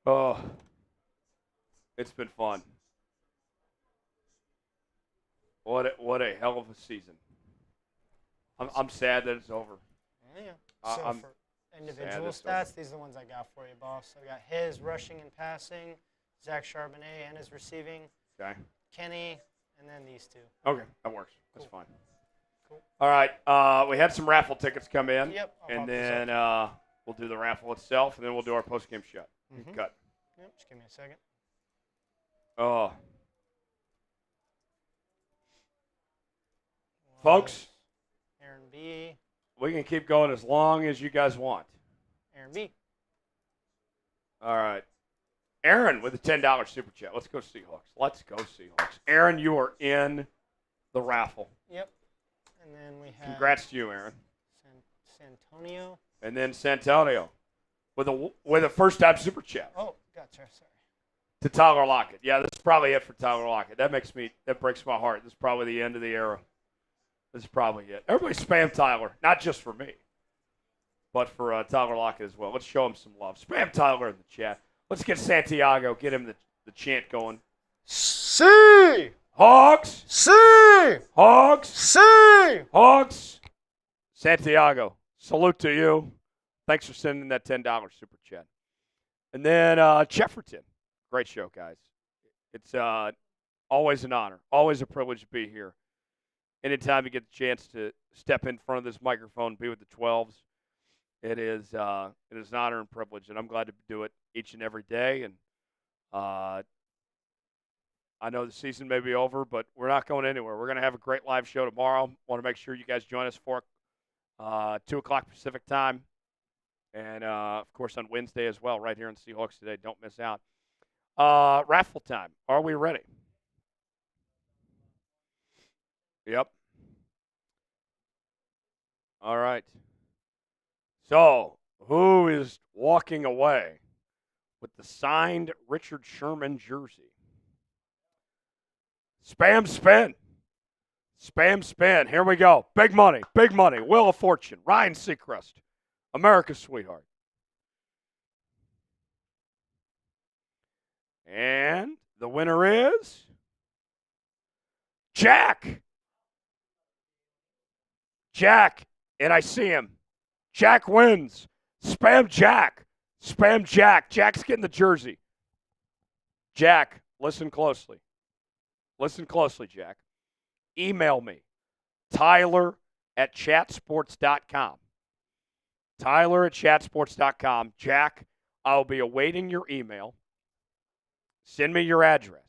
Oh, it's been fun. What a hell of a season. I'm sad that it's over. Yeah. So for individual stats, these are the ones I got for you, boss. I got his rushing and passing, Zach Charbonnet and his receiving, okay, Kenny, and then these two. Okay, that works. That's fine. Cool. All right, we had some raffle tickets come in. Yep. And then we'll do the raffle itself, and then we'll do our post-game shot. Mm-hmm. Cut. Yep, just give me a second. Oh. Folks, Aaron B. we can keep going as long as you guys want. Aaron B. All right. Aaron with a $10 super chat. Let's go Seahawks. Let's go Seahawks. Aaron, you are in the raffle. Yep. And then we have Congrats to you, Aaron. Santonio. And then Santonio with a first-time super chat. Oh, gotcha. Sorry. To Tyler Lockett. Yeah, this is probably it for Tyler Lockett. That breaks my heart. This is probably the end of the era. This is probably it. Everybody spam Tyler, not just for me, but for Tyler Lockett as well. Let's show him some love. Spam Tyler in the chat. Let's get Santiago, get him the chant going. See! Hawks! See! Hawks! See! Hawks! Santiago, salute to you. Thanks for sending that $10 super chat. And then Jefferton. Great show, guys. It's always an honor, always a privilege to be here. Anytime you get the chance to step in front of this microphone, be with the 12s, it is an honor and privilege, and I'm glad to do it each and every day. And I know the season may be over, but we're not going anywhere. We're going to have a great live show tomorrow. Want to make sure you guys join us for 2 o'clock Pacific time. And, of course, on Wednesday as well, right here on Seahawks Today. Don't miss out. Raffle time. Are we ready? Yep. All right. So, who is walking away with the signed Richard Sherman jersey? Spam spin. Spam spin. Here we go. Big money. Big money. Wheel of Fortune. Ryan Seacrest. America's sweetheart. And the winner is Jack. Jack. And I see him. Jack wins. Spam Jack. Spam Jack. Jack's getting the jersey. Jack, listen closely. Listen closely, Jack. Email me, Tyler@chatsports.com. Tyler@chatsports.com. Jack, I'll be awaiting your email. Send me your address,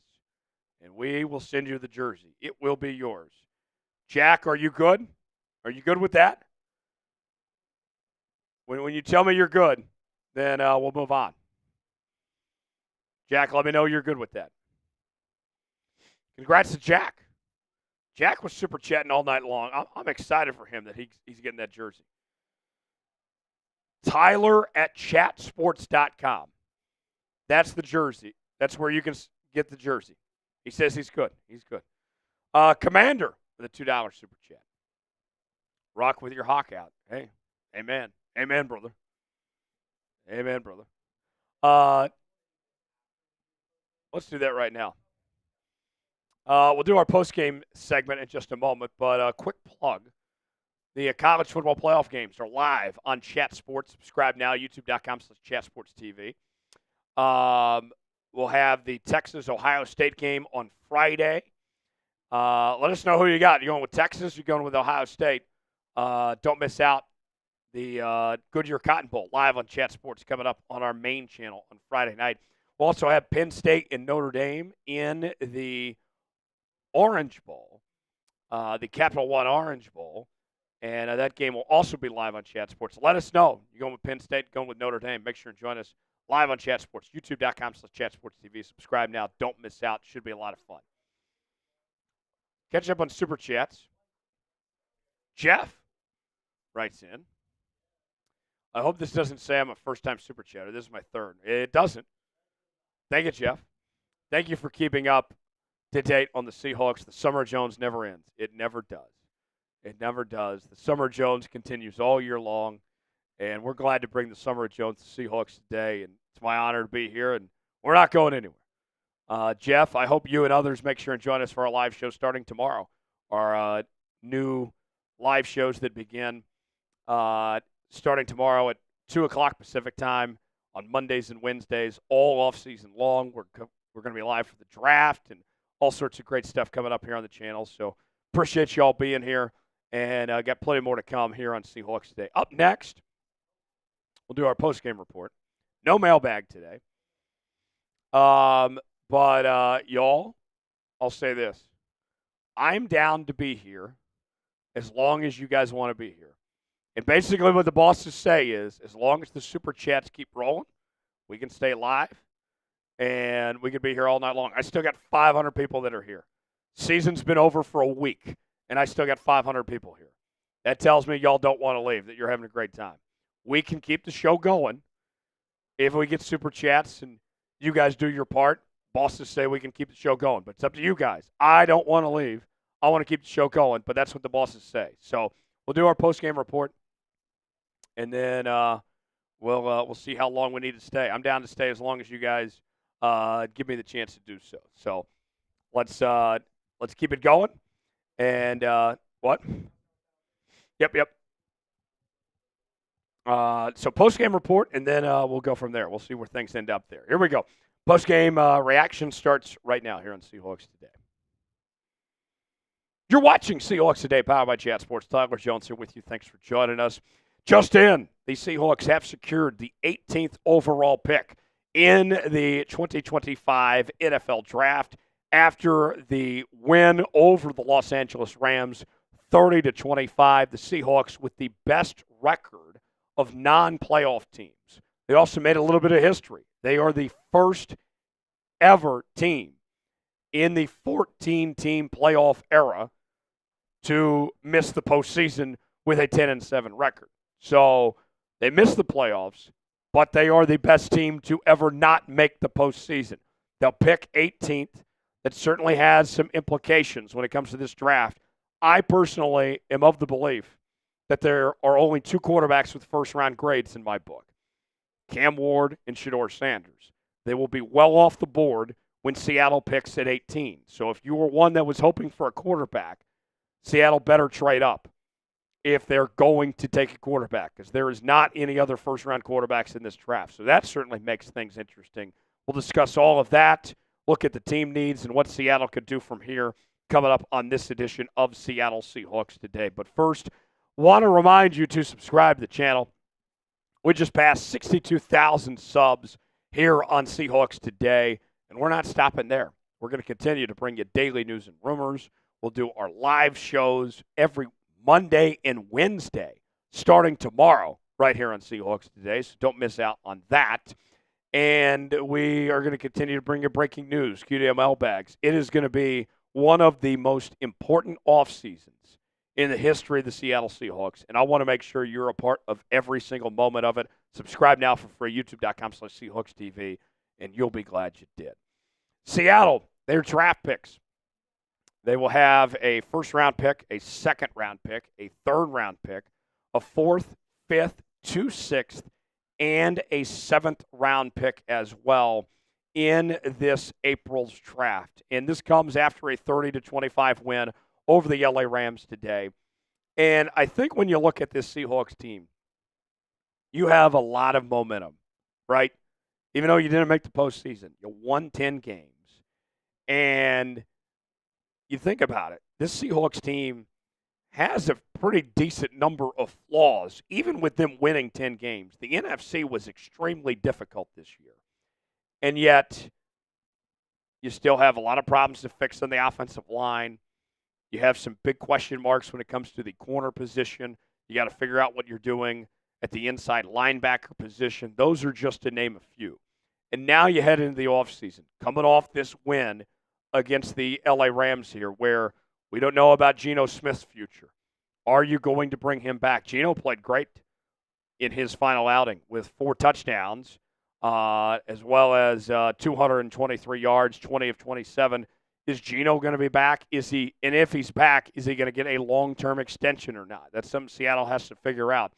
and we will send you the jersey. It will be yours. Jack, are you good? Are you good with that? When you tell me you're good, then we'll move on. Jack, let me know you're good with that. Congrats to Jack. Jack was super chatting all night long. I'm excited for him that he's getting that jersey. Tyler@chatsports.com. That's the jersey. That's where you can get the jersey. He says he's good. He's good. Commander with a $2 super chat. Rock with your hawk out. Hey, amen. Amen, brother. Amen, brother. Let's do that right now. We'll do our post-game segment in just a moment, but a quick plug. The college football playoff games are live on Chat Sports. Subscribe now, youtube.com/chatsportstv. We'll have the Texas-Ohio State game on Friday. Let us know who you got. You going with Texas? You're going with Ohio State? Don't miss out. The Goodyear Cotton Bowl live on Chat Sports coming up on our main channel on Friday night. We'll also have Penn State and Notre Dame in the Orange Bowl, the Capital One Orange Bowl, and that game will also be live on Chat Sports. Let us know. You're going with Penn State, going with Notre Dame. Make sure and join us live on Chat Sports, youtube.com/chatsportstv. Subscribe now. Don't miss out. Should be a lot of fun. Catch up on Super Chats. Jeff writes in, I hope this doesn't say I'm a first-time Super Chatter. This is my third. It doesn't. Thank you, Jeff. Thank you for keeping up to date on the Seahawks. The Summer Jones never ends. It never does. It never does. The Summer Jones continues all year long, and we're glad to bring the Summer Jones to Seahawks today, and it's my honor to be here, and we're not going anywhere. Jeff, I hope you and others make sure and join us for our live show starting tomorrow. Our new live shows that begin starting tomorrow at 2 o'clock Pacific time on Mondays and Wednesdays, all off-season long. We're going to be live for the draft and all sorts of great stuff coming up here on the channel. So appreciate you all being here, and got plenty more to come here on Seahawks Today. Up next, we'll do our post-game report. No mailbag today. But y'all, I'll say this. I'm down to be here as long as you guys want to be here. And basically what the bosses say is, as long as the Super Chats keep rolling, we can stay live, and we can be here all night long. I still got 500 people that are here. Season's been over for a week, and I still got 500 people here. That tells me y'all don't want to leave, that you're having a great time. We can keep the show going if we get Super Chats and you guys do your part. Bosses say we can keep the show going, but it's up to you guys. I don't want to leave. I want to keep the show going, but that's what the bosses say. So we'll do our post-game report, and then we'll see how long we need to stay. I'm down to stay as long as you guys give me the chance to do so. So let's keep it going. And what? Yep. So post-game report, and then we'll go from there. We'll see where things end up there. Here we go. Post-game reaction starts right now here on Seahawks Today. You're watching Seahawks Today, powered by Chat Sports. Tyler Jones here with you. Thanks for joining us. Just in, the Seahawks have secured the 18th overall pick in the 2025 NFL Draft after the win over the Los Angeles Rams, 30-25. The Seahawks with the best record of non-playoff teams. They also made a little bit of history. They are the first ever team in the 14-team playoff era to miss the postseason with a 10-7 record. So they missed the playoffs, but they are the best team to ever not make the postseason. They'll pick 18th. That certainly has some implications when it comes to this draft. I personally am of the belief that there are only two quarterbacks with first-round grades in my book, Cam Ward and Shedeur Sanders. They will be well off the board when Seattle picks at 18. So if you were one that was hoping for a quarterback, Seattle better trade up if they're going to take a quarterback, because there is not any other first-round quarterbacks in this draft. So that certainly makes things interesting. We'll discuss all of that, look at the team needs and what Seattle could do from here coming up on this edition of Seattle Seahawks Today. But first, want to remind you to subscribe to the channel. We just passed 62,000 subs here on Seahawks Today, and we're not stopping there. We're going to continue to bring you daily news and rumors. We'll do our live shows every Monday and Wednesday starting tomorrow right here on Seahawks Today, so don't miss out on that. And we are going to continue to bring you breaking news, QDML bags. It is going to be one of the most important off seasons in the history of the Seattle Seahawks, and I want to make sure you're a part of every single moment of it. Subscribe now for free, youtube.com/SeahawksTV, and you'll be glad you did. Seattle, their draft picks. They will have a first-round pick, a second-round pick, a third-round pick, a fourth, fifth, 2 sixth, and a seventh-round pick as well in this April's draft. And this comes after a 30-25 win over the LA Rams today. And I think when you look at this Seahawks team, you have a lot of momentum, right? Even though you didn't make the postseason, you won 10 games. And you think about it, this Seahawks team has a pretty decent number of flaws, even with them winning 10 games. The NFC was extremely difficult this year. And yet, you still have a lot of problems to fix on the offensive line. You have some big question marks when it comes to the corner position. You got to figure out what you're doing at the inside linebacker position. Those are just to name a few. And now you head into the offseason, coming off this win against the LA Rams here, where we don't know about Geno Smith's future. Are you going to bring him back? Geno played great in his final outing with 4 touchdowns, as well as 223 yards, 20 of 27. Is Geno going to be back? Is he? And if he's back, is he going to get a long-term extension or not? That's something Seattle has to figure out.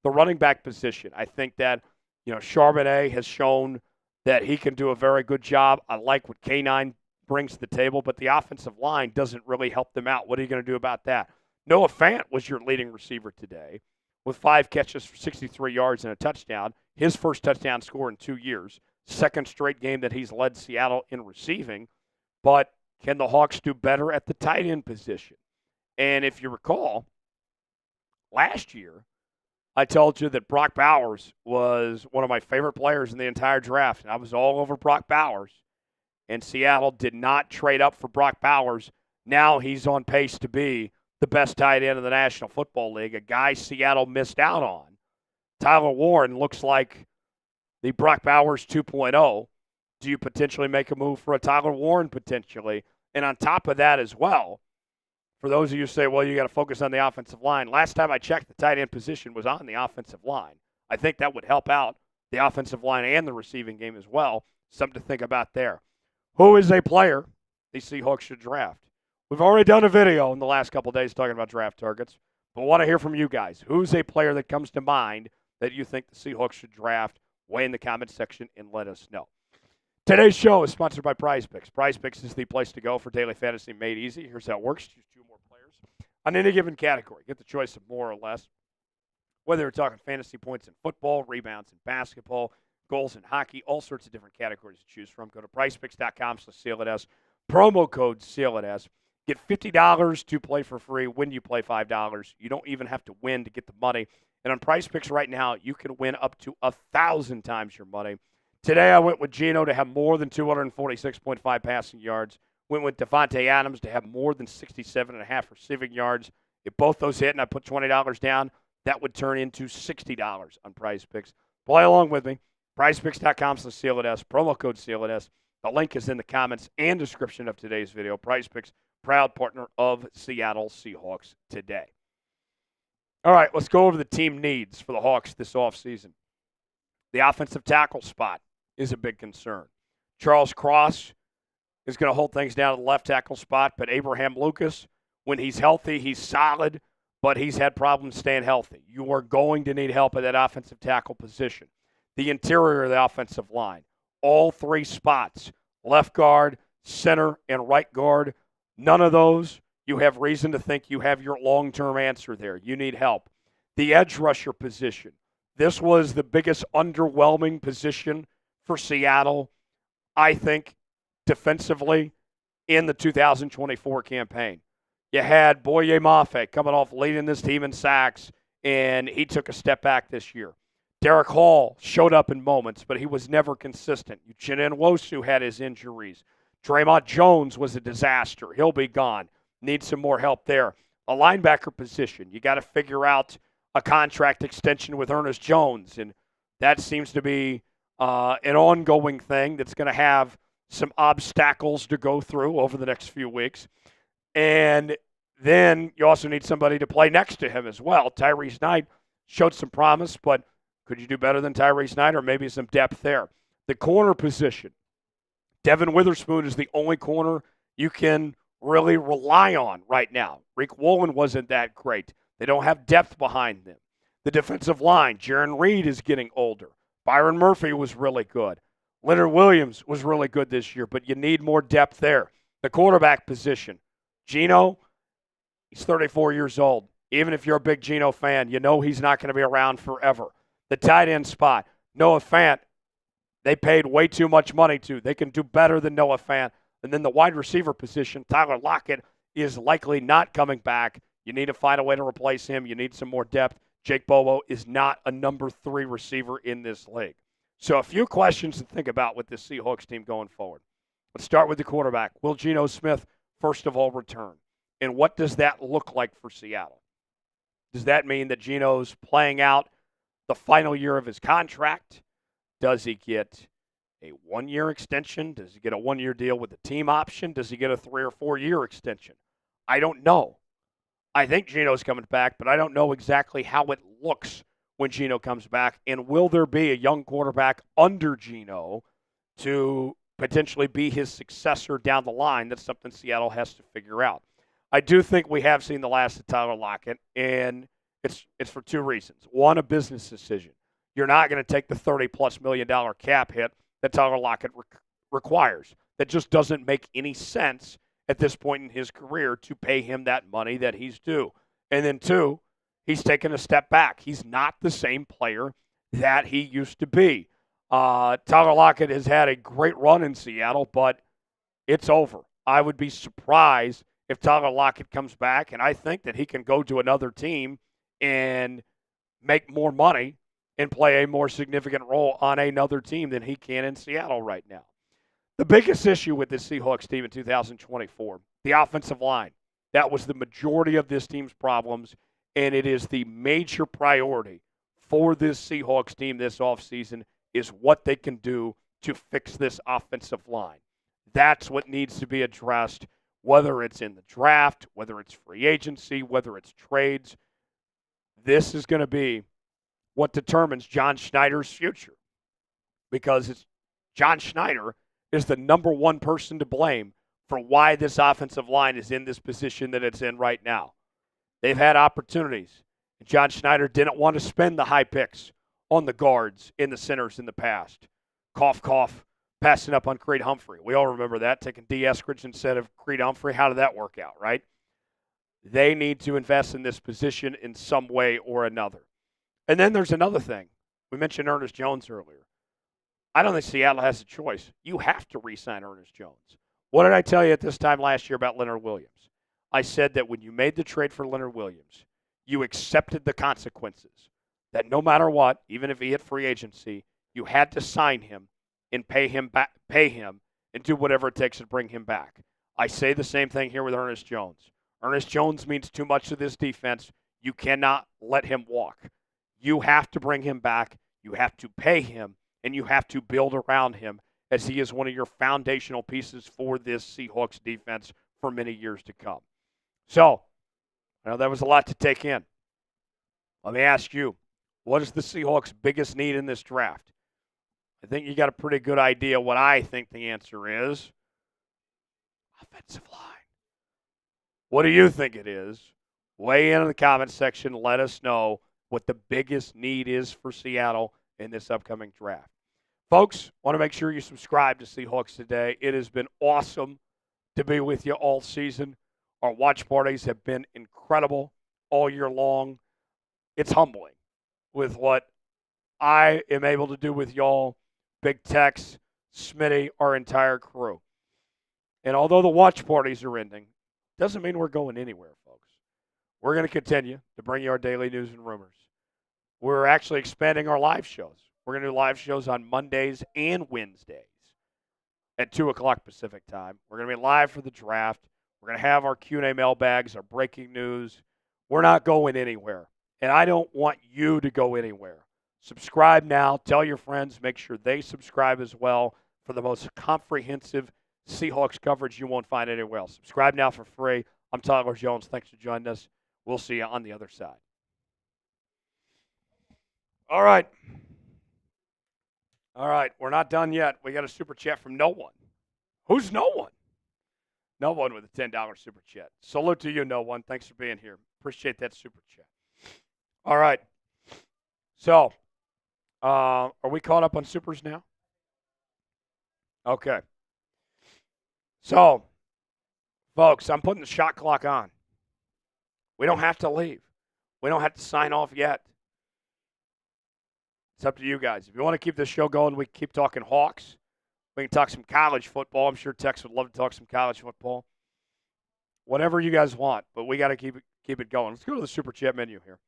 The running back position, I think that Charbonnet has shown that he can do a very good job. I like what K9 brings to the table, but the offensive line doesn't really help them out. What are you going to do about that? Noah Fant was your leading receiver today with 5 catches for 63 yards and a touchdown. His first touchdown score in 2 years. Second straight game that he's led Seattle in receiving. But can the Hawks do better at the tight end position? And if you recall, last year, I told you that Brock Bowers was one of my favorite players in the entire draft, and I was all over Brock Bowers. And Seattle did not trade up for Brock Bowers. Now he's on pace to be the best tight end in the National Football League, a guy Seattle missed out on. Tyler Warren looks like the Brock Bowers 2.0. Do you potentially make a move for a Tyler Warren potentially? And on top of that as well, for those of you who say, well, you got to focus on the offensive line, last time I checked, the tight end position was on the offensive line. I think that would help out the offensive line and the receiving game as well. Something to think about there. Who is a player the Seahawks should draft? We've already done a video in the last couple of days talking about draft targets, but I want to hear from you guys. Who's a player that comes to mind that you think the Seahawks should draft? Weigh in the comments section and let us know. Today's show is sponsored by Prize Picks. Prize Picks is the place to go for daily fantasy made easy. Here's how it works. Choose 2 more players on any given category. Get the choice of more or less. Whether we're talking fantasy points in football, rebounds in basketball, goals in hockey, all sorts of different categories to choose from. Go to PrizePicks.com/SealItAs. Promo code SealItAs. Get $50 to play for free when you play $5. You don't even have to win to get the money. And on Prize Picks right now, you can win up to 1,000 times your money. Today I went with Geno to have more than 246.5 passing yards. Went with Devontae Adams to have more than 67.5 receiving yards. If both those hit and I put $20 down, that would turn into $60 on Prize Picks. Play along with me. PrizePicks.com/SealItAs. Promo code SealItAs. The link is in the comments and description of today's video. Prize Picks, proud partner of Seattle Seahawks today. All right, let's go over the team needs for the Hawks this offseason. The offensive tackle spot is a big concern. Charles Cross is going to hold things down at the left tackle spot, but Abraham Lucas, when he's healthy, he's solid, but he's had problems staying healthy. You are going to need help at that offensive tackle position. The interior of the offensive line, all three spots, left guard, center, and right guard, none of those you have reason to think you have your long-term answer there. You need help. The edge rusher position. This was the biggest underwhelming position for Seattle, I think, defensively in the 2024 campaign. You had Boye Mafe coming off leading this team in sacks, and he took a step back this year. Derek Hall showed up in moments, but he was never consistent. Uchenna Nwosu had his injuries. Dre'Mont Jones was a disaster. He'll be gone. Need some more help there. A linebacker position, you got to figure out a contract extension with Ernest Jones, and that seems to be an ongoing thing that's going to have some obstacles to go through over the next few weeks. And then you also need somebody to play next to him as well. Tyrice Knight showed some promise, but could you do better than Tyrice Knight, or maybe some depth there? The corner position, Devon Witherspoon is the only corner you can really rely on right now. Rick Woolen wasn't that great. They don't have depth behind them. The defensive line, Jarran Reed is getting older. Byron Murphy was really good. Leonard Williams was really good this year, but you need more depth there. The quarterback position, Geno, he's 34 years old. Even if you're a big Geno fan, you know he's not going to be around forever. The tight end spot, Noah Fant, they paid way too much money to. They can do better than Noah Fant. And then the wide receiver position, Tyler Lockett is likely not coming back. You need to find a way to replace him. You need some more depth. Jake Bobo is not a number 3 receiver in this league. So a few questions to think about with this Seahawks team going forward. Let's start with the quarterback. Will Geno Smith, first of all, return? And what does that look like for Seattle? Does that mean that Geno's playing out the final year of his contract? Does he get a 1-year extension? Does he get a 1-year deal with the team option? Does he get a 3 or 4-year extension? I don't know. I think Geno's coming back, but I don't know exactly how it looks when Geno comes back. And will there be a young quarterback under Geno to potentially be his successor down the line? That's something Seattle has to figure out. I do think we have seen the last of Tyler Lockett, and it's for 2 reasons. One, a business decision. You're not going to take the $30+ million cap hit that Tyler Lockett requires. That just doesn't make any sense at this point in his career to pay him that money that he's due. And then 2, he's taken a step back. He's not the same player that he used to be. Tyler Lockett has had a great run in Seattle, but it's over. I would be surprised if Tyler Lockett comes back, and I think that he can go to another team and make more money and play a more significant role on another team than he can in Seattle right now. The biggest issue with this Seahawks team in 2024, the offensive line. That was the majority of this team's problems, and it is the major priority for this Seahawks team this offseason is what they can do to fix this offensive line. That's what needs to be addressed, whether it's in the draft, whether it's free agency, whether it's trades. This is going to be what determines John Schneider's future, because it's John Schneider is the number 1 person to blame for why this offensive line is in this position that it's in right now. They've had opportunities. John Schneider didn't want to spend the high picks on the guards in the centers in the past. Cough, cough, passing up on Creed Humphrey. We all remember that, taking D. Eskridge instead of Creed Humphrey. How did that work out, right? They need to invest in this position in some way or another. And then there's another thing. We mentioned Ernest Jones earlier. I don't think Seattle has a choice. You have to re-sign Ernest Jones. What did I tell you at this time last year about Leonard Williams? I said that when you made the trade for Leonard Williams, you accepted the consequences. That no matter what, even if he hit free agency, you had to sign him and pay him and do whatever it takes to bring him back. I say the same thing here with Ernest Jones. Ernest Jones means too much to this defense. You cannot let him walk. You have to bring him back. You have to pay him, and you have to build around him as he is one of your foundational pieces for this Seahawks defense for many years to come. So, I know that was a lot to take in. Let me ask you, what is the Seahawks' biggest need in this draft? I think you got a pretty good idea what I think the answer is. Offensive line. What do you think it is? Weigh in the comments section. Let us know what the biggest need is for Seattle in this upcoming draft. Folks, want to make sure you subscribe to Seahawks Today. It has been awesome to be with you all season. Our watch parties have been incredible all year long. It's humbling with what I am able to do with y'all, Big Tex, Smitty, our entire crew. And although the watch parties are ending, doesn't mean we're going anywhere, folks. We're going to continue to bring you our daily news and rumors. We're actually expanding our live shows. We're going to do live shows on Mondays and Wednesdays at 2 o'clock Pacific time. We're going to be live for the draft. We're going to have our Q&A mailbags, our breaking news. We're not going anywhere, and I don't want you to go anywhere. Subscribe now. Tell your friends. Make sure they subscribe as well for the most comprehensive Seahawks coverage you won't find anywhere else. Subscribe now for free. I'm Tyler Jones. Thanks for joining us. We'll see you on the other side. All right. We're not done yet. We got a super chat from no one. Who's no one? No one with a $10 super chat. Salute to you, no one. Thanks for being here. Appreciate that super chat. All right. So, are we caught up on supers now? Okay. So, folks, I'm putting the shot clock on. We don't have to leave. We don't have to sign off yet. It's up to you guys. If you want to keep this show going, we can keep talking Hawks. We can talk some college football. I'm sure Tex would love to talk some college football. Whatever you guys want, but we got to keep it going. Let's go to the super chat menu here.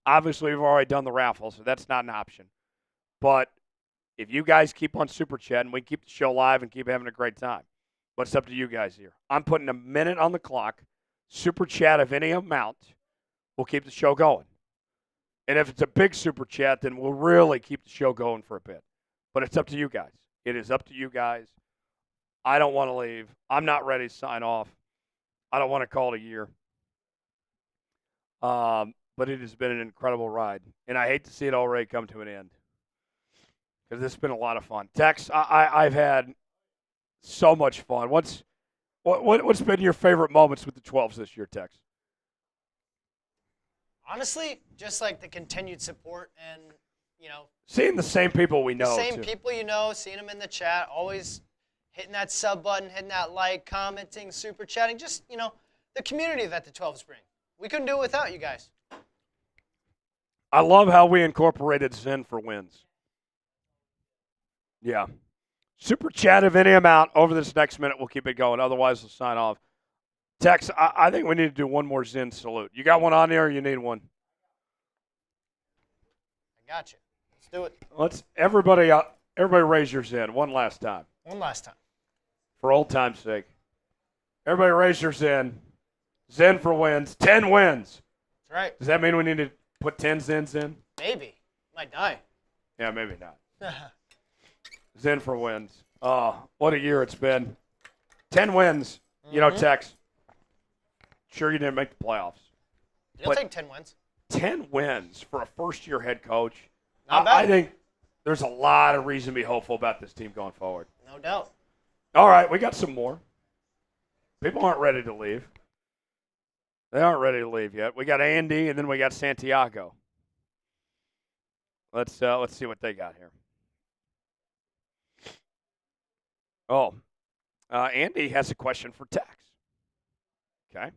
Obviously, we've already done the raffle, so that's not an option. But if you guys keep on super chatting, we keep the show live and keep having a great time. But it's up to you guys here. I'm putting a minute on the clock. Super chat of any amount will keep the show going. And if it's a big super chat, then we'll really keep the show going for a bit. But it's up to you guys. It is up to you guys. I don't want to leave. I'm not ready to sign off. I don't want to call it a year. But it has been an incredible ride. And I hate to see it already come to an end. Because it's been a lot of fun. Tex, I've had so much fun. What's been your favorite moments with the 12s this year, Tex? Honestly, just like the continued support and, seeing the same people we know. The same people you know, seeing them in the chat, always hitting that sub button, hitting that like, commenting, super chatting, just, the community that the 12s bring. We couldn't do it without you guys. I love how we incorporated Zen for wins. Yeah. Super chat of any amount over this next minute. We'll keep it going. Otherwise, we'll sign off. Tex, I think we need to do one more Zen salute. You got one on there or you need one? I got you. Let's do it. Let's everybody raise your Zen one last time. One last time. For old time's sake. Everybody raise your Zen. Zen for wins. 10 wins. That's right. Does that mean we need to put 10 Zens in? Maybe. Might die. Yeah, maybe not. Zen for wins. Oh, what a year it's been. 10 wins. Mm-hmm. Tex. Sure you didn't make the playoffs. You'll take 10 wins. 10 wins for a first-year head coach. Not bad. I think there's a lot of reason to be hopeful about this team going forward. No doubt. All right, we got some more. People aren't ready to leave. They aren't ready to leave yet. We got Andy, and then we got Santiago. Let's see what they got here. Oh, Andy has a question for Tex. Okay.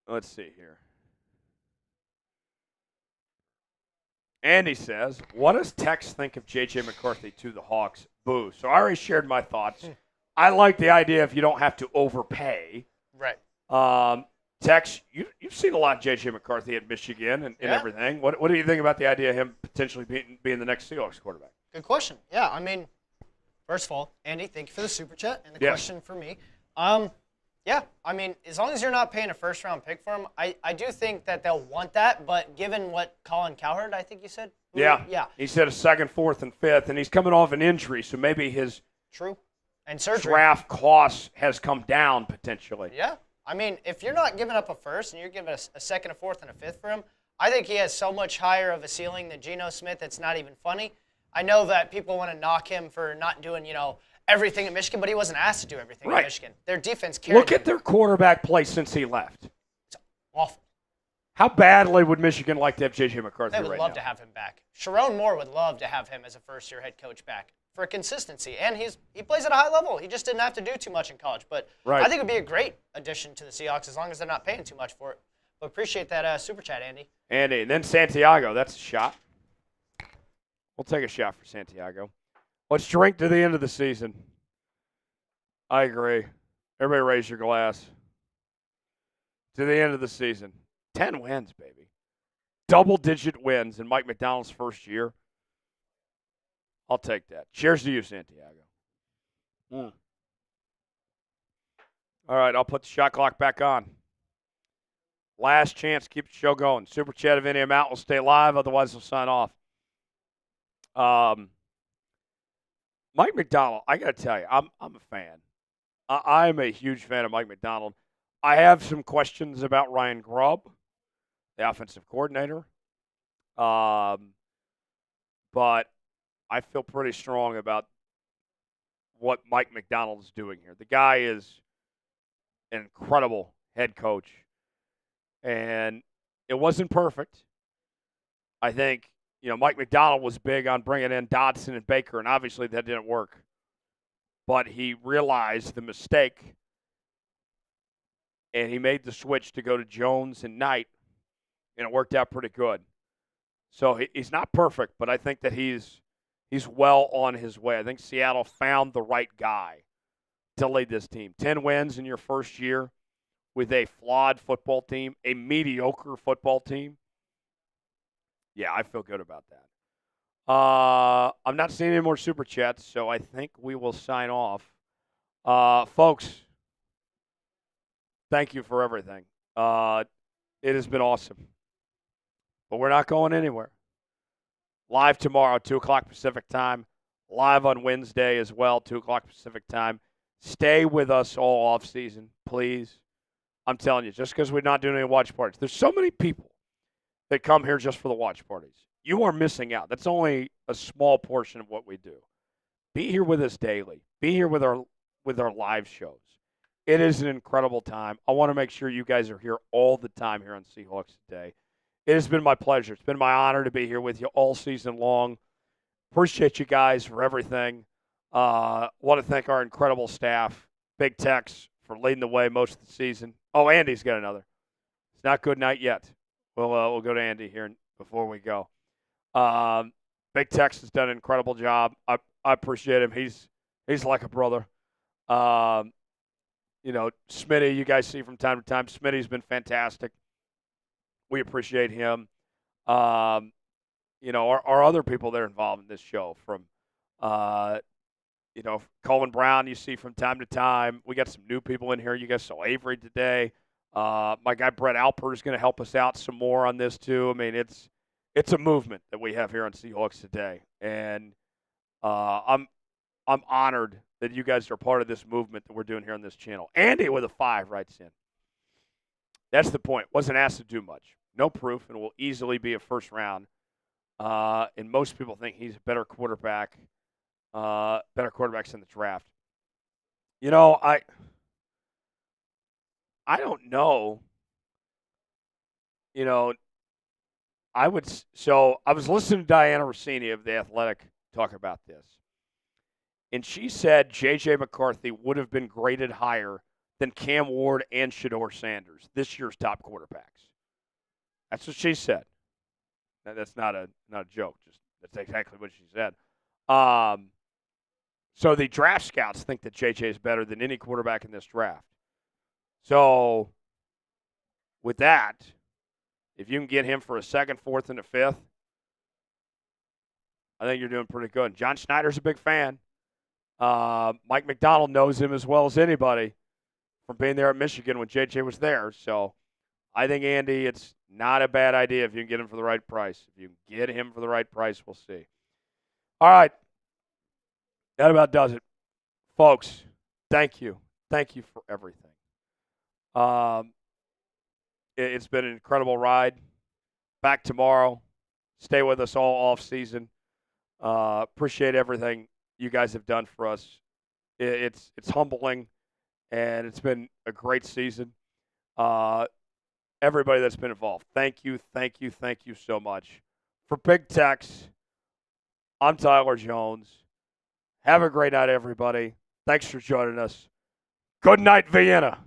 Let's see here. Andy says, what does Tex think of J.J. McCarthy to the Hawks? Boo. So I already shared my thoughts. I like the idea if you don't have to overpay. Right. Tex, you've seen a lot of J.J. McCarthy at Michigan and everything. What do you think about the idea of him potentially being the next Seahawks quarterback? Good question. Yeah, I mean, first of all, Andy, thank you for the super chat and the question for me. Yeah, I mean, as long as you're not paying a first-round pick for him, I do think that they'll want that. But given what Colin Cowherd, I think you said? Yeah. He said a second, fourth, and fifth, and he's coming off an injury, so maybe his And surgery. draft costs has come down potentially. Yeah. I mean, if you're not giving up a first and you're giving a second, a fourth, and a fifth for him, I think he has so much higher of a ceiling than Geno Smith, it's not even funny. I know that people want to knock him for not doing, everything at Michigan, but he wasn't asked to do everything at Michigan. Their defense carried Look at their quarterback play since he left. It's awful. How badly would Michigan like to have J.J. McCarthy They would love to have him back. Sharon Moore would love to have him as a first-year head coach back for consistency. And he plays at a high level. He just didn't have to do too much in college. But I think it would be a great addition to the Seahawks as long as they're not paying too much for it. But appreciate that super chat, Andy. Andy, and then Santiago. That's a shot. We'll take a shot for Santiago. Let's drink to the end of the season. I agree. Everybody raise your glass. To the end of the season. 10 wins, baby. Double-digit wins in Mike Macdonald's first year. I'll take that. Cheers to you, Santiago. All right, I'll put the shot clock back on. Last chance. Keep the show going. Super chat of any amount will stay live. Otherwise, we'll sign off. Mike Macdonald, I got to tell you, I'm a fan. I'm a huge fan of Mike Macdonald. I have some questions about Ryan Grubb, the offensive coordinator. But I feel pretty strong about what Mike Macdonald is doing here. The guy is an incredible head coach. And it wasn't perfect. I think, Mike Macdonald was big on bringing in Dodson and Baker, and obviously that didn't work. But he realized the mistake, and he made the switch to go to Jones and Knight, and it worked out pretty good. So he's not perfect, but I think that he's well on his way. I think Seattle found the right guy to lead this team. 10 wins in your first year with a flawed football team, a mediocre football team. Yeah, I feel good about that. I'm not seeing any more super chats, so I think we will sign off. Folks, thank you for everything. It has been awesome. But we're not going anywhere. Live tomorrow, 2 o'clock Pacific time. Live on Wednesday as well, 2 o'clock Pacific time. Stay with us all off season, please. I'm telling you, just because we're not doing any watch parties. There's so many people that come here just for the watch parties. You are missing out. That's only a small portion of what we do. Be here with us daily. Be here with our live shows. It is an incredible time. I want to make sure you guys are here all the time here on Seahawks Today. It has been my pleasure. It's been my honor to be here with you all season long. Appreciate you guys for everything. Want to thank our incredible staff. Big Tex for leading the way most of the season. Oh, Andy's got another. It's not good night yet. We'll go to Andy here before we go. Big Tex has done an incredible job. I appreciate him. He's like a brother. Smitty, you guys see from time to time. Smitty's been fantastic. We appreciate him. Our other people that are involved in this show from, Colin Brown, you see from time to time. We got some new people in here. You guys saw Avery today. My guy Brett Alper is going to help us out some more on this too. I mean, it's a movement that we have here on Seahawks Today, and I'm honored that you guys are part of this movement that we're doing here on this channel. Andy with a 5 writes in. That's the point. Wasn't asked to do much. No proof, and will easily be a first round. And most people think he's a better quarterback. Better quarterbacks in the draft. I don't know. I was listening to Diana Rossini of The Athletic talk about this. And she said J.J. McCarthy would have been graded higher than Cam Ward and Shedeur Sanders, this year's top quarterbacks. That's what she said. That's not a joke. That's exactly what she said. So the draft scouts think that J.J. is better than any quarterback in this draft. So with that, if you can get him for a second, fourth, and a fifth, I think you're doing pretty good. John Schneider's a big fan. Mike Macdonald knows him as well as anybody from being there at Michigan when J.J. was there. So I think, Andy, it's not a bad idea if you can get him for the right price. If you can get him for the right price, we'll see. All right. That about does it. Folks, thank you. Thank you for everything. It's been an incredible ride. Back tomorrow. Stay with us all off season. Appreciate everything you guys have done for us. It's humbling, and it's been a great season. Everybody that's been involved, thank you so much. For Big Tex, I'm Tyler Jones. Have a great night, everybody. Thanks for joining us. Good night, Vienna.